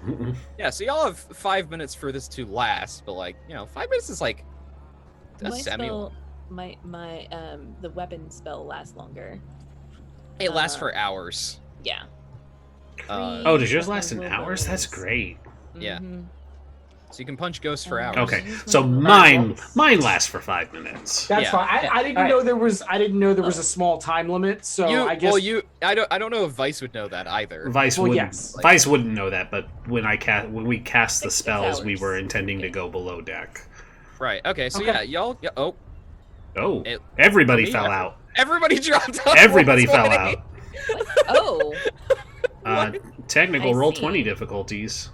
Yeah, so y'all have 5 minutes for this to last, but 5 minutes is like a My semi. spell, my the weapon spell lasts longer. It lasts for hours. Yeah. Oh, does yours Plus my last in willpower hours? That's is- great. Yeah. Mhm. So you can punch ghosts for hours. Okay, Use so my mine lasts for 5 minutes. That's Yeah. fine. I didn't All right. know there was. I didn't know there was a small time limit. So I guess. I don't know if Vice would know that either. Vice Well, wouldn't. yes. Vice wouldn't know that, but when we cast the 6 spells, we hours. were intending to go below deck. Right. Okay. So Okay. yeah, y'all. Yeah, oh, Oh, It- everybody me, fell every- out. everybody dropped off. Everybody roll fell 20. out. Oh, Technical I roll see. 20 difficulties.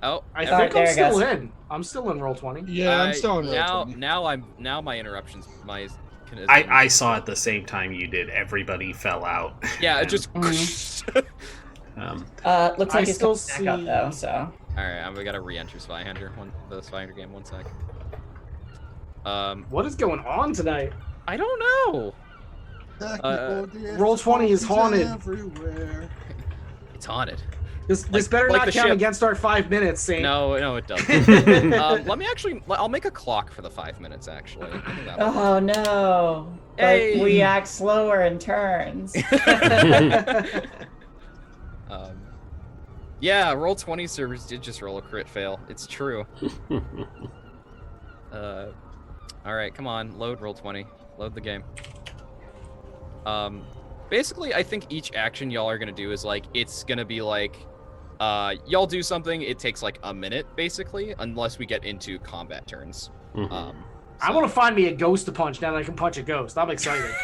Oh, I All right, think I'm there it still goes. in. I'm still in roll 20. Yeah, I'm still in roll now. 20. Now my interruptions. I saw at the same time you did. Everybody fell out. Yeah, it just. Um, Looks I like it's still still back up see- though. So All right, we gotta re-enter Zweihander. The Zweihander game. 1 sec. What is going on tonight? I don't know. Roll 20 is haunted. Everywhere. It's haunted. This Like- better like not the count ship. against our 5 minutes, Saint. No, it doesn't. Let me actually. I'll make a clock for the 5 minutes. Actually. I think that'll work. oh no, Hey. but we act slower in turns. Yeah, roll 20 servers did just roll a crit fail. It's true. All right, come on, load roll 20. Load the game. Basically, I think each action y'all are gonna do is it's gonna be y'all do something. It takes a minute basically, unless we get into combat turns. mhm. I want to find me a ghost to punch now that I can punch a ghost. I'm excited.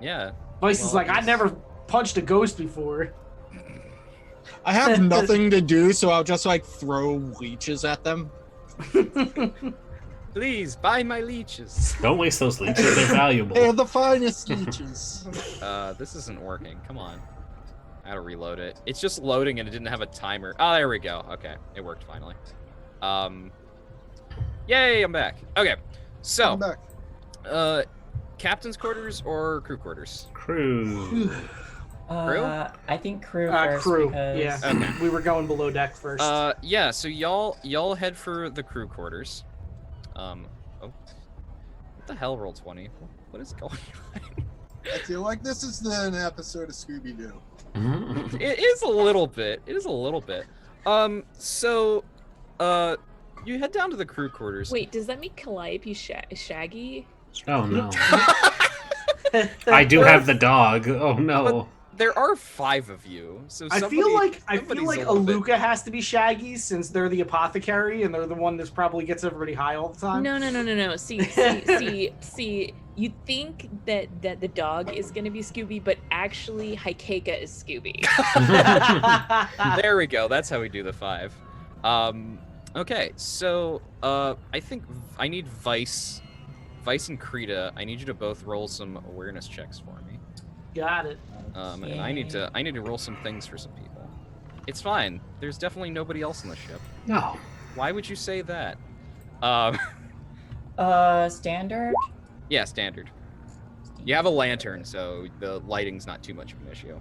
Yeah. Vice is Well, like, I it's- never punched a ghost before. I have nothing to do, so I'll just throw leeches at them. Please buy my leeches. Don't waste those leeches. They're valuable. They're the finest leeches. This isn't working. Come on. I gotta reload it. It's just loading and it didn't have a timer. Oh, there we go. Okay, it worked finally. Yay, I'm back. Okay, so, I'm back. captain's quarters or crew quarters? Crew. I think crew first. Crew. Because... Yeah. Okay. We were going below deck first. Yeah. So y'all head for the crew quarters. Oh, what the hell? Roll 20. What is going on? I feel like this is an episode of Scooby Doo. It is a little bit. So, you head down to the crew quarters. wait. Does that make Calliope Shaggy? Oh no. I do have the dog. Oh no. There are 5 of you, so I somebody, feel like somebody's a little bit- Aluka has to be Shaggy since they're the apothecary and they're the one that probably gets everybody high all the time. No. See. You think that the dog is gonna be Scooby, but actually Hikeka is Scooby. There we go. That's how we do the 5. Okay, so I think I need Vice and Krita. I need you to both roll some awareness checks for me. Got it. And I need to roll some things for some people. It's fine. There's definitely nobody else on the ship. No. Why would you say that? Standard. Yeah, standard. You have a lantern, so the lighting's not too much of an issue.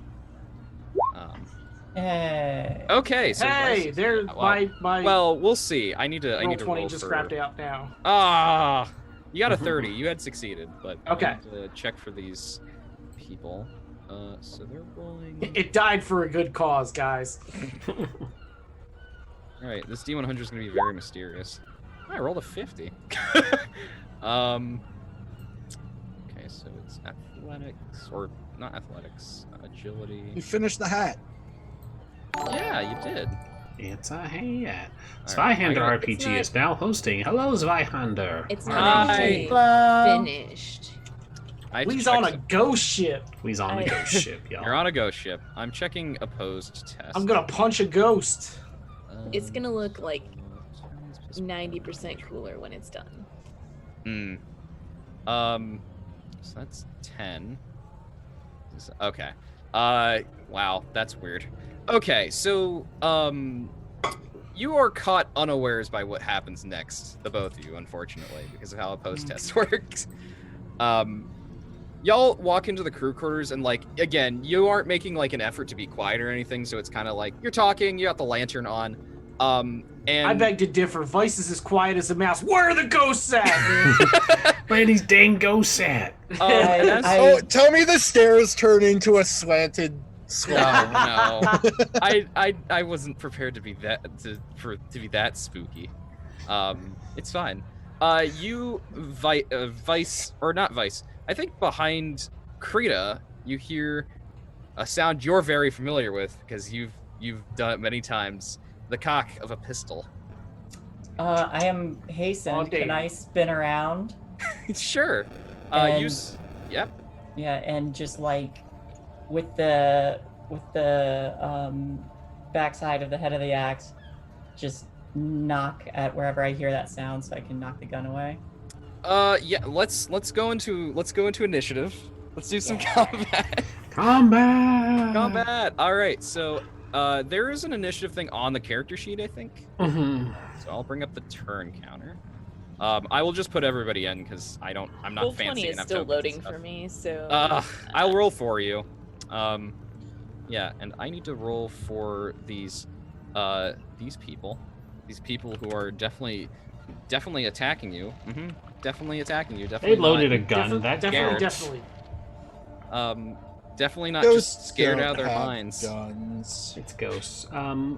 Hey. Okay, so Hey, Vice- there's well, my well, we'll see. I need to roll 20 roll just for... crapped out now. Ah, you got a 30. You had succeeded, but Okay. I need to check for these people. So they're rolling. It died for a good cause, guys. All right, this D100 is gonna be very mysterious. I rolled a 50. Okay, so it's athletics or not athletics, agility. You finished the hat. Yeah, you did. It's a hat. All right, Zweihander I got- RPG It's not- is now hosting. Hello, Zweihander. It's Hi. not actually Hello. finished. I had to He's check on a some- ghost ship. He's on the I- ghost ship, y'all. You're on a ghost ship. I'm checking opposed test. I'm gonna punch a ghost. It's gonna look like 90% cooler when it's done. So that's 10. Okay. Wow, that's weird. Okay, so, you are caught unawares by what happens next, the both of you, unfortunately, because of how a post test works. Y'all walk into the crew quarters and, like, again, you aren't making, like, an effort to be quiet or anything, so it's kind of like, you're talking, you got the lantern on, and... I beg to differ. Vice is as quiet as a mouse. Where are the ghosts at? Where these dang ghosts at? and as- Oh, tell me the stairs turn into a slanted No, slab. no. I wasn't prepared to be that to be that spooky. It's fine. Vice or not Vice. I think behind Krita, you hear a sound you're very familiar with because you've done it many times. The cock of a pistol. I am hastened. Oh, damn. Can I spin around? Sure. And- Use. Yep. Yeah, and just like with the backside of the head of the axe, just knock at wherever I hear that sound, so I can knock the gun away. Yeah. Let's go into initiative. Let's do some combat. Combat! Combat. All right. So there is an initiative thing on the character sheet, I think. Mm-hmm. So I'll bring up the turn counter. I will just put everybody in because I'm not Roll fancy 20 is enough. still to open loading stuff. for me, so. I'll roll for you. Yeah, and I need to roll for these people. These people who are definitely attacking you. Definitely attacking you. They Definitely. loaded a not, gun. That Definitely, counts. definitely. Definitely not Ghosts just scared don't out of their have minds. Guns. It's ghosts. All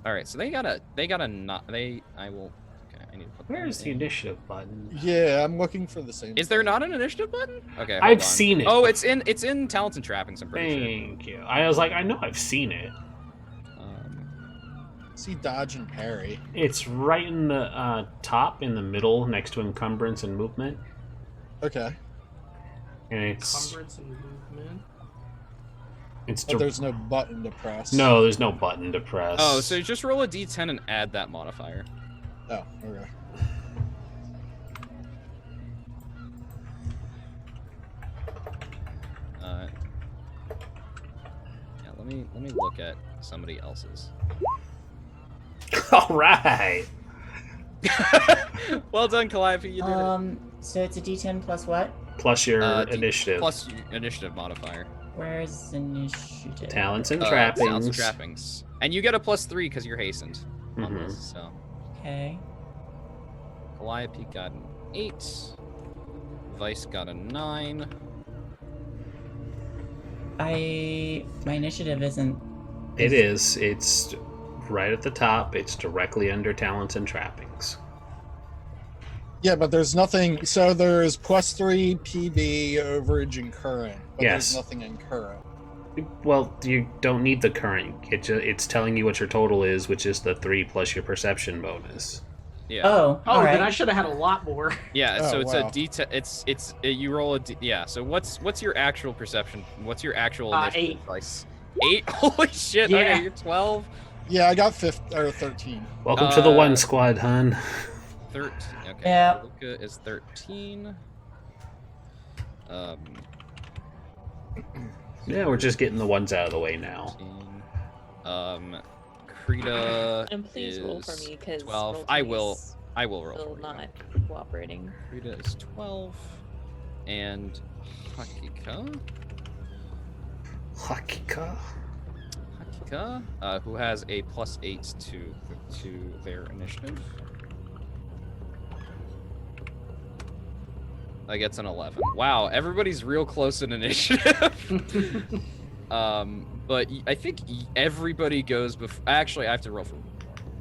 right, so they gotta not. I will. Okay, I need to put. Where's that the in. initiative button? Yeah, I'm looking for the same. Is there not an initiative button? Okay, hold I've on. seen it. Oh, it's in talents and trappings. I'm pretty sure. Thank you. I was like, I know I've seen it. See dodge and parry. It's right in the top, in the middle, next to encumbrance and movement. Okay, And it's Encumbrance and movement. but there's no button to press. no, there's no button to press. Oh, so just roll a d10 and add that modifier. Oh, okay. Yeah, let me look at somebody else's. All right. Well done, Calliope. You did it. So it's a D10 plus what? Plus your D- initiative. Plus your initiative modifier. Where's initiative? Talents and Talents trappings. and trappings. And you get a +3 because you're hastened on Mhm. this. So Okay. Calliope got an 8. Vice got a 9. My initiative isn't. It is. It's right at the top. It's directly under talents and trappings. Yeah, but there's nothing. So there's +3 PB, overage, and current. But Yes. there's nothing in current. Well, you don't need the current. It's telling you what your total is, which is the 3 plus your perception bonus. Yeah. Oh, Oh, all then right. I should have had a lot more. Yeah. Oh, So it's wow. a D10. It's you roll a D. Yeah. So what's your actual perception? What's your actual initiative? 8. Vice? 8. Holy shit. Yeah. Okay, you're 12. Yeah, I got 13. Welcome to the one squad, hon. 13. Okay. Yeah. Luca is 13. Yeah, we're just getting the ones out of the way now. 13. Krita And please is roll for me because 12. I will roll still for you. not cooperating. Krita is 12. And Hakika, who has a +8 to their initiative. That gets an 11. Wow, everybody's real close in initiative. But I think everybody goes before. Actually, I have to roll for one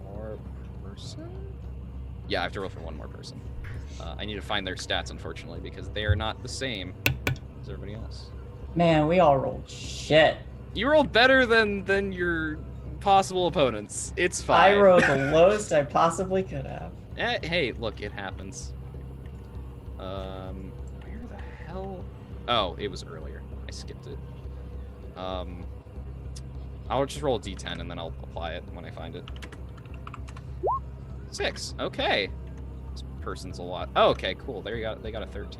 more person. Yeah, I have to roll for one more person. I need to find their stats, unfortunately, because they are not the same as everybody else. Man, we all rolled shit. You rolled better than your possible opponents. It's fine. I rolled the lowest I possibly could have. Hey, look, it happens. Where the hell? Oh, it was earlier. I skipped it. I'll just roll a d10 and then I'll apply it when I find it. 6. Okay. This person's a lot. Oh, okay, cool. They got a 13.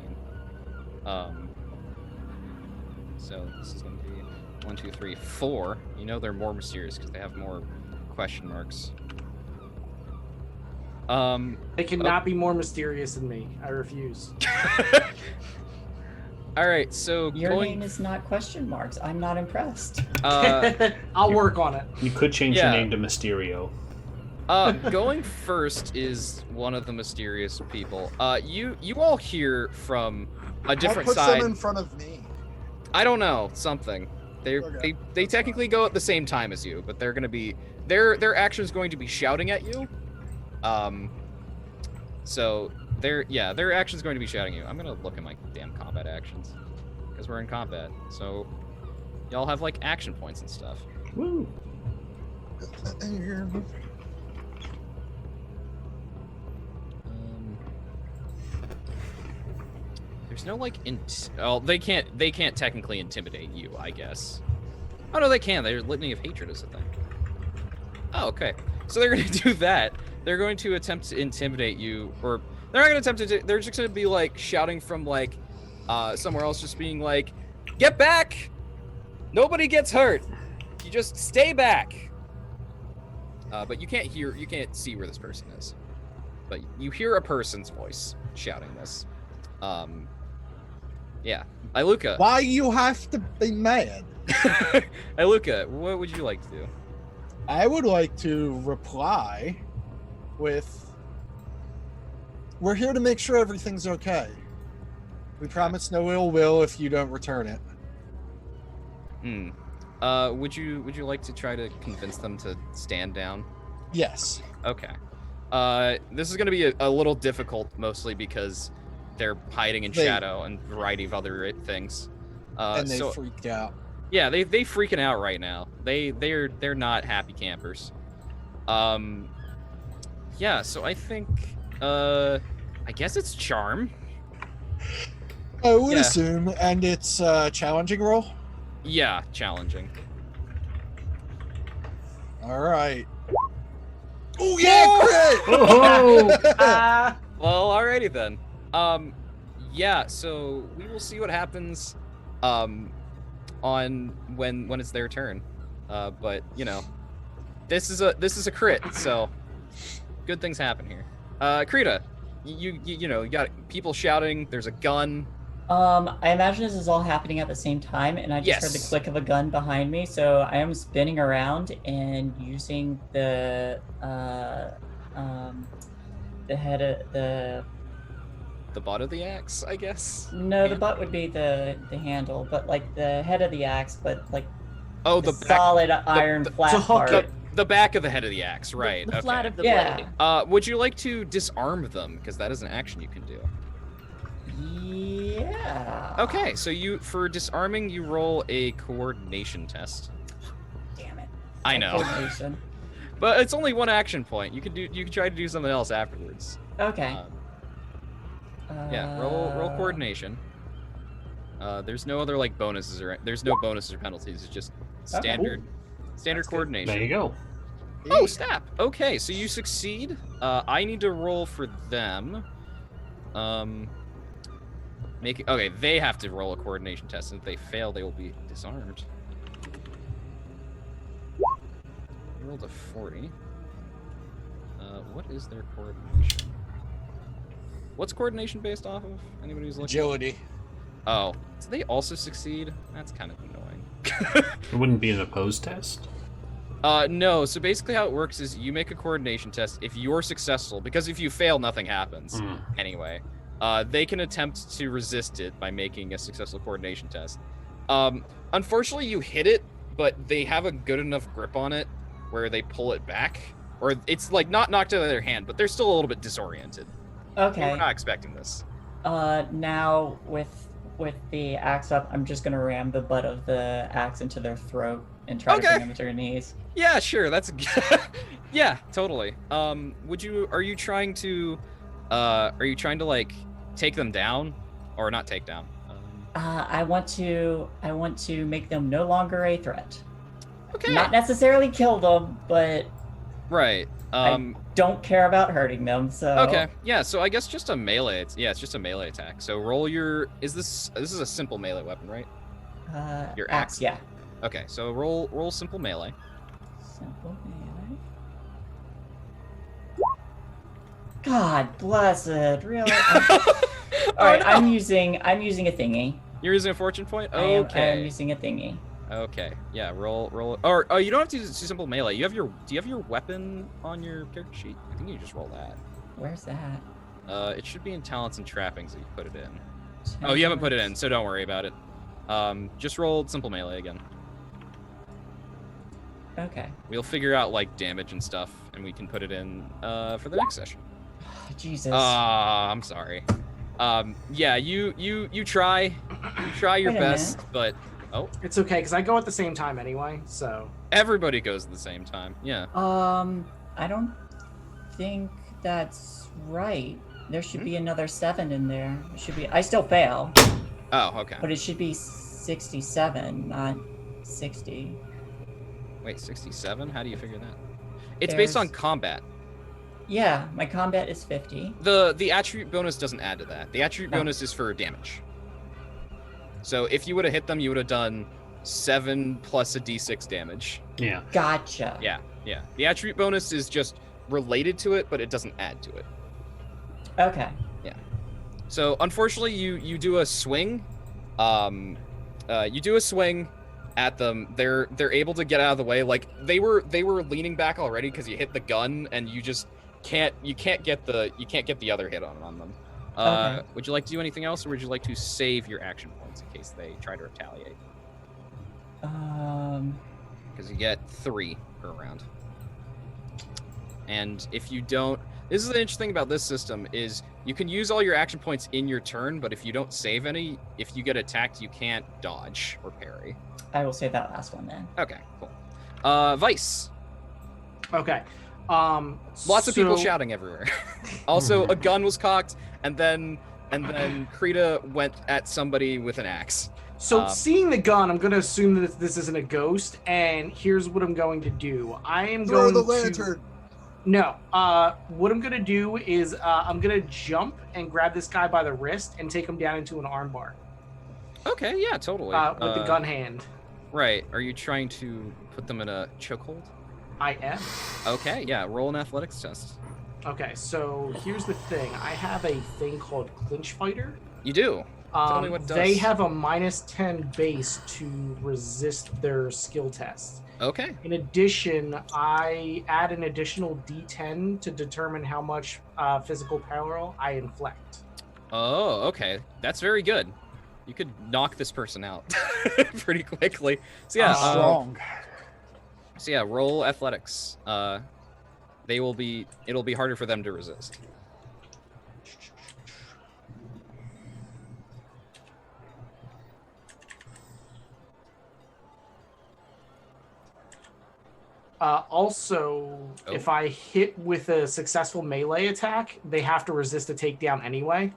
So this is gonna be 1, 2, 3, 4. You know they're more mysterious because they have more question marks. They cannot be more mysterious than me. I refuse. All right, so Your name is not question marks. I'm not impressed. I'll work on it. You could change Yeah. your name to Mysterio. Going first is one of the mysterious people. You all hear from a different What puts side. them in front of me? I don't know, something. Okay, They technically go at the same time as you, but they're gonna be their action is going to be shouting at you. So their action is going to be shouting at you. I'm gonna look at my damn combat actions because we're in combat. So y'all have like action points and stuff. Woo! There's no like they can't technically intimidate you, I guess. Oh no, they can. Their litany of hatred is a thing. Oh, okay. So they're gonna do that. They're going to attempt to intimidate you, or they're not gonna attempt to. They're just gonna be like shouting from like somewhere else, just being like, "Get back! Nobody gets hurt. You just stay back." But you can't see where this person is. But you hear a person's voice shouting this. Yeah. Iluka. Why you have to be mad? Iluka, what would you like to do? I would like to reply with, "We're here to make sure everything's okay. We promise no ill will if you don't return it." Would you like to try to convince them to stand down? Yes. Okay. This is going to be a little difficult, mostly because they're hiding in shadow and a variety of other things. And they freaked out. Yeah, they freaking out right now. They're not happy campers. Yeah, so I think I guess it's charm. I would assume, and it's a challenging roll. Yeah, challenging. All right. Oh yeah, crit! Oh! Well, alrighty then. Yeah, so we will see what happens on when it's their turn. But you know, this is a crit, so good things happen here. Krita, you know, you got people shouting, there's a gun. I imagine this is all happening at the same time, and I just heard the click of a gun behind me, so I am spinning around and using the head of the butt of the axe, I guess. No, the butt would be the handle, but like the head of the axe, but like the solid iron flat part. The back of the head of the axe, right? The flat of the blade. Would you like to disarm them? Because that is an action you can do. Yeah. Okay, so for disarming, you roll a coordination test. Damn it. I know. Coordination. But it's only one action point. You can try to do something else afterwards. Okay. Yeah, roll coordination. There's no other like bonuses or penalties. It's just standard coordination. There you go. Oh, snap. Okay, so you succeed. I need to roll for them. Okay, they have to roll a coordination test, and if they fail, they will be disarmed. Rolled a 40. What is their coordination? What's coordination based off of? Anybody who's looking? Agility. Oh, so they also succeed? That's kind of annoying. It wouldn't be an opposed test? No, so basically how it works is you make a coordination test. If you're successful, because if you fail, nothing happens anyway. They can attempt to resist it by making a successful coordination test. Unfortunately, you hit it, but they have a good enough grip on it where they pull it back. Or it's like not knocked out of their hand, but they're still a little bit disoriented. Okay. We're not expecting this. Now with the axe up, I'm just gonna ram the butt of the axe into their throat and try to bring them to their knees. Yeah, sure. That's yeah, totally. Are you trying to like take them down, or not take down? I want to make them no longer a threat. Okay. Not necessarily kill them, but right. I don't care about hurting them. So okay. Yeah. So I guess just a melee. It's just a melee attack. So roll your. This is a simple melee weapon, right? Your axe. Yeah. Okay. So roll simple melee. Simple melee. God bless it. Really. All right. No. I'm using a thingy. You're using a fortune point. I am using a thingy. Okay. Yeah. Roll. Or you don't have to use simple melee. Do you have your weapon on your character sheet? I think you just roll that. Where's that? It should be in talents and trappings that you put it in. Oh, you haven't put it in, so don't worry about it. Just roll simple melee again. Okay. We'll figure out like damage and stuff, and we can put it in for the next session. Jesus. I'm sorry. Yeah, you try your best, but it's okay because I go at the same time anyway. So everybody goes at the same time. Yeah. I don't think that's right. There should be another 7 in there. It should be. I still fail. Oh, okay. But it should be 67, not 60. Wait, 67? How do you figure that? It's based on combat. Yeah, my combat is 50. The attribute bonus doesn't add to that. The attribute bonus is for damage. So if you would have hit them, you would have done 7 plus a d6 damage. Yeah. Gotcha. Yeah. The attribute bonus is just related to it, but it doesn't add to it. Okay. Yeah. So unfortunately, you do a swing. You do a swing at them. They're able to get out of the way. Like they were leaning back already because you hit the gun, and you just can't get the other hit on them. Okay. Would you like to do anything else, or would you like to save your action points in case they try to retaliate? Because you get 3 per round. And if you don't, this is the interesting thing about this system is you can use all your action points in your turn, but if you don't save any, if you get attacked, you can't dodge or parry. I will save that last one then. Okay, cool. Vice. Okay. Lots of people shouting everywhere. Also, a gun was cocked, and then Krita went at somebody with an axe. So seeing the gun, I'm going to assume that this isn't a ghost, and here's what I'm going to do. Throw the lantern. No. What I'm going to do is I'm going to jump and grab this guy by the wrist and take him down into an armbar. Okay, yeah, totally. With the gun hand. Right. Are you trying to put them in a chokehold? I am. Okay, yeah. Roll an athletics test. Okay, so here's the thing. I have a thing called Clinch Fighter. You do? Tell me what it does. They have a -10 base to resist their skill tests. Okay. In addition, I add an additional D10 to determine how much physical peril I inflict. Oh, okay. That's very good. You could knock this person out pretty quickly. So yeah, strong. So yeah, roll athletics. It'll be harder for them to resist. If I hit with a successful melee attack, they have to resist a takedown anyway.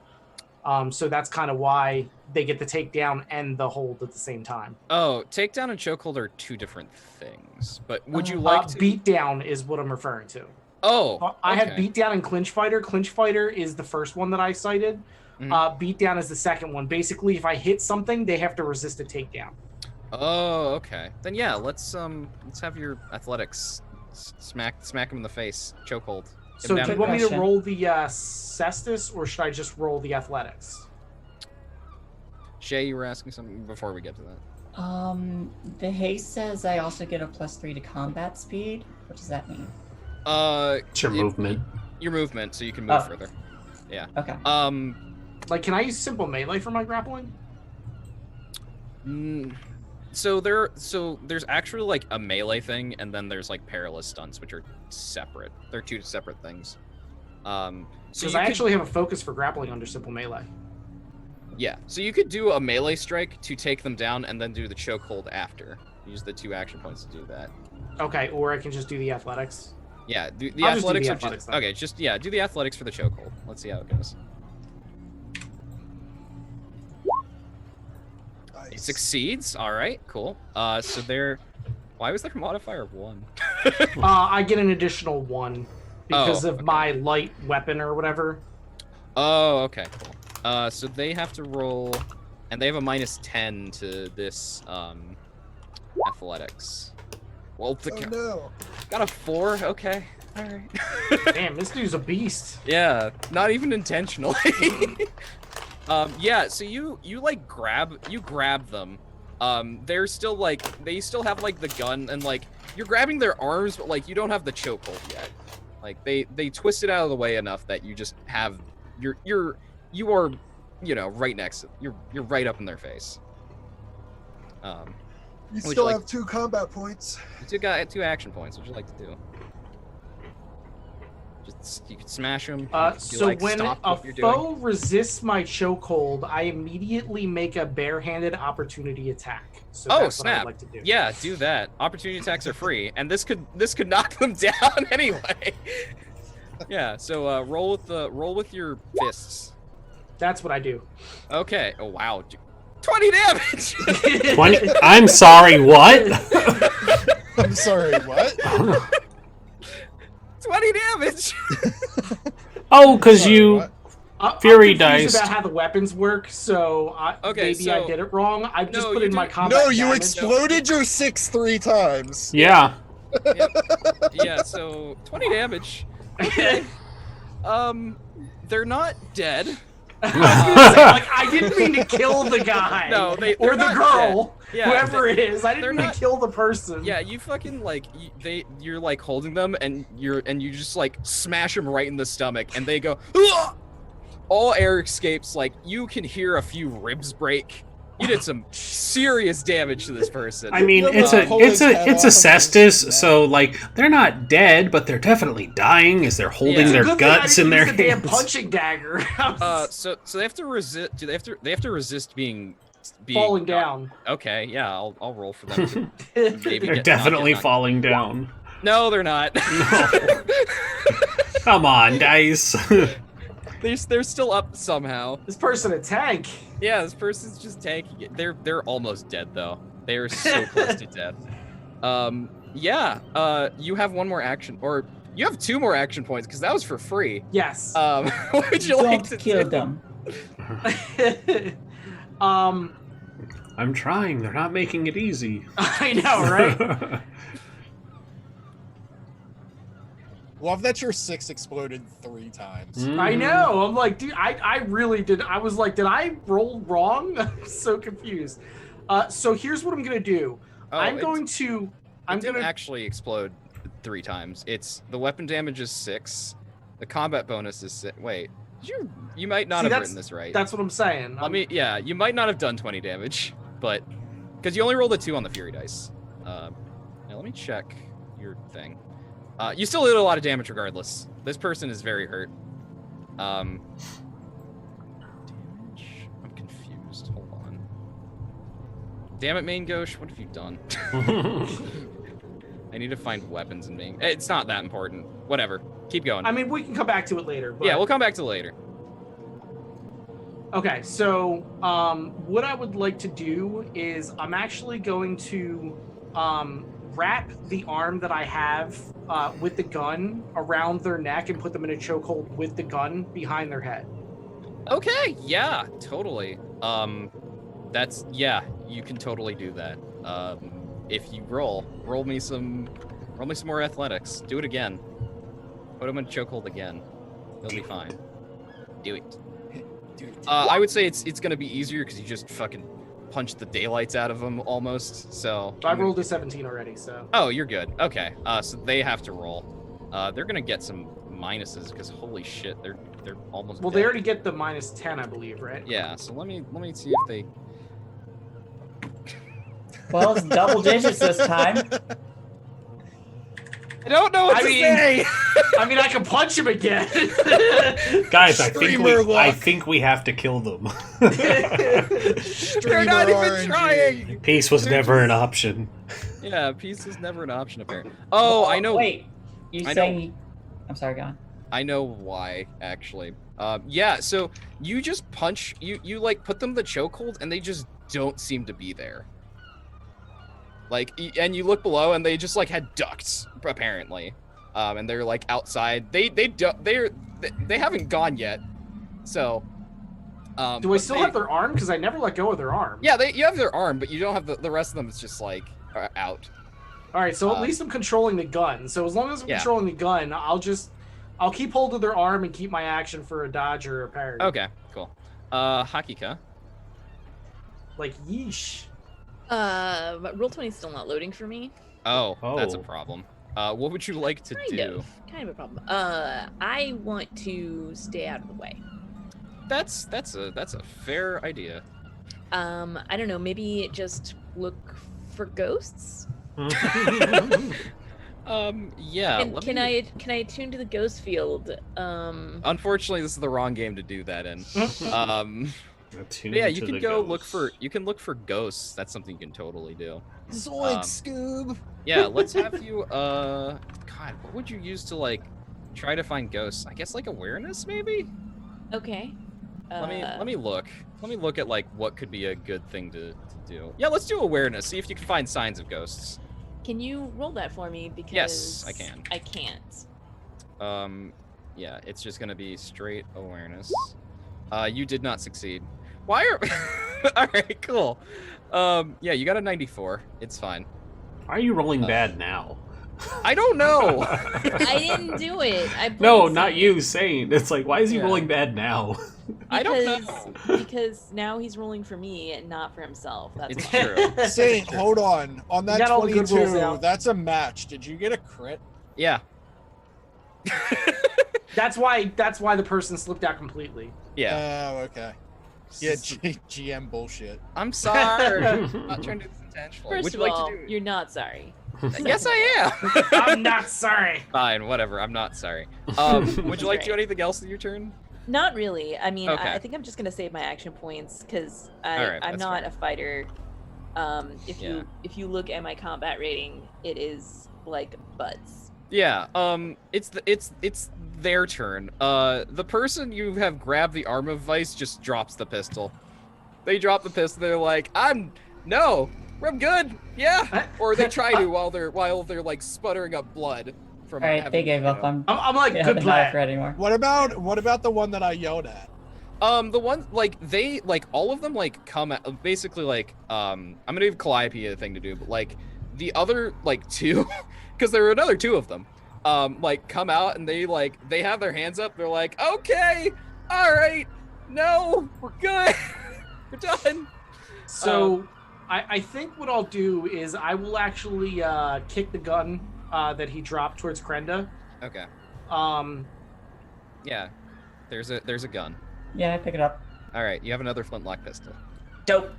So that's kind of why they get the takedown and the hold at the same time. Oh, takedown and chokehold are two different things. But would you like to... Beatdown is what I'm referring to. Oh, I have okay. beatdown and clinch fighter. Clinch fighter is the first one that I cited. Beatdown is the second one. Basically, if I hit something, they have to resist a takedown. Oh, okay. Then yeah, let's have your athletics smack him in the face, chokehold. So do you want me to roll the Cestus, or should I just roll the athletics? Shae, you were asking something before we get to that. The haste says I also get a +3 to combat speed. What does that mean? It's your movement. Your movement, so you can move further. Yeah. Okay. Like, can I use simple melee for my grappling? So there's actually like a melee thing, and then there's like perilous stunts, which are separate. They're two separate things. Because I actually have a focus for grappling under simple melee. Yeah, so you could do a melee strike to take them down, and then do the chokehold after. Use the 2 action points to do that. Okay, or I can just do the athletics. Yeah, the I'll athletics just do the are athletics just then. okay. Just do the athletics for the chokehold. Let's see how it goes. It succeeds. All right, cool. So there. Why was there a modifier of 1? I get an additional 1 because of okay. my light weapon or whatever. Oh, okay, cool. So they have to roll, and they have a -10 to this athletics. Well, no. Got a 4. Okay, all right. Damn, this dude's a beast. Yeah, not even intentionally. Yeah. So you like grab them. They're still like they still have like the gun, and like you're grabbing their arms, but like you don't have the chokehold yet. Like they twist it out of the way enough that you just have you are right next to you're right up in their face. You still have 2 combat points. You got 2 action points. What would you like to do? Just you could smash them. So like, when a foe resists my chokehold, I immediately make a barehanded opportunity attack. So that's snap! What I'd like to do. Yeah, do that. Opportunity attacks are free, and this could knock them down anyway. Yeah. So roll with your fists. That's what I do. Okay. Oh wow. 20 damage. 20. I'm sorry. What? I'm sorry. What? 20 damage. Oh, because you Fury I'm dice about how the weapons work, so maybe I did it wrong. I just put in my combat. No, you damage. exploded your 6 3 times. Yeah. Yep. Yeah. So 20 damage. Okay. They're not dead. I didn't mean to kill the guy. No, or the girl. Yeah, whoever it is. I didn't mean to kill the person. Yeah, you fucking like you're like holding them, and you just like smash them right in the stomach, and they go. Ugh! All air escapes. Like you can hear a few ribs break. You did some serious damage to this person. I mean, it's a cestus, so like they're not dead, but they're definitely dying as they're holding their guts in their hands. The damn punching dagger. So they have to resist. Do they have to resist being falling down? Okay, yeah, I'll roll for them. To maybe they're definitely falling down. No, they're not. No. Come on, guys. They're still up somehow. This person a tank. Yeah, this person's just tanking it. They're almost dead though. They are so close to death. Yeah. You have 1 more action, or you have 2 more action points because that was for free. Yes. What would you like to kill do? them? I'm trying. They're not making it easy. I know, right? Love that your 6 exploded 3 times. I know. I'm like, dude, I really did. I was like, did I roll wrong? I'm so confused. So here's what I'm gonna do. I'm going to actually explode 3 times. It's the weapon damage is 6. The combat bonus is 6. Wait, you might not have written this right. That's what I'm saying. You might not have done 20 damage, but because you only rolled a 2 on the Fury dice. Now let me check your thing. You still did a lot of damage regardless. This person is very hurt. Damage. I'm confused. Hold on. Damn it, Main Gauche. What have you done? I need to find weapons in main. It's not that important. Whatever. Keep going. I mean, we can come back to it later. But... Yeah, we'll come back to it later. Okay, so what I would like to do is I'm actually going to wrap the arm that I have with the gun around their neck and put them in a chokehold with the gun behind their head. Okay, yeah, totally. You can totally do that. If you roll me some more athletics. Do it again. Put him in chokehold again. He'll be fine. Do it. I would say it's gonna be easier because you just fucking punch the daylights out of them almost. So I rolled a 17 already, so. Oh, you're good. Okay. So they have to roll. They're gonna get some minuses because holy shit, they're almost. Well, dead. they already get the -10, I believe, right? Yeah. So let me see if they. Well, it's double digits this time. I don't know what to say. I mean, I can punch him again. Guys, Streamer luck. I think we have to kill them. They're not even RNG. trying. Peace was never an option. Yeah, peace is never an option apparently. Oh, I know. Wait, you I saying? I'm sorry, go on. I know why actually. Yeah. So you just punch. You like put them in the chokehold, and they just don't seem to be there. Like, and you look below, and they just like had ducts apparently, and they're like outside. They haven't gone yet, so. Do I still have their arm? Because I never let go of their arm. Yeah, you have their arm, but you don't have the rest of them. It's just like out. All right, so at least I'm controlling the gun. So as long as I'm Yeah. controlling the gun, I'll keep hold of their arm and keep my action for a dodge or a parry. Okay, cool. Hakika. Like yeesh. But roll 20 is still not loading for me. Oh, that's a Oh. problem. What would you like to do? Kind of a problem. I want to stay out of the way. That's a fair idea. I don't know, maybe just look for ghosts. Yeah. Can I attune to the ghost field? Unfortunately, this is the wrong game to do that in. Attune But yeah, to you can the go ghosts. look for ghosts. That's something you can totally do. Zoink, Um, Scoob. Yeah, let's have you. God, what would you use to like try to find ghosts? I guess like awareness, maybe. Okay. Let me look. Let me look at like what could be a good thing to do. Yeah, let's do awareness. See if you can find signs of ghosts. Can you roll that for me? Because Yes, I can. I can't. Yeah, it's just gonna be straight awareness. You did not succeed. Why are? All right, cool. Yeah, you got a 94. It's fine. Why are you rolling bad now? I don't know. I didn't do it. I No, blamed not Saint. you, Saint. It's like, why is he Yeah. rolling bad now? I don't know. Because now he's rolling for me and not for himself. That's It's why. true. Saint, hold on. On that got all the good rules 22, out. that's a match. Did you get a crit? Yeah. That's why the person slipped out completely. Yeah. Oh, okay. Yeah, GM bullshit. I'm sorry. I'm not trying to do this intentionally. First Would of you like all, to do? you're not sorry. Yes, I am. I'm not sorry. Fine, whatever. I'm not sorry. Would you like to do anything else in your turn? Not really. I mean, Okay. I think I'm just gonna save my action points because Alright, I'm that's not fair. a fighter. If Yeah. you look at my combat rating, it is like butts. Yeah. It's their turn. The person you have grabbed the arm of Vice just drops the pistol. They drop the pistol. They're like, I'm good. Yeah. Or they try to while they're like sputtering up blood from. All right, having, they gave you up. know- I'm like, Yeah, good they're not for plan. it anymore. What about the one that I yelled at? The one like they like all of them like come at basically like I'm gonna give Calliope a thing to do, but like the other like two, because there were another two of them, like come out and they have their hands up. They're like, okay, all right, no, we're good, we're done. So I think what I'll do is I will actually kick the gun that he dropped towards Krenda. Okay, yeah, there's a gun. Yeah, I pick it up. All right, you have another flintlock pistol. Dope.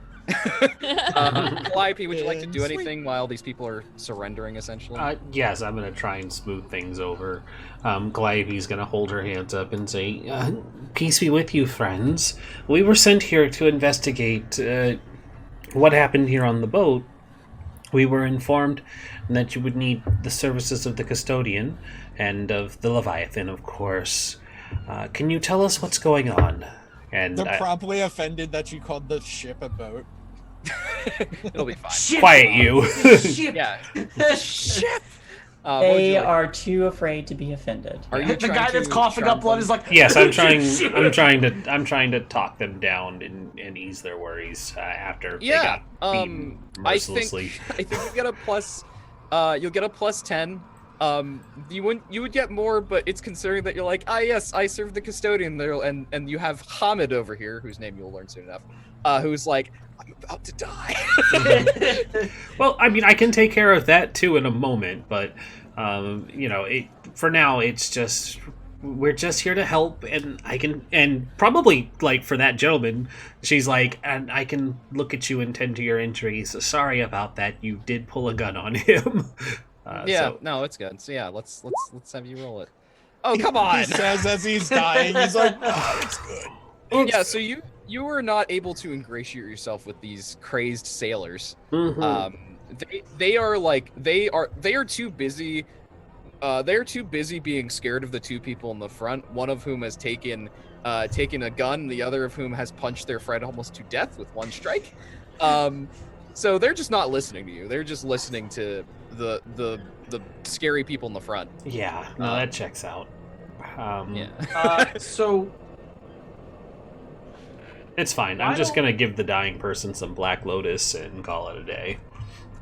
Calliope, would you like to do Sweet. anything while these people are surrendering essentially? Yes, I'm going to try and smooth things over. Calliope's going to hold her hands up and say, peace be with you, friends. We were sent here to investigate what happened here on the boat. We were informed that you would need the services of the custodian and of the Leviathan, of course. Can you tell us what's going on? And They're promptly offended that you called the ship a boat. It'll be fine. Ship. quiet you. Ship. Yeah. Ship. What would They you like? are too afraid to be offended. Are you The trying guy that's to coughing charm up blood them? is like, Yes, I'm trying. Ship. I'm trying to talk them down and ease their worries after Yeah. they got beaten mercilessly. I think you get a plus. You'll get a plus 10. You would get more, but it's considering that you're like, yes, I serve the custodian there, and you have Hamid over here, whose name you'll learn soon enough, who's like, I'm about to die. Well, I mean, I can take care of that too in a moment, but for now, it's just we're just here to help, and probably like for that gentleman, she's like, and I can look at you and tend to your injuries. Sorry about that. You did pull a gun on him. No, it's good. So yeah, let's have you roll it. Oh, come on. He says as he's dying, he's like, oh, it's good. Yeah, so you were not able to ingratiate yourself with these crazed sailors. Mhm. They are too busy. They're too busy being scared of the two people in the front. One of whom has taken a gun, the other of whom has punched their friend almost to death with one strike. So they're just not listening to you. They're just listening to the scary people in the front. Yeah, no, that checks out. Yeah. So It's fine. I'm just gonna give the dying person some Black Lotus and call it a day.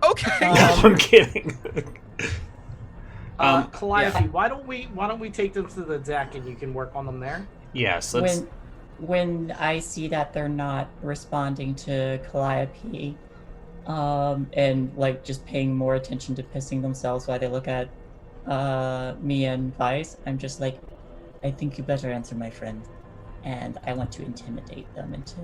Okay. No, I'm kidding. Calliope, yeah. why don't we take them to the deck and you can work on them there? Yes, let's. When I see that they're not responding to Calliope, and like just paying more attention to pissing themselves while they look at me and Vice, I'm just like, I think you better answer, my friend, and I want to intimidate them into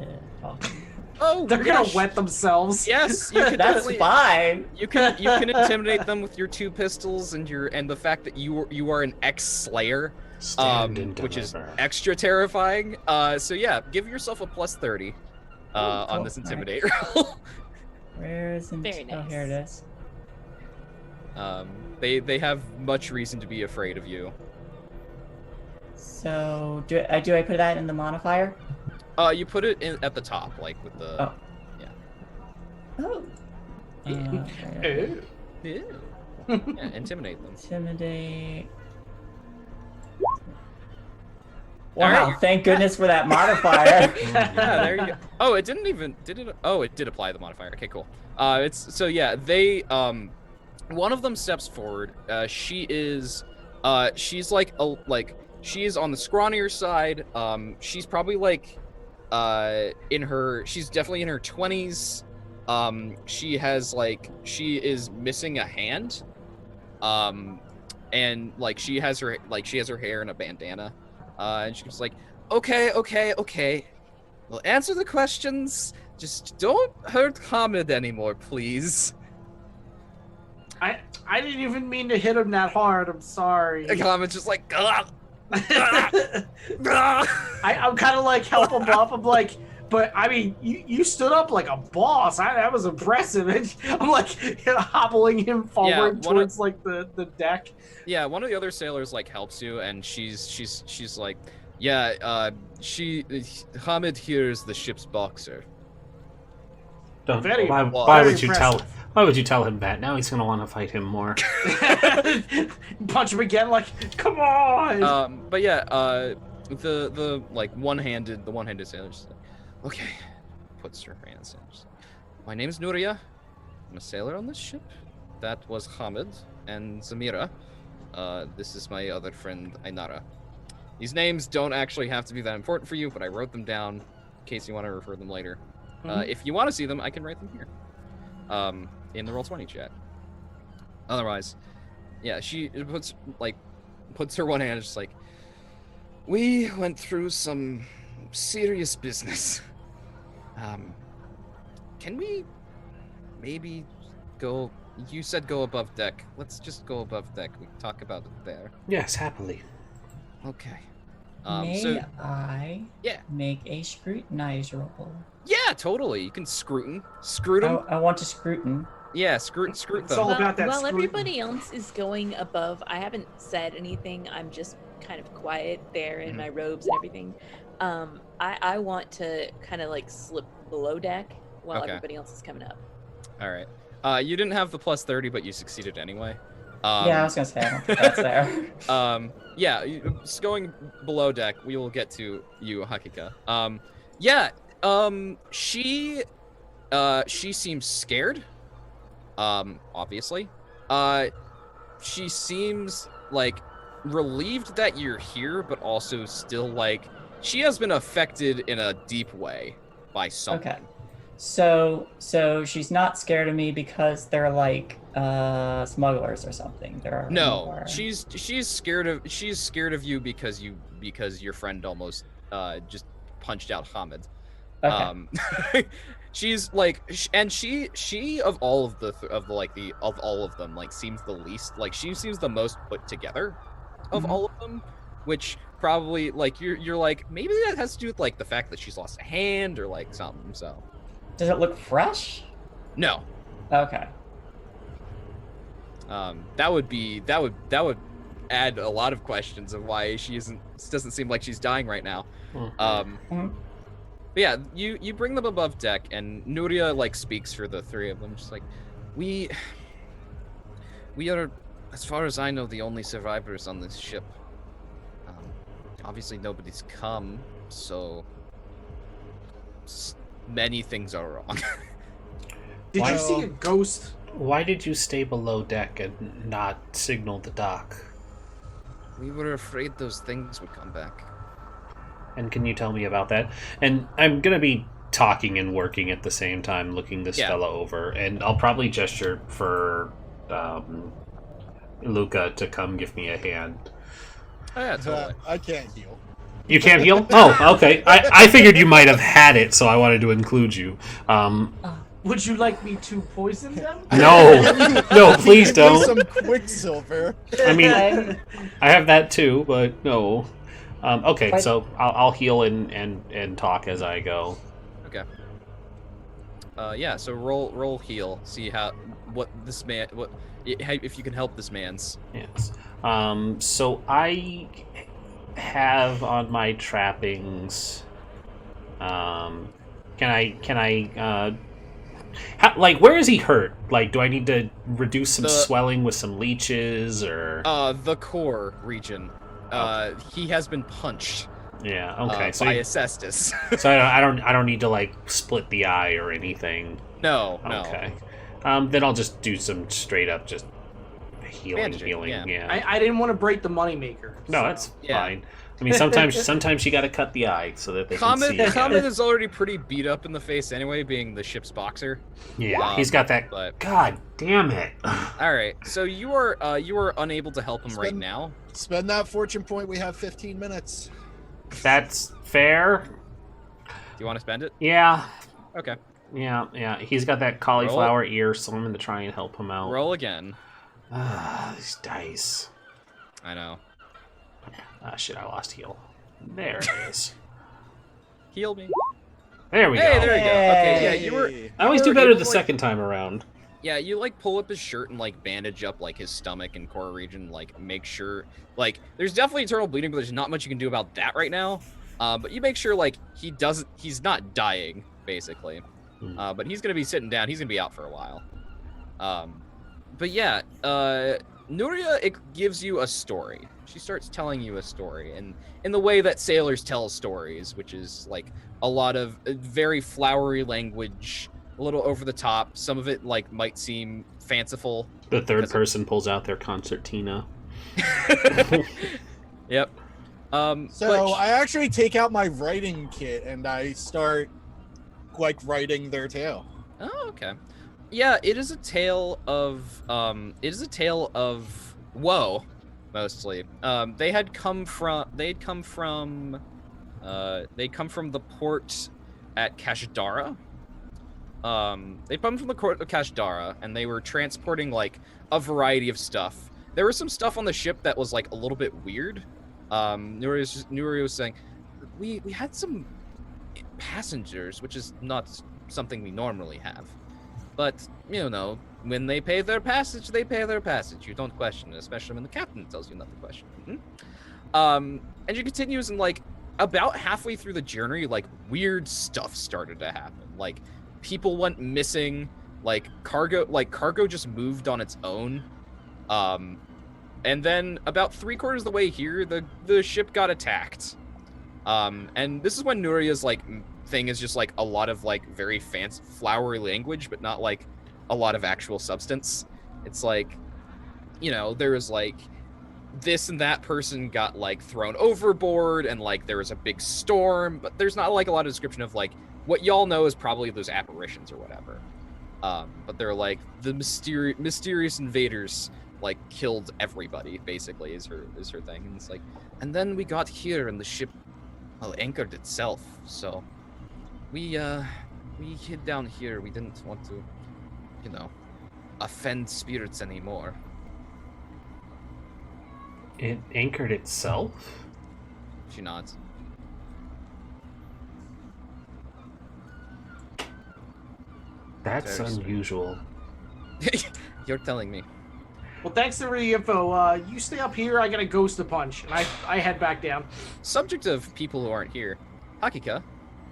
talking. Oh, They're gonna wet themselves. Yes, you can That's definitely- fine. You can intimidate them with your 2 pistols and the fact that you are an ex-slayer, Stand and which is deliver. extra terrifying. So yeah, give yourself a plus 30 on cool. this All right. intimidate roll. Where is it? Very Oh, nice. here it is. They have much reason to be afraid of you. So do I put that in the modifier? You put it in at the top, like with the. Oh. Oh. Ew. Yeah, intimidate them. Intimidate. All Wow! right. Thank goodness for that modifier. Yeah, there you go. Oh, it didn't even did it? Oh, it did apply the modifier. Okay, cool. It's so yeah. They one of them steps forward. She's like she is on the scrawnier side. She's probably like she's definitely in her 20s. She is missing a hand. And like she has her hair in a bandana. And she's like, okay. Well, answer the questions. Just don't hurt Hamid anymore, please. I didn't even mean to hit him that hard. I'm sorry. And Hamid's just like, "Ugh." I'm kind of like help him up. I'm like, but I mean, you stood up like a boss. That was impressive. And I'm like hobbling him forward towards like the deck. Yeah, one of the other sailors like helps you, and she's like, yeah, Hamid here is the ship's boxer. Don't. Very- Why very would you Why would you tell him that? Now he's gonna want to fight him more. Punch him again, like, come on. But yeah, the like one-handed sailor just like, okay, puts her hands in. She's like, my name's Nuria. I'm a sailor on this ship. That was Hamid and Zamira. This is my other friend Ainara. These names don't actually have to be that important for you, but I wrote them down in case you want to refer them later. If you want to see them, I can write them here. In the Roll20 chat. Otherwise, yeah, she puts her one hand, just like, we went through some serious business. Can we maybe go? You said go above deck. Let's just go above deck. We can talk about it there. Yes, happily. Okay. May I yeah. make a scrutinize roll? Yeah, totally. You can scrutin them. I want to scrutin. Yeah, scrut It's them. all about that While scrutiny. everybody else is going above, I haven't said anything. I'm just kind of quiet there in my robes and everything. I want to kind of like slip below deck while Okay. everybody else is coming up. All right. You didn't have the plus 30, but you succeeded anyway. Yeah, I was gonna say I don't think that's there. Yeah, just going below deck, we will get to you, Hakika. Yeah, she seems scared. Obviously. She seems like relieved that you're here, but also still like she has been affected in a deep way by something. Okay. So she's not scared of me because they're like smugglers or something. They're No, more... she's scared of you because your friend almost just punched out Hamid. Okay. She's like, and she of all of all of them, like seems the least, like she seems the most put together of all of them, which probably like you're like maybe that has to do with like the fact that she's lost a hand or like something. So Does it look fresh? no, Okay. that would add a lot of questions of why she doesn't seem like she's dying right now. But yeah, you bring them above deck, and Nuria like speaks for the three of them, just like, we are, as far as I know, the only survivors on this ship. Obviously nobody's come, so many things are wrong. Did you see a ghost? Why did you stay below deck and not signal the dock? We were afraid those things would come back. And can you tell me about that? And I'm going to be talking and working at the same time, looking this fella over. And I'll probably gesture for Luca to come give me a hand. Oh, yeah, totally. I can't heal. You can't heal? Oh, okay. I figured you might have had it, so I wanted to include you. Would you like me to poison them? No, please don't. Some Quicksilver. I mean, I have that too, but no. Okay, so I'll heal and talk as I go. Okay. Yeah. So roll heal. See if you can help this man's. Yes. So I have on my trappings. Can I? Where is he hurt? Like, do I need to reduce some swelling with some leeches or? The core region. He has been punched. Yeah. Okay. By Acestus. So I don't need to like split the eye or anything. No. Okay. Then I'll just do some straight up just healing. Yeah. I didn't want to break the moneymaker. No, that's fine. I mean, sometimes you got to cut the eye so that they can see. Hamid is already pretty beat up in the face anyway, being the ship's boxer. Yeah, he's got that. But... God damn it! All right, so you are unable to help him right now. Spend that fortune point. We have 15 minutes. That's fair. Do you want to spend it? Yeah. Okay. Yeah. He's got that cauliflower ear, so I'm going to try and help him out. Roll again. These dice. I know. Shit, I lost heal. There it is. Heal me. There we go. Hey, there you go. Okay, yeah, you were... I always do better the second time around. Yeah, you, like, pull up his shirt and, like, bandage up, like, his stomach and core region, like, make sure... Like, there's definitely internal bleeding, but there's not much you can do about that right now. But you make sure, like, he's not dying, basically. But he's gonna be sitting down. He's gonna be out for a while. But yeah, Nuria, it gives you a story. She starts telling you a story, and in the way that sailors tell stories, which is like a lot of very flowery language, a little over the top. Some of it like might seem fanciful. The third person pulls out their concertina. Yep. So I actually take out my writing kit and I start like writing their tale. Oh, okay. Yeah, it is a tale of woe, mostly. They come from the port at Kashdara. They come from the port of Kashdara, and they were transporting like a variety of stuff. There was some stuff on the ship that was like a little bit weird. Nuri was saying, we had some passengers, which is not something we normally have. But, you know, when they pay their passage, they pay their passage. You don't question it, especially when the captain tells you not to question it. And she continues and, like, about halfway through the journey, like weird stuff started to happen. Like people went missing. Like cargo just moved on its own. And then about 3/4 of the way here, the ship got attacked. And this is when Nuria's like thing is just like a lot of like very fancy flowery language, but not like a lot of actual substance. It's like, you know, there was like this and that person got like thrown overboard, and like there was a big storm, but there's not like a lot of description of like what y'all know is probably those apparitions or whatever. But they're like the mysterious invaders like killed everybody, basically, is her thing. And it's like, and then we got here and the ship anchored itself, so we hid down here. We didn't want to, you know, offend spirits anymore. It anchored itself? She nods. That's Very unusual. You're telling me. Well, thanks for the info. You stay up here. I got a ghost to punch, and I head back down. Subject of people who aren't here, Hakika.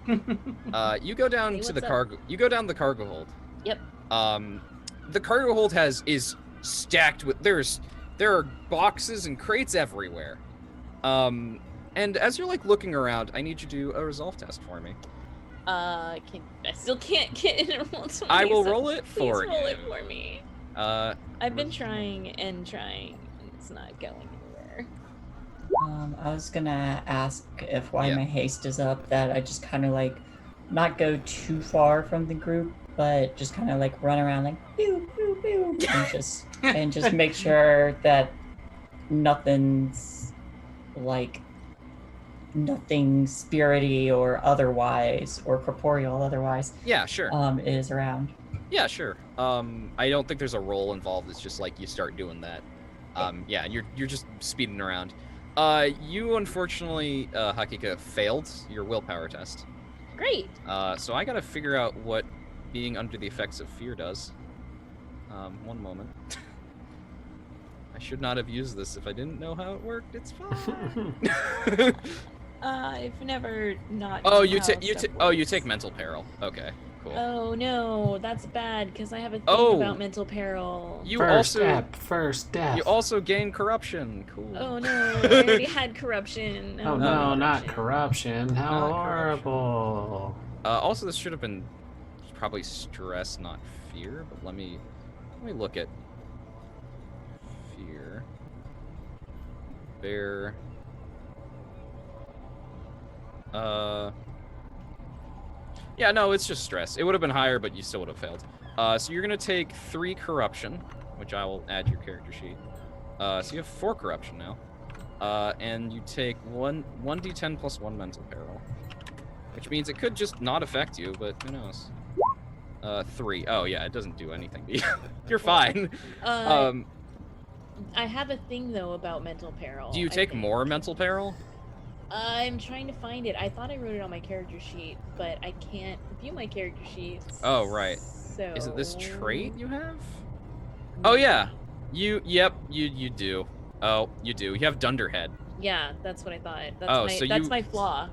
You go down Hey, to the what's up? cargo. You go down the cargo hold. Yep. The cargo hold is stacked with there are boxes and crates everywhere. And as you're like looking around, I need you to do a resolve test for me. I still can't get in a roll 20. I will so roll it please for roll you. it for me. I've been trying, and it's not going anywhere. I was gonna ask if while Yeah. my haste is up, that I just kind of like not go too far from the group, but just kind of like run around like pew pew pew, and just make sure that nothing's like nothing spirity or otherwise or corporeal otherwise Yeah, sure. is around. Yeah, sure. I don't think there's a roll involved. It's just like you start doing that. Yeah, you're just speeding around. You unfortunately, Hakika, failed your willpower test. Great. So I gotta figure out what being under the effects of fear does. One moment. I should not have used this if I didn't know how it worked. It's fine. I've never not. Oh, known you how take stuff you works. take mental peril. Okay, cool. Oh no, that's bad because I have a thing Oh. about mental peril. You First also step. you also gain corruption. Cool. Oh no, I already had corruption. Oh no, not corruption. How Not corruption. horrible. Also, this should have been probably stress, not fear. But let me look at fear. Bear. Yeah, no, it's just stress. It would have been higher, but you still would have failed. So you're gonna take 3 corruption, which I will add to your character sheet. So you have 4 corruption now. And you take 1d10 plus 1 mental peril. Which means it could just not affect you, but who knows? 3. Oh yeah, it doesn't do anything to you. You're fine. I have a thing though about mental peril. Do you I take think. more mental peril? I'm trying to find it. I thought I wrote it on my character sheet, but I can't view my character sheets. Oh, right. So Is it this trait you have? Oh yeah. You do. Oh, you do. You have Dunderhead. Yeah, that's what I thought. That's Oh, my so that's you- my flaw.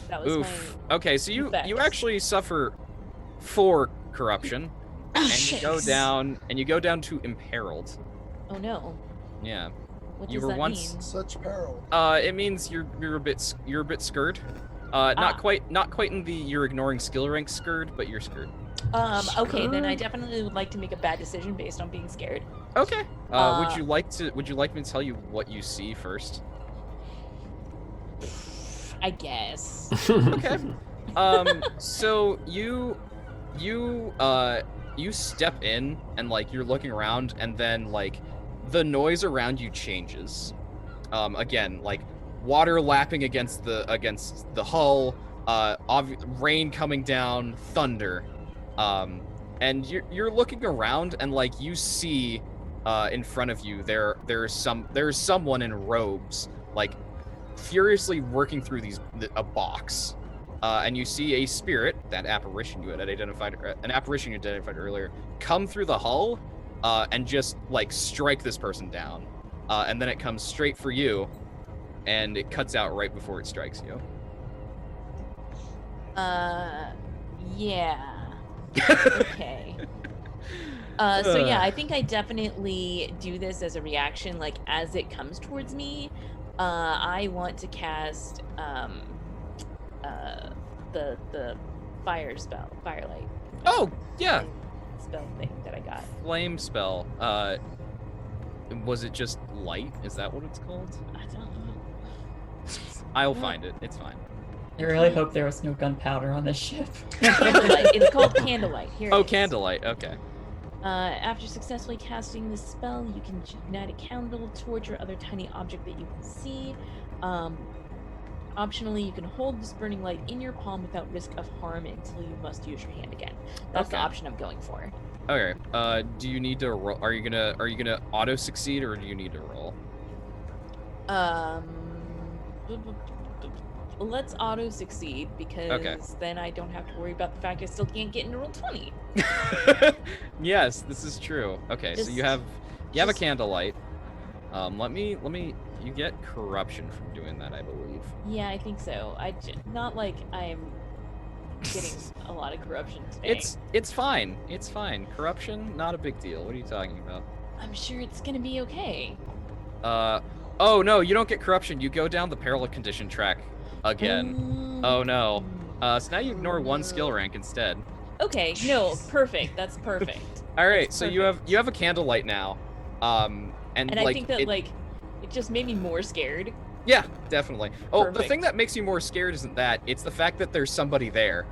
That was Oof. Okay, so you effects. actually suffer 4 corruption, and you go down to imperiled. Oh no. Yeah. What You does were that once- mean? Such peril. It means you're a bit scared. Not quite in the you're ignoring skill rank scared, but you're scared. Okay, then I definitely would like to make a bad decision based on being scared. Okay. Would you like me to tell you what you see first? I guess. Okay. So you step in and like you're looking around, and then like the noise around you changes. Again, like water lapping against the hull, rain coming down, thunder. And you're looking around, and like you see in front of you there's someone in robes like furiously working through a box. And you see a spirit, an apparition you had identified earlier, come through the hull and just like strike this person down. And then it comes straight for you, and it cuts out right before it strikes you. Yeah. Okay. So yeah, I think I definitely do this as a reaction, like as it comes towards me. I want to cast the fire spell, firelight. Oh, yeah. Spell thing that I got. Flame spell. Was it just light? Is that what it's called? I don't know. I'll find it. It's fine. I really hope there was no gunpowder on this ship. Candlelight. It's called candlelight. Here. Oh, it is. Candlelight. Okay. After successfully casting this spell, you can ignite a candle, torch, or other tiny object that you can see. Optionally, you can hold this burning light in your palm without risk of harm until you must use your hand again. That's the Okay. option I'm going for. Okay. Do you need to roll? Are you gonna auto succeed, or do you need to roll? Let's auto succeed because then I don't have to worry about the fact I still can't get into roll 20. Yes, this is true. Okay, so you have a candlelight. Let me. You get corruption from doing that, I believe. Yeah, I think so. Not like I'm getting a lot of corruption today. It's fine. It's fine. Corruption, not a big deal. What are you talking about? I'm sure it's gonna be okay. Oh no, you don't get corruption. You go down the Perilous condition track again. Oh no. So now you ignore one skill rank instead. Okay, no, perfect. That's perfect. All right, That's so perfect. you have a candlelight now. And I like think that it just made me more scared. yeah, definitely. Oh, the Perfect. thing that makes you more scared isn't that; it's the fact that there's somebody there,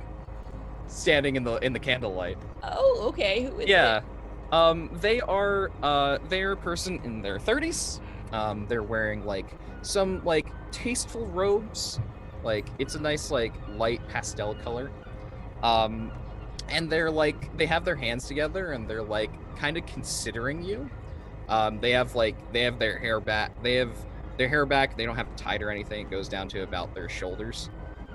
standing in the candlelight. Oh, okay. Who is Yeah. it? They're a person in their 30s. They're wearing like some like tasteful robes. Like it's a nice like light pastel color. And they have their hands together and they're like kind of considering you. They have their hair back. They have their hair back. They don't have it tied or anything. It goes down to about their shoulders.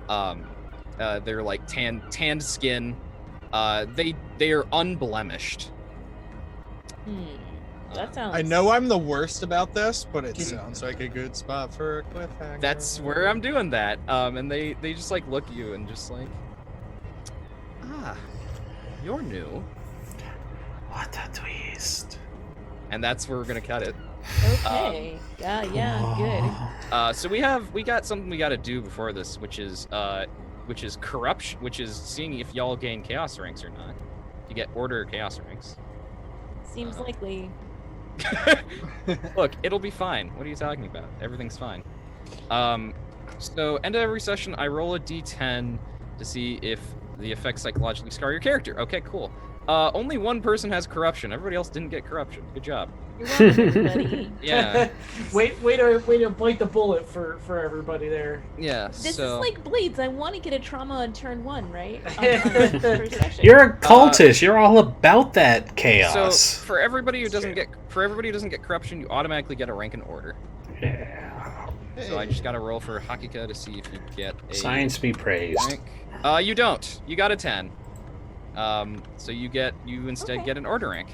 They're like tanned skin. They are unblemished. That sounds. I know I'm the worst about this, but it sounds like a good spot for a cliffhanger. That's where I'm doing that. And they just like look at you and just like, you're new. What a twist. And that's where we're gonna cut it. Okay. Yeah, good. So we got something we got to do before this, which is corruption, which is seeing if y'all gain chaos ranks or not. You get order chaos ranks. Seems likely. Look, it'll be fine. What are you talking about? Everything's fine. So end of every session, I roll a d10 to see if the effects psychologically scar your character. Okay, cool. Only one person has corruption. Everybody else didn't get corruption. Good job. You're welcome, everybody. Yeah. Way to bite the bullet for everybody there. Yeah. This so... is like Blades. I want to get a trauma on turn 1, right? On the first session. You're a cultist. You're all about that chaos. So for everybody who doesn't get corruption, you automatically get a rank and order. Yeah. So I just got to roll for Hakika to see if you get a Science be praised. rank. You don't. You got a 10. So you instead get an order rank.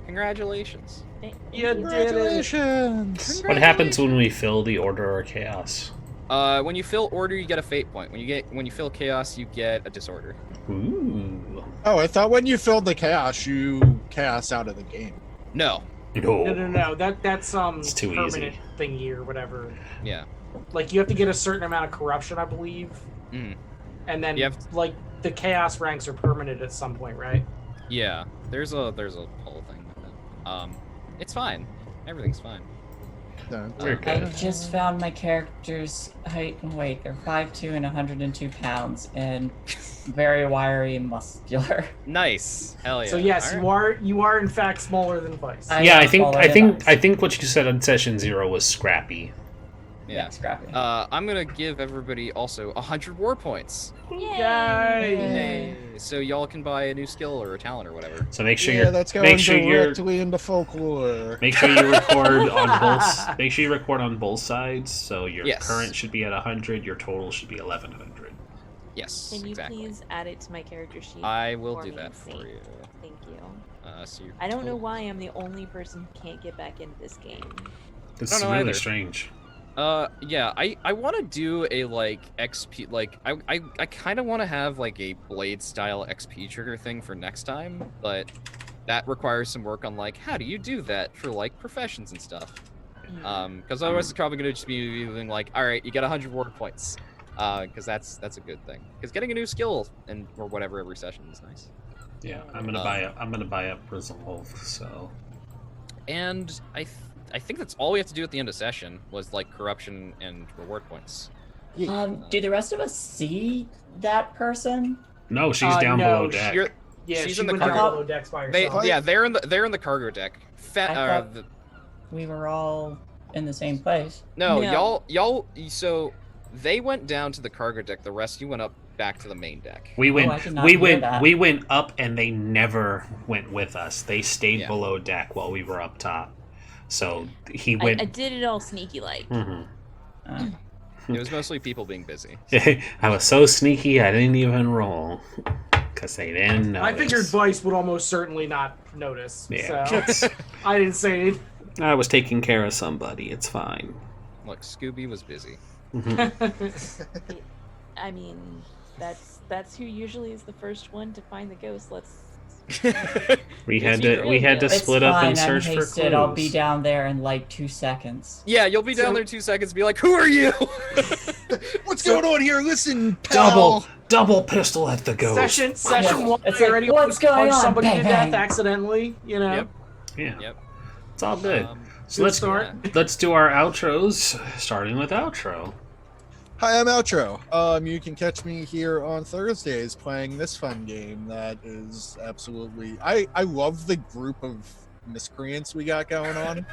Congratulations. You did it. Congratulations. What happens when we fill the order or chaos? When you fill order, you get a fate point. When you fill chaos, you get a disorder. Ooh. Oh, I thought when you filled the chaos, you chaos out of the game. No. No. That's It's too permanent easy. thingy or whatever. Yeah. Like you have to get a certain amount of corruption, I believe. Mm. And then You have like the chaos ranks are permanent at some point, right? Yeah. There's a whole thing with it. It's fine. Everything's fine. Very I good. just found my character's height and weight. They're 5'2" and 102 pounds, and very wiry and muscular. Nice. Hell yeah. So yes, All right. you are in fact smaller than Vice. Yeah, I am think smaller I than think Vice. I think what you said on session 0 was scrappy. Yeah. Scrappy. I'm gonna give everybody also 100 war points. Yay! So y'all can buy a new skill or a talent or whatever. So make sure Yeah, that's going make sure you're directly into folklore. make sure you record on both. Make sure you record on both sides. So your Yes. current should be at 100. Your total should be 1100. Yes. Can you exactly. please add it to my character sheet? I will for do me, that for Saint? you. Thank you. So your I don't know total- why I'm the only person who can't get back into this game. This I is don't know really either. strange. Yeah, I want to do a like XP, like I kind of want to have like a blade style XP trigger thing for next time, but that requires some work on like how do you do that for like professions and stuff. Because otherwise it's probably gonna just be doing like, all right, you get 100 ward points, because that's a good thing. Because getting a new skill and or whatever every session is nice. Yeah, I'm gonna buy up Resolve. So, and I think that's all we have to do at the end of session was like corruption and reward points. Do the rest of us see that person? no, she's down no, below deck. Yeah, She's she in the went down cargo. below decks by They, herself. yeah, they're in the cargo deck. I thought we were all in the same place. No, No. y'all. So they went down to the cargo deck. The rest of you went up back to the main deck. We went, I did not hear that. we went up, and they never went with us. They stayed Yeah. below deck while we were up top. So he I went. did it all sneaky like. Mhm. Uh, It was mostly people being busy. I was so sneaky, I didn't even roll because they didn't know. I figured Vice would almost certainly not notice. Yeah, So I didn't say anything. I was taking care of somebody. It's fine. Look, Scooby was busy. I mean, that's who usually is the first one to find the ghost. We Yes, had you to really do. split up and I'm search for hasted. clues. I'll be down there in like 2 seconds. Yeah, you'll be down So- there 2 seconds and be like, "Who are you?" What's going on here? Listen, pal. Double pistol at the ghost. Session Yeah. one. It's I like, already what's going punched on? somebody Bang, to death bang. accidentally. You know. Yep. Yeah, Yep. it's all good. So Good let's start. let's do our outros, starting with outro. Hi, I'm Outro. You can catch me here on Thursdays playing this fun game that is absolutely. I love the group of miscreants we got going on.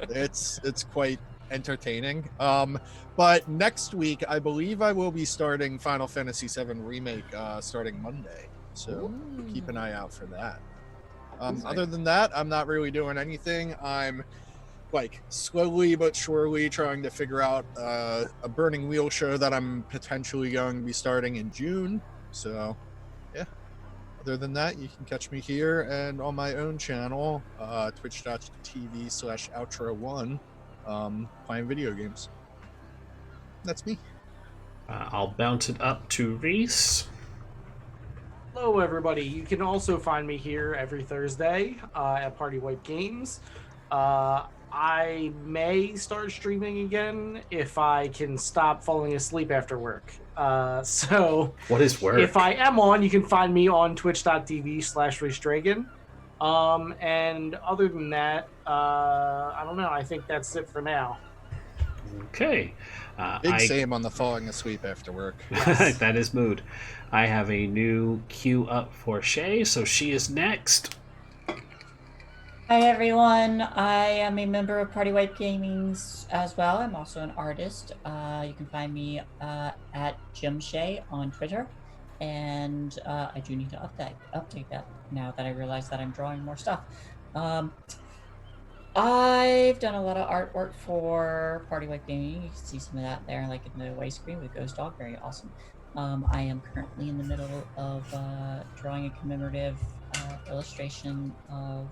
It's quite entertaining. But next week, I believe I will be starting Final Fantasy VII Remake starting Monday. So keep an eye out for that. Other than that, I'm not really doing anything. I'm like slowly but surely trying to figure out a Burning Wheel show that I'm potentially going to be starting in June. So yeah, other than that, you can catch me here and on my own channel, twitch.tv/outro1, playing video games. That's me. I'll bounce it up to Rhys. Hello, everybody. You can also find me here every Thursday at Party Wipe Games. I may start streaming again if I can stop falling asleep after work. So What is work? if I am on, you can find me on twitch.tv/RhysDragon. And other than that, I don't know. I think that's it for now. Okay. Big same on the falling asleep after work. That is mood. I have a new queue up for Shae, so she is next. Hi everyone, I am a member of Party Wipe Gamings as well. I'm also an artist. You can find me at Shae on Twitter, and I do need to update that now that I realize that I'm drawing more stuff. I've done a lot of artwork for Party Wipe Gaming. You can see some of that there, like in the away screen with Ghost Dog, very awesome. I am currently in the middle of drawing a commemorative illustration of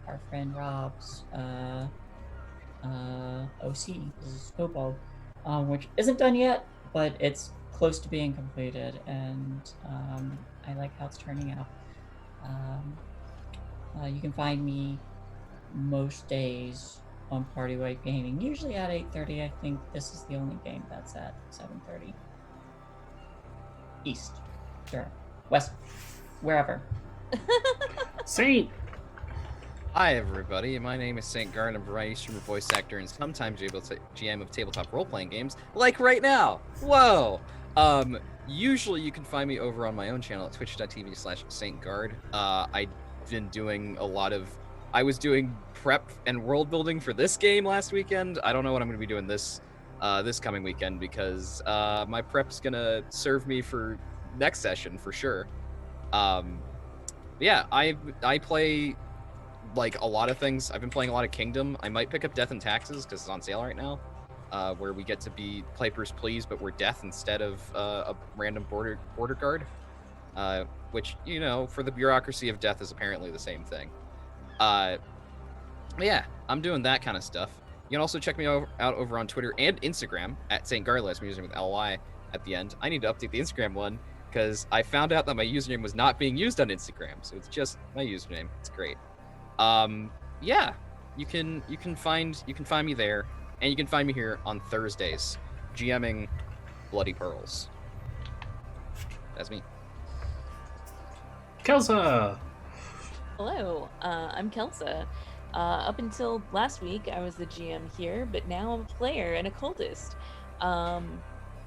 our friend Rob's OC, his Kobold, which isn't done yet, but it's close to being completed, and I like how it's turning out. You can find me most days on Party Wipe Gaming, usually at 8:30. I think this is the only game that's at 7:30. East, sure, west, wherever. Saint. Hi everybody, my name is Saintguard. I'm a variety streamer, voice actor, and sometimes GM of tabletop role-playing games, like right now. Whoa! Usually you can find me over on my own channel at twitch.tv/Saintguard. I've been doing I was doing prep and world building for this game last weekend. I don't know what I'm going to be doing this coming weekend because my prep's gonna serve me for next session for sure. Yeah, I play like a lot of things. I've been playing a lot of Kingdom. I might pick up Death and Taxes because it's on sale right now, where we get to be Play Please, but we're Death instead of a random border guard, which, you know, for the bureaucracy of Death is apparently the same thing. Yeah, I'm doing that kind of stuff. You can also check me out over on Twitter and Instagram at Saintguard. I'm using with LY at the end. I need to update the Instagram one because I found out that my username was not being used on Instagram, so it's just my username. It's great. Yeah, you can find me there, and you can find me here on Thursdays, GMing Bloody Pearls. That's me. Kelsa. Hello, I'm Kelsa. Up until last week, I was the GM here, but now I'm a player and a cultist.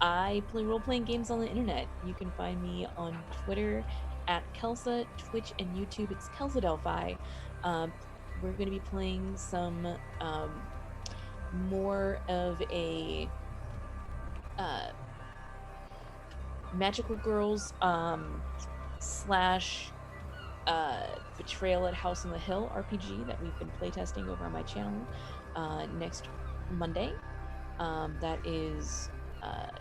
I play role-playing games on the internet. You can find me on Twitter at Kelsa, Twitch, and YouTube. It's Kelsa Delphi. We're going to be playing some more of a Magical Girls slash Betrayal at House on the Hill RPG that we've been playtesting over on my channel next Monday. That is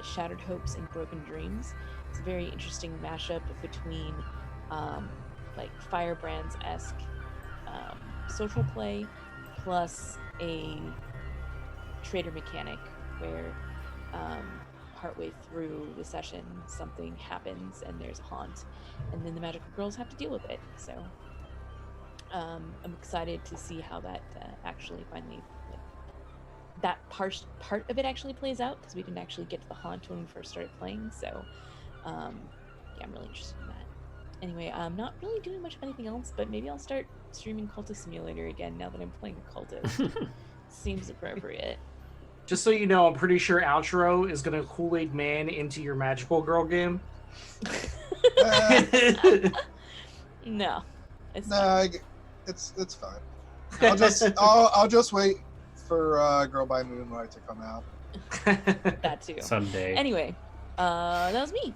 Shattered Hopes and Broken Dreams. It's a very interesting mashup between like Firebrands-esque social play plus a trader mechanic where partway through the session something happens and there's a haunt, and then the magical girls have to deal with it. So I'm excited to see how that actually finally, like, that part of it actually plays out, because we didn't actually get to the haunt when we first started playing. So yeah, I'm really interested in that. Anyway, I'm not really doing much of anything else, but maybe I'll start streaming Cultist Simulator again now that I'm playing a Cultist. Seems appropriate. Just so you know, I'm pretty sure Outro is gonna Kool-Aid Man into your Magical Girl game. No, it's Nah, it's fine. I'll just wait for Girl by Moonlight to come out. that too. Someday. Anyway, that was me.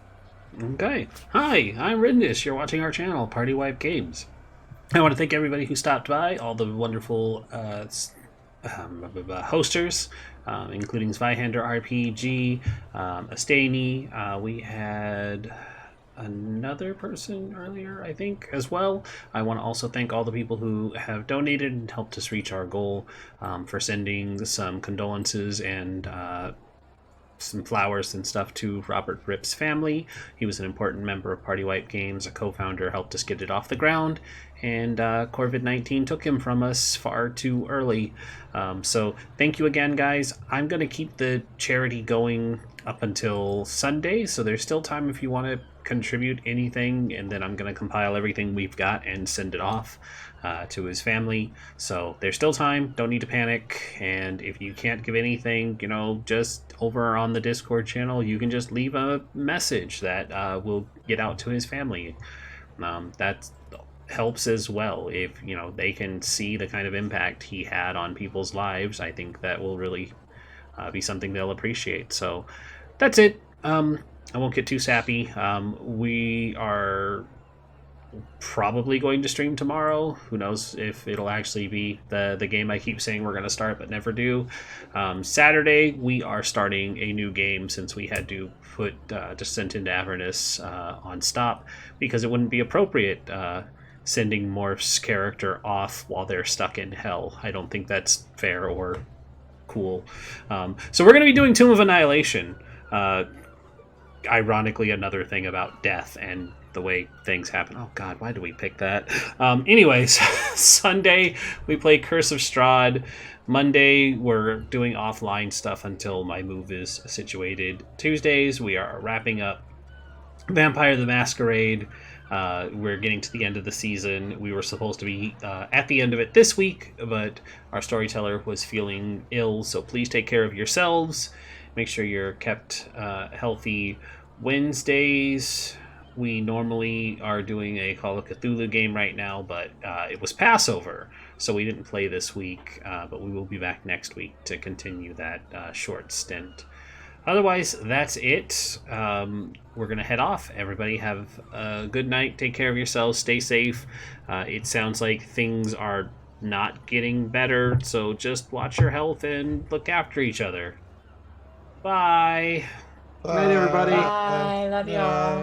Okay. Hi, I'm Rhys. You're watching our channel, Party Wipe Games. I want to thank everybody who stopped by, all the wonderful hosters, including Zweihander RPG, Astani. We had another person earlier, I think, as well. I want to also thank all the people who have donated and helped us reach our goal, for sending some condolences and some flowers and stuff to Robert Rip's family. He was an important member of Party Wipe Games, a co-founder, helped us get it off the ground, and COVID-19 took him from us far too early. So thank you again, guys. I'm going to keep the charity going up until Sunday, so there's still time if you want to contribute anything, and then I'm going to compile everything we've got and send it off to his family. So there's still time, don't need to panic, and if you can't give anything, just over on the Discord channel, you can just leave a message that will get out to his family. That helps as well. If they can see the kind of impact he had on people's lives, I think that will really be something they'll appreciate. So that's it. I won't get too sappy. We are probably going to stream tomorrow. Who knows if it'll actually be the game I keep saying we're going to start but never do. Saturday, we are starting a new game since we had to put Descent into Avernus on stop because it wouldn't be appropriate sending Morph's character off while they're stuck in hell. I don't think that's fair or cool. So we're going to be doing Tomb of Annihilation. Ironically, another thing about death and the way things happen. Oh god, why do we pick that? Anyways, Sunday we play Curse of Strahd. Monday we're doing offline stuff until my move is situated. Tuesdays we are wrapping up Vampire the Masquerade. We're getting to the end of the season. We were supposed to be at the end of it this week, but our storyteller was feeling ill, so please take care of yourselves. Make sure you're kept healthy. Wednesdays, we normally are doing a Call of Cthulhu game right now, but it was Passover, so we didn't play this week, but we will be back next week to continue that short stint. Otherwise, that's it. We're going to head off. Everybody have a good night. Take care of yourselves. Stay safe. It sounds like things are not getting better, so just watch your health and look after each other. Bye. Good night, everybody. Bye. Love y'all.